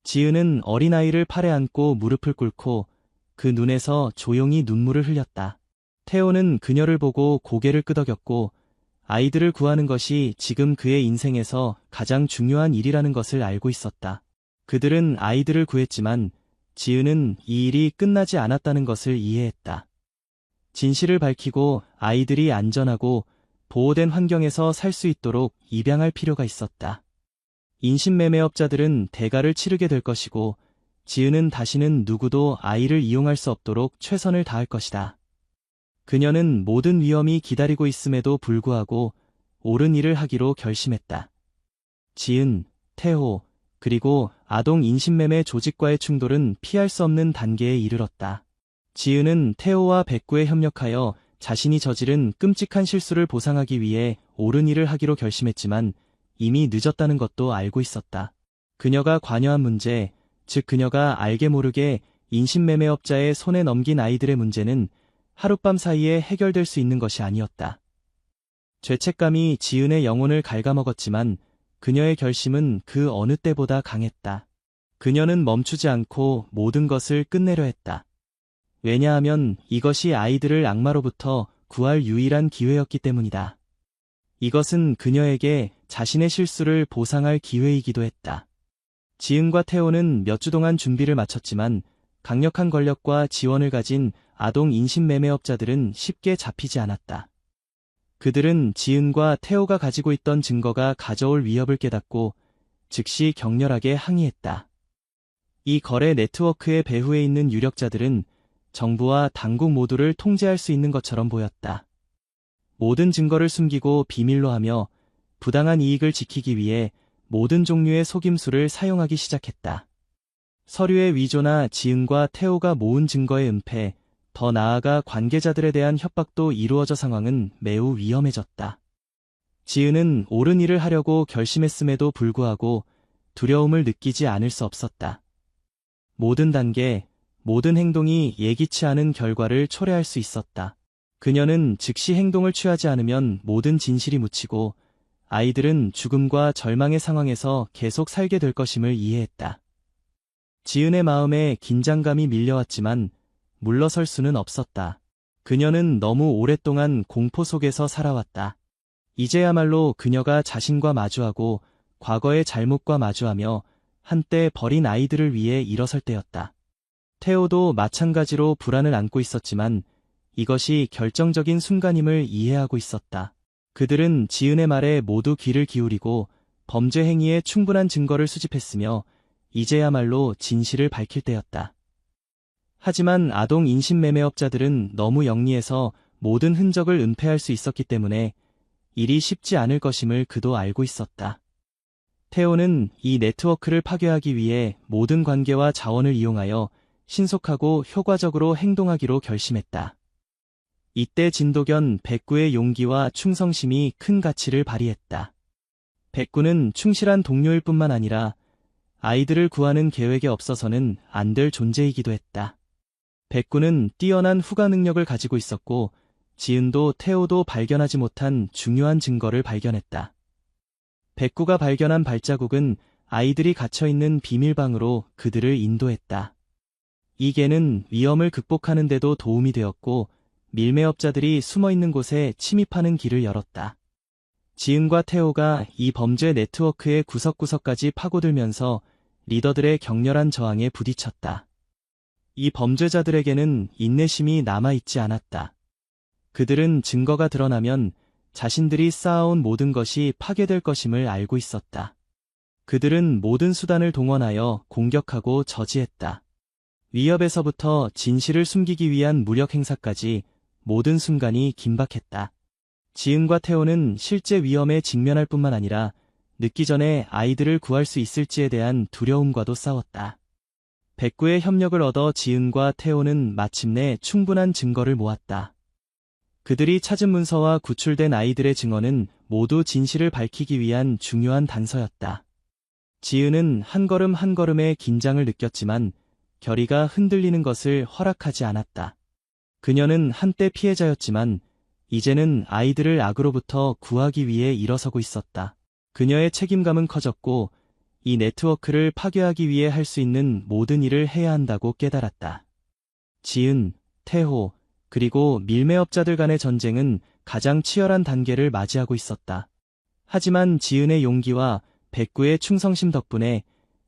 S1: 지은은 어린아이를 팔에 안고 무릎을 꿇고 그 눈에서 조용히 눈물을 흘렸다. 태호는 그녀를 보고 고개를 끄덕였고 아이들을 구하는 것이 지금 그의 인생에서 가장 중요한 일이라는 것을 알고 있었다. 그들은 아이들을 구했지만 지은은 이 일이 끝나지 않았다는 것을 이해했다. 진실을 밝히고 아이들이 안전하고 보호된 환경에서 살 수 있도록 입양할 필요가 있었다. 인신매매업자들은 대가를 치르게 될 것이고 지은은 다시는 누구도 아이를 이용할 수 없도록 최선을 다할 것이다. 그녀는 모든 위험이 기다리고 있음에도 불구하고 옳은 일을 하기로 결심했다. 지은, 태호, 그리고 아동 인신매매 조직과의 충돌은 피할 수 없는 단계에 이르렀다. 지은은 태호와 백구에 협력하여 자신이 저지른 끔찍한 실수를 보상하기 위해 옳은 일을 하기로 결심했지만 이미 늦었다는 것도 알고 있었다. 그녀가 관여한 문제, 즉 그녀가 알게 모르게 인신매매업자의 손에 넘긴 아이들의 문제는 하룻밤 사이에 해결될 수 있는 것이 아니었다. 죄책감이 지은의 영혼을 갉아먹었지만 그녀의 결심은 그 어느 때보다 강했다. 그녀는 멈추지 않고 모든 것을 끝내려 했다. 왜냐하면 이것이 아이들을 악마로부터 구할 유일한 기회였기 때문이다. 이것은 그녀에게 자신의 실수를 보상할 기회이기도 했다. 지은과 태호는 몇 주 동안 준비를 마쳤지만 강력한 권력과 지원을 가진 아동 인신매매업자들은 쉽게 잡히지 않았다. 그들은 지은과 태호가 가지고 있던 증거가 가져올 위협을 깨닫고 즉시 격렬하게 항의했다. 이 거래 네트워크의 배후에 있는 유력자들은 정부와 당국 모두를 통제할 수 있는 것처럼 보였다. 모든 증거를 숨기고 비밀로 하며 부당한 이익을 지키기 위해 모든 종류의 속임수를 사용하기 시작했다. 서류의 위조나 지은과 태호가 모은 증거의 은폐, 더 나아가 관계자들에 대한 협박도 이루어져 상황은 매우 위험해졌다. 지은은 옳은 일을 하려고 결심했음에도 불구하고 두려움을 느끼지 않을 수 없었다. 모든 단계, 모든 행동이 예기치 않은 결과를 초래할 수 있었다. 그녀는 즉시 행동을 취하지 않으면 모든 진실이 묻히고 아이들은 죽음과 절망의 상황에서 계속 살게 될 것임을 이해했다. 지은의 마음에 긴장감이 밀려왔지만 물러설 수는 없었다. 그녀는 너무 오랫동안 공포 속에서 살아왔다. 이제야말로 그녀가 자신과 마주하고 과거의 잘못과 마주하며 한때 버린 아이들을 위해 일어설 때였다. 테오도 마찬가지로 불안을 안고 있었지만 이것이 결정적인 순간임을 이해하고 있었다. 그들은 지은의 말에 모두 귀를 기울이고 범죄 행위에 충분한 증거를 수집했으며 이제야말로 진실을 밝힐 때였다. 하지만 아동 인신매매업자들은 너무 영리해서 모든 흔적을 은폐할 수 있었기 때문에 일이 쉽지 않을 것임을 그도 알고 있었다. 테오는 이 네트워크를 파괴하기 위해 모든 관계와 자원을 이용하여 신속하고 효과적으로 행동하기로 결심했다. 이때 진도견 백구의 용기와 충성심이 큰 가치를 발휘했다. 백구는 충실한 동료일 뿐만 아니라 아이들을 구하는 계획에 없어서는 안 될 존재이기도 했다. 백구는 뛰어난 후가 능력을 가지고 있었고 지은도 테오도 발견하지 못한 중요한 증거를 발견했다. 백구가 발견한 발자국은 아이들이 갇혀있는 비밀방으로 그들을 인도했다. 이 개는 위험을 극복하는 데도 도움이 되었고 밀매업자들이 숨어있는 곳에 침입하는 길을 열었다. 지은과 테오가 이 범죄 네트워크의 구석구석까지 파고들면서 리더들의 격렬한 저항에 부딪혔다. 이 범죄자들에게는 인내심이 남아있지 않았다. 그들은 증거가 드러나면 자신들이 쌓아온 모든 것이 파괴될 것임을 알고 있었다. 그들은 모든 수단을 동원하여 공격하고 저지했다. 위협에서부터 진실을 숨기기 위한 무력 행사까지 모든 순간이 긴박했다. 지은과 테오는 실제 위험에 직면할 뿐만 아니라 늦기 전에 아이들을 구할 수 있을지에 대한 두려움과도 싸웠다. 백구의 협력을 얻어 지은과 테오는 마침내 충분한 증거를 모았다. 그들이 찾은 문서와 구출된 아이들의 증언은 모두 진실을 밝히기 위한 중요한 단서였다. 지은은 한 걸음 한 걸음의 긴장을 느꼈지만 결의가 흔들리는 것을 허락하지 않았다. 그녀는 한때 피해자였지만 이제는 아이들을 악으로부터 구하기 위해 일어서고 있었다. 그녀의 책임감은 커졌고 이 네트워크를 파괴하기 위해 할 수 있는 모든 일을 해야 한다고 깨달았다. 지은, 태호, 그리고 밀매업자들 간의 전쟁은 가장 치열한 단계를 맞이하고 있었다. 하지만 지은의 용기와 백구의 충성심 덕분에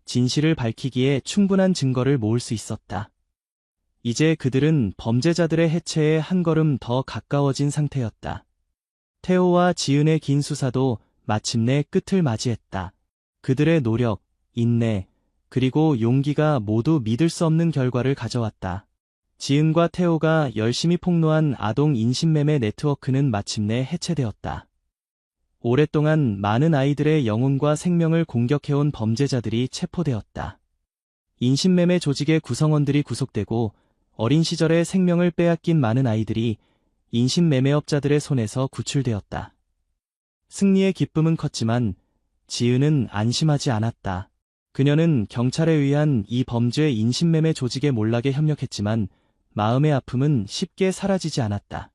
S1: 진실을 밝히기에 충분한 증거를 모을 수 있었다. 이제 그들은 범죄자들의 해체에 한 걸음 더 가까워진 상태였다. 태호와 지은의 긴 수사도 마침내 끝을 맞이했다. 그들의 노력, 인내, 그리고 용기가 모두 믿을 수 없는 결과를 가져왔다. 지은과 태호가 열심히 폭로한 아동 인신매매 네트워크는 마침내 해체되었다. 오랫동안 많은 아이들의 영혼과 생명을 공격해온 범죄자들이 체포되었다. 인신매매 조직의 구성원들이 구속되고 어린 시절의 생명을 빼앗긴 많은 아이들이 인신매매업자들의 손에서 구출되었다. 승리의 기쁨은 컸지만 지은은 안심하지 않았다. 그녀는 경찰에 의한 이 범죄 인신매매 조직의 몰락에 협력했지만 마음의 아픔은 쉽게 사라지지 않았다.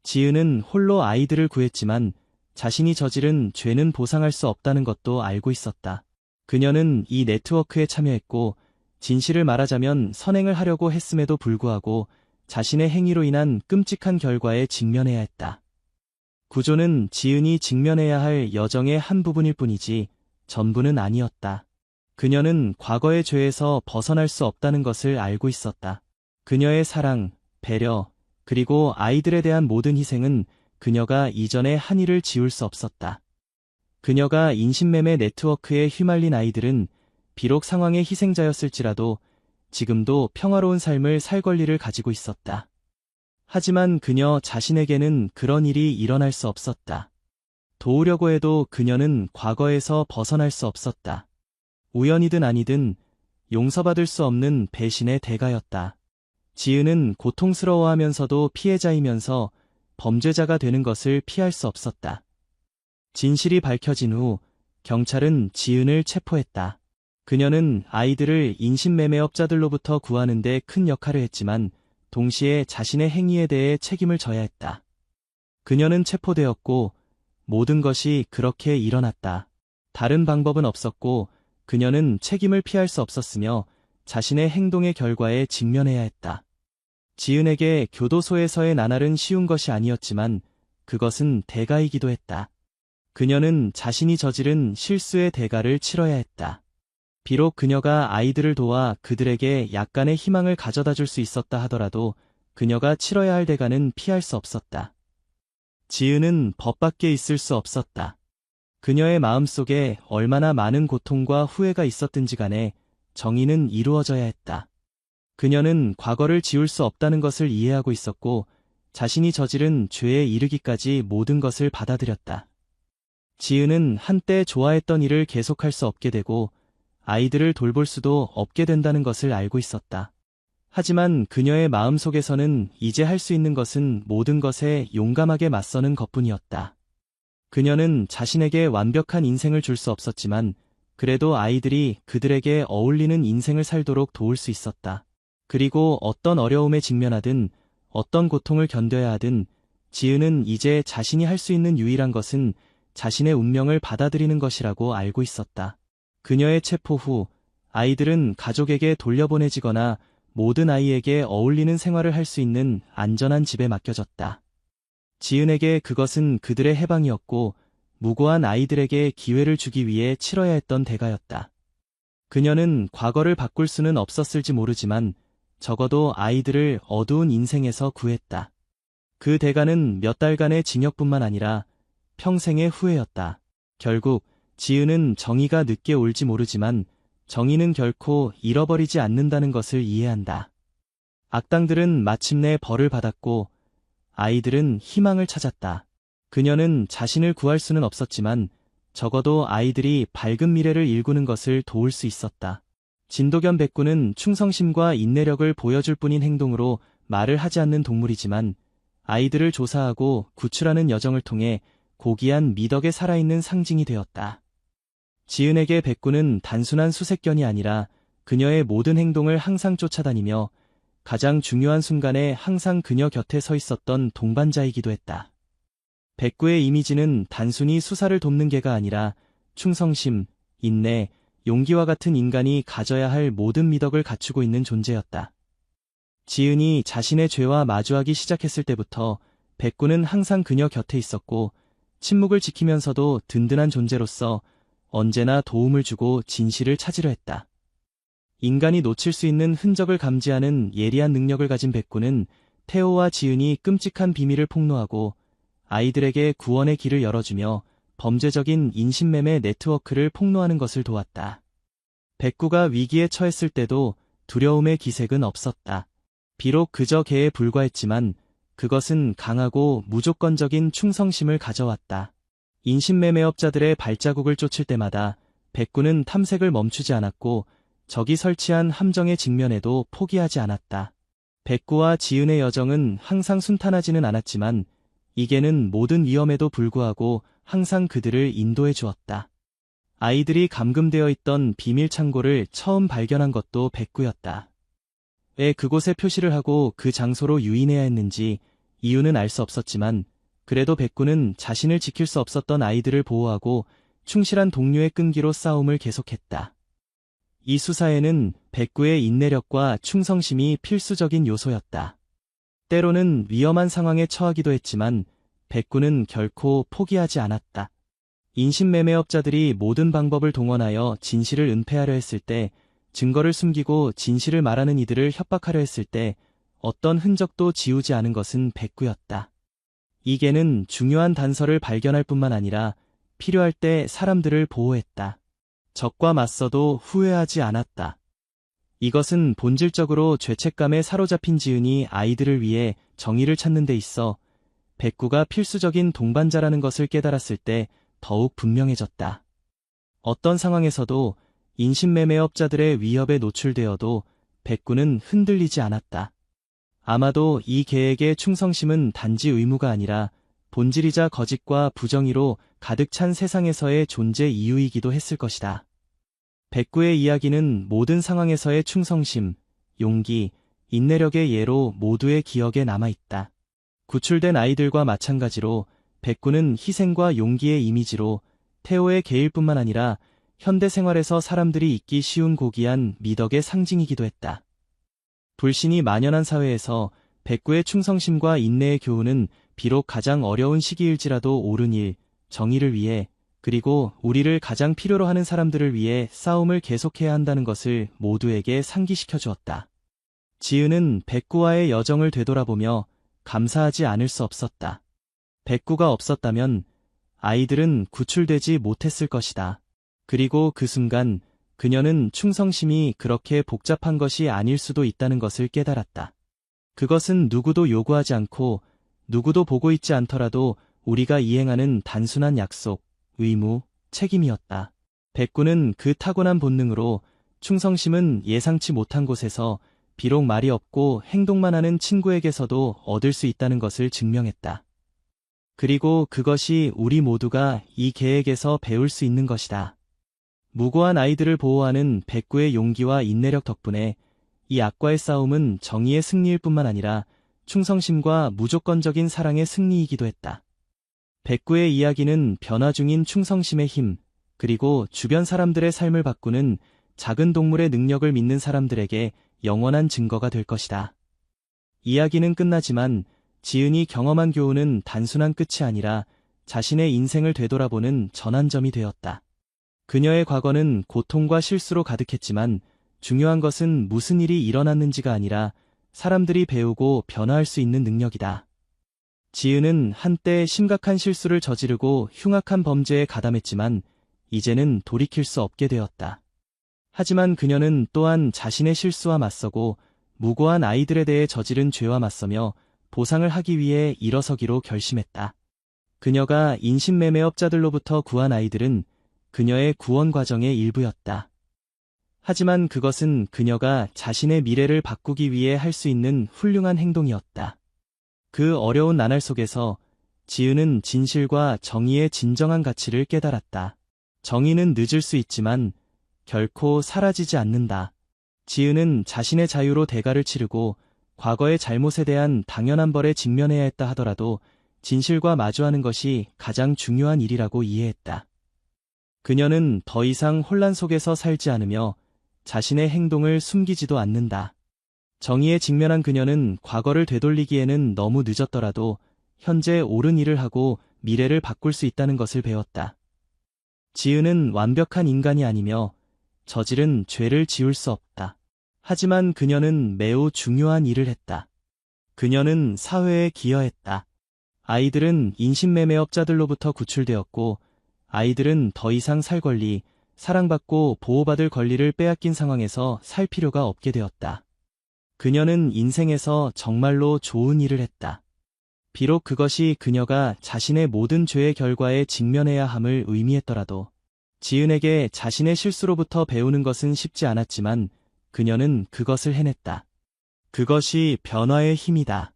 S1: 지은은 홀로 아이들을 구했지만 자신이 저지른 죄는 보상할 수 없다는 것도 알고 있었다. 그녀는 이 네트워크에 참여했고 진실을 말하자면 선행을 하려고 했음에도 불구하고 자신의 행위로 인한 끔찍한 결과에 직면해야 했다. 구조는 지은이 직면해야 할 여정의 한 부분일 뿐이지 전부는 아니었다. 그녀는 과거의 죄에서 벗어날 수 없다는 것을 알고 있었다. 그녀의 사랑, 배려, 그리고 아이들에 대한 모든 희생은 그녀가 이전에 한 일을 지울 수 없었다. 그녀가 인신매매 네트워크에 휘말린 아이들은 비록 상황의 희생자였을지라도 지금도 평화로운 삶을 살 권리를 가지고 있었다. 하지만 그녀 자신에게는 그런 일이 일어날 수 없었다. 도우려고 해도 그녀는 과거에서 벗어날 수 없었다. 우연이든 아니든 용서받을 수 없는 배신의 대가였다. 지은은 고통스러워하면서도 피해자이면서 범죄자가 되는 것을 피할 수 없었다. 진실이 밝혀진 후 경찰은 지은을 체포했다. 그녀는 아이들을 인신매매업자들로부터 구하는 데 큰 역할을 했지만 동시에 자신의 행위에 대해 책임을 져야 했다. 그녀는 체포되었고 모든 것이 그렇게 일어났다. 다른 방법은 없었고 그녀는 책임을 피할 수 없었으며 자신의 행동의 결과에 직면해야 했다. 지은에게 교도소에서의 나날은 쉬운 것이 아니었지만 그것은 대가이기도 했다. 그녀는 자신이 저지른 실수의 대가를 치러야 했다. 비록 그녀가 아이들을 도와 그들에게 약간의 희망을 가져다 줄 수 있었다 하더라도 그녀가 치러야 할 대가는 피할 수 없었다. 지은은 법 밖에 있을 수 없었다. 그녀의 마음속에 얼마나 많은 고통과 후회가 있었든지 간에 정의는 이루어져야 했다. 그녀는 과거를 지울 수 없다는 것을 이해하고 있었고 자신이 저지른 죄에 이르기까지 모든 것을 받아들였다. 지은은 한때 좋아했던 일을 계속할 수 없게 되고 아이들을 돌볼 수도 없게 된다는 것을 알고 있었다. 하지만 그녀의 마음속에서는 이제 할 수 있는 것은 모든 것에 용감하게 맞서는 것뿐이었다. 그녀는 자신에게 완벽한 인생을 줄 수 없었지만 그래도 아이들이 그들에게 어울리는 인생을 살도록 도울 수 있었다. 그리고 어떤 어려움에 직면하든 어떤 고통을 견뎌야 하든 지은은 이제 자신이 할 수 있는 유일한 것은 자신의 운명을 받아들이는 것이라고 알고 있었다. 그녀의 체포 후 아이들은 가족에게 돌려보내지거나 모든 아이에게 어울리는 생활을 할 수 있는 안전한 집에 맡겨졌다. 지은에게 그것은 그들의 해방이었고 무고한 아이들에게 기회를 주기 위해 치러야 했던 대가였다. 그녀는 과거를 바꿀 수는 없었을지 모르지만 적어도 아이들을 어두운 인생에서 구했다. 그 대가는 몇 달간의 징역뿐만 아니라 평생의 후회였다. 결국 지은은 정의가 늦게 올지 모르지만 정의는 결코 잃어버리지 않는다는 것을 이해한다. 악당들은 마침내 벌을 받았고 아이들은 희망을 찾았다. 그녀는 자신을 구할 수는 없었지만 적어도 아이들이 밝은 미래를 일구는 것을 도울 수 있었다. 진도겸 백구는 충성심과 인내력을 보여줄 뿐인 행동으로 말을 하지 않는 동물이지만 아이들을 조사하고 구출하는 여정을 통해 고귀한 미덕에 살아있는 상징이 되었다. 지은에게 백구는 단순한 수색견이 아니라 그녀의 모든 행동을 항상 쫓아다니며 가장 중요한 순간에 항상 그녀 곁에 서 있었던 동반자이기도 했다. 백구의 이미지는 단순히 수사를 돕는 개가 아니라 충성심, 인내, 용기와 같은 인간이 가져야 할 모든 미덕을 갖추고 있는 존재였다. 지은이 자신의 죄와 마주하기 시작했을 때부터 백구는 항상 그녀 곁에 있었고 침묵을 지키면서도 든든한 존재로서 언제나 도움을 주고 진실을 찾으려 했다. 인간이 놓칠 수 있는 흔적을 감지하는 예리한 능력을 가진 백구는 태호와 지은이 끔찍한 비밀을 폭로하고 아이들에게 구원의 길을 열어주며 범죄적인 인신매매 네트워크를 폭로하는 것을 도왔다. 백구가 위기에 처했을 때도 두려움의 기색은 없었다. 비록 그저 개에 불과했지만 그것은 강하고 무조건적인 충성심을 가져왔다. 인신매매업자들의 발자국을 쫓을 때마다 백구는 탐색을 멈추지 않았고 적이 설치한 함정에 직면해도 포기하지 않았다. 백구와 지은의 여정은 항상 순탄하지는 않았지만 이 개는 모든 위험에도 불구하고 항상 그들을 인도해 주었다. 아이들이 감금되어 있던 비밀 창고를 처음 발견한 것도 백구였다. 왜 그곳에 표시를 하고 그 장소로 유인해야 했는지 이유는 알 수 없었지만 그래도 백구는 자신을 지킬 수 없었던 아이들을 보호하고 충실한 동료의 끈기로 싸움을 계속했다. 이 수사에는 백구의 인내력과 충성심이 필수적인 요소였다. 때로는 위험한 상황에 처하기도 했지만 백구는 결코 포기하지 않았다. 인신매매업자들이 모든 방법을 동원하여 진실을 은폐하려 했을 때, 증거를 숨기고 진실을 말하는 이들을 협박하려 했을 때 어떤 흔적도 지우지 않은 것은 백구였다. 이 개는 중요한 단서를 발견할 뿐만 아니라 필요할 때 사람들을 보호했다. 적과 맞서도 후회하지 않았다. 이것은 본질적으로 죄책감에 사로잡힌 지은이 아이들을 위해 정의를 찾는 데 있어 백구가 필수적인 동반자라는 것을 깨달았을 때 더욱 분명해졌다. 어떤 상황에서도 인신매매업자들의 위협에 노출되어도 백구는 흔들리지 않았다. 아마도 이 개에게 충성심은 단지 의무가 아니라 본질이자 거짓과 부정의로 가득 찬 세상에서의 존재 이유이기도 했을 것이다. 백구의 이야기는 모든 상황에서의 충성심, 용기, 인내력의 예로 모두의 기억에 남아있다. 구출된 아이들과 마찬가지로 백구는 희생과 용기의 이미지로 태호의 계일뿐만 아니라 현대 생활에서 사람들이 잊기 쉬운 고귀한 미덕의 상징이기도 했다. 불신이 만연한 사회에서 백구의 충성심과 인내의 교훈은 비록 가장 어려운 시기일지라도 옳은 일, 정의를 위해 그리고 우리를 가장 필요로 하는 사람들을 위해 싸움을 계속해야 한다는 것을 모두에게 상기시켜 주었다. 지은은 백구와의 여정을 되돌아보며 감사하지 않을 수 없었다. 백구가 없었다면 아이들은 구출되지 못했을 것이다. 그리고 그 순간 그녀는 충성심이 그렇게 복잡한 것이 아닐 수도 있다는 것을 깨달았다. 그것은 누구도 요구하지 않고 누구도 보고 있지 않더라도 우리가 이행하는 단순한 약속, 의무, 책임이었다. 백구는 그 타고난 본능으로 충성심은 예상치 못한 곳에서 비록 말이 없고 행동만 하는 친구에게서도 얻을 수 있다는 것을 증명했다. 그리고 그것이 우리 모두가 이 계획에서 배울 수 있는 것이다. 무고한 아이들을 보호하는 백구의 용기와 인내력 덕분에 이 악과의 싸움은 정의의 승리일 뿐만 아니라 충성심과 무조건적인 사랑의 승리이기도 했다. 백구의 이야기는 변화 중인 충성심의 힘, 그리고 주변 사람들의 삶을 바꾸는 작은 동물의 능력을 믿는 사람들에게 영원한 증거가 될 것이다. 이야기는 끝나지만 지은이 경험한 교훈은 단순한 끝이 아니라 자신의 인생을 되돌아보는 전환점이 되었다. 그녀의 과거는 고통과 실수로 가득했지만 중요한 것은 무슨 일이 일어났는지가 아니라 사람들이 배우고 변화할 수 있는 능력이다. 지은은 한때 심각한 실수를 저지르고 흉악한 범죄에 가담했지만 이제는 돌이킬 수 없게 되었다. 하지만 그녀는 또한 자신의 실수와 맞서고 무고한 아이들에 대해 저지른 죄와 맞서며 보상을 하기 위해 일어서기로 결심했다. 그녀가 인신매매업자들로부터 구한 아이들은 그녀의 구원 과정의 일부였다. 하지만 그것은 그녀가 자신의 미래를 바꾸기 위해 할 수 있는 훌륭한 행동이었다. 그 어려운 나날 속에서 지은은 진실과 정의의 진정한 가치를 깨달았다. 정의는 늦을 수 있지만 결코 사라지지 않는다. 지은은 자신의 자유로 대가를 치르고 과거의 잘못에 대한 당연한 벌에 직면해야 했다 하더라도 진실과 마주하는 것이 가장 중요한 일이라고 이해했다. 그녀는 더 이상 혼란 속에서 살지 않으며 자신의 행동을 숨기지도 않는다. 정의에 직면한 그녀는 과거를 되돌리기에는 너무 늦었더라도 현재 옳은 일을 하고 미래를 바꿀 수 있다는 것을 배웠다. 지은은 완벽한 인간이 아니며 저지른 죄를 지울 수 없다. 하지만 그녀는 매우 중요한 일을 했다. 그녀는 사회에 기여했다. 아이들은 인신매매업자들로부터 구출되었고 아이들은 더 이상 살 권리, 사랑받고 보호받을 권리를 빼앗긴 상황에서 살 필요가 없게 되었다. 그녀는 인생에서 정말로 좋은 일을 했다. 비록 그것이 그녀가 자신의 모든 죄의 결과에 직면해야 함을 의미했더라도 지은에게 자신의 실수로부터 배우는 것은 쉽지 않았지만 그녀는 그것을 해냈다. 그것이 변화의 힘이다.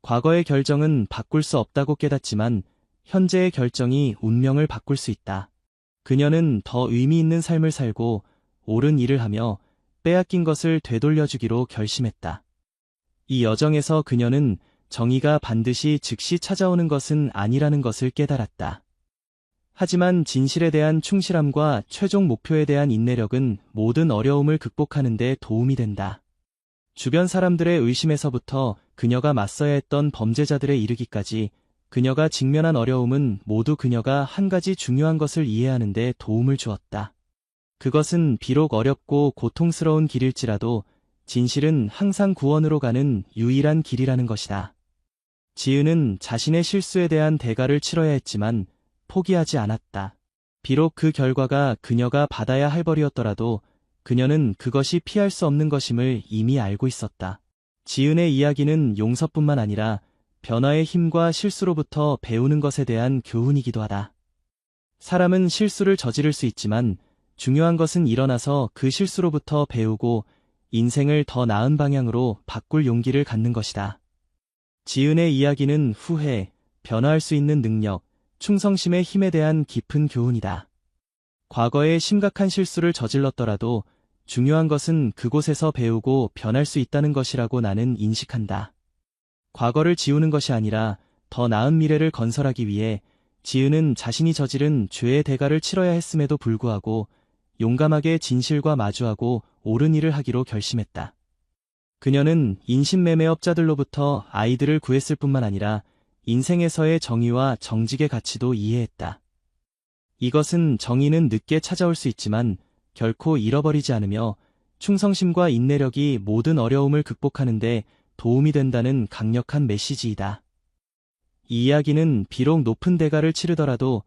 S1: 과거의 결정은 바꿀 수 없다고 깨닫지만 현재의 결정이 운명을 바꿀 수 있다. 그녀는 더 의미 있는 삶을 살고 옳은 일을 하며 빼앗긴 것을 되돌려주기로 결심했다. 이 여정에서 그녀는 정의가 반드시 즉시 찾아오는 것은 아니라는 것을 깨달았다. 하지만 진실에 대한 충실함과 최종 목표에 대한 인내력은 모든 어려움을 극복하는 데 도움이 된다. 주변 사람들의 의심에서부터 그녀가 맞서야 했던 범죄자들에 이르기까지 그녀가 직면한 어려움은 모두 그녀가 한 가지 중요한 것을 이해하는 데 도움을 주었다. 그것은 비록 어렵고 고통스러운 길일지라도 진실은 항상 구원으로 가는 유일한 길이라는 것이다. 지은은 자신의 실수에 대한 대가를 치러야 했지만 포기하지 않았다. 비록 그 결과가 그녀가 받아야 할 벌이었더라도 그녀는 그것이 피할 수 없는 것임을 이미 알고 있었다. 지은의 이야기는 용서뿐만 아니라 변화의 힘과 실수로부터 배우는 것에 대한 교훈이기도 하다. 사람은 실수를 저지를 수 있지만 중요한 것은 일어나서 그 실수로부터 배우고 인생을 더 나은 방향으로 바꿀 용기를 갖는 것이다. 지은의 이야기는 후회, 변화할 수 있는 능력, 충성심의 힘에 대한 깊은 교훈이다. 과거에 심각한 실수를 저질렀더라도 중요한 것은 그곳에서 배우고 변할 수 있다는 것이라고 나는 인식한다. 과거를 지우는 것이 아니라 더 나은 미래를 건설하기 위해 지은은 자신이 저지른 죄의 대가를 치러야 했음에도 불구하고 용감하게 진실과 마주하고 옳은 일을 하기로 결심했다. 그녀는 인신매매업자들로부터 아이들을 구했을 뿐만 아니라 인생에서의 정의와 정직의 가치도 이해했다. 이것은 정의는 늦게 찾아올 수 있지만 결코 잃어버리지 않으며 충성심과 인내력이 모든 어려움을 극복하는 데 도움이 된다는 강력한 메시지이다. 이 이야기는 비록 높은 대가를 치르더라도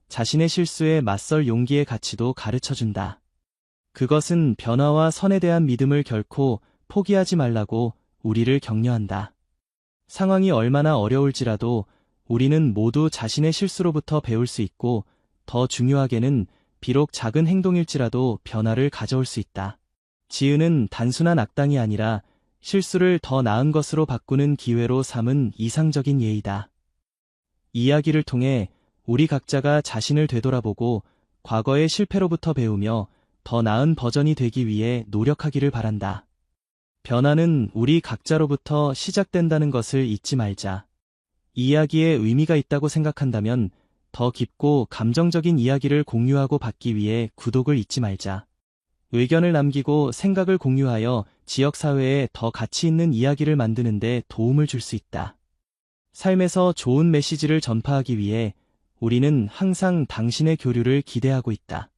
S1: 자신의 실수에 맞설 용기의 가치도 가르쳐준다. 그것은 변화와 선에 대한 믿음을 결코 포기하지 말라고 우리를 격려한다. 상황이 얼마나 어려울지라도 우리는 모두 자신의 실수로부터 배울 수 있고 더 중요하게는 비록 작은 행동일지라도 변화를 가져올 수 있다. 지은은 단순한 악당이 아니라 실수를 더 나은 것으로 바꾸는 기회로 삼은 이상적인 예이다. 이야기를 통해 우리 각자가 자신을 되돌아보고 과거의 실패로부터 배우며 더 나은 버전이 되기 위해 노력하기를 바란다. 변화는 우리 각자로부터 시작된다는 것을 잊지 말자. 이 이야기에 의미가 있다고 생각한다면 더 깊고 감정적인 이야기를 공유하고 받기 위해 구독을 잊지 말자. 의견을 남기고 생각을 공유하여 지역사회에 더 가치 있는 이야기를 만드는 데 도움을 줄 수 있다. 삶에서 좋은 메시지를 전파하기 위해 우리는 항상 당신의 교류를 기대하고 있다.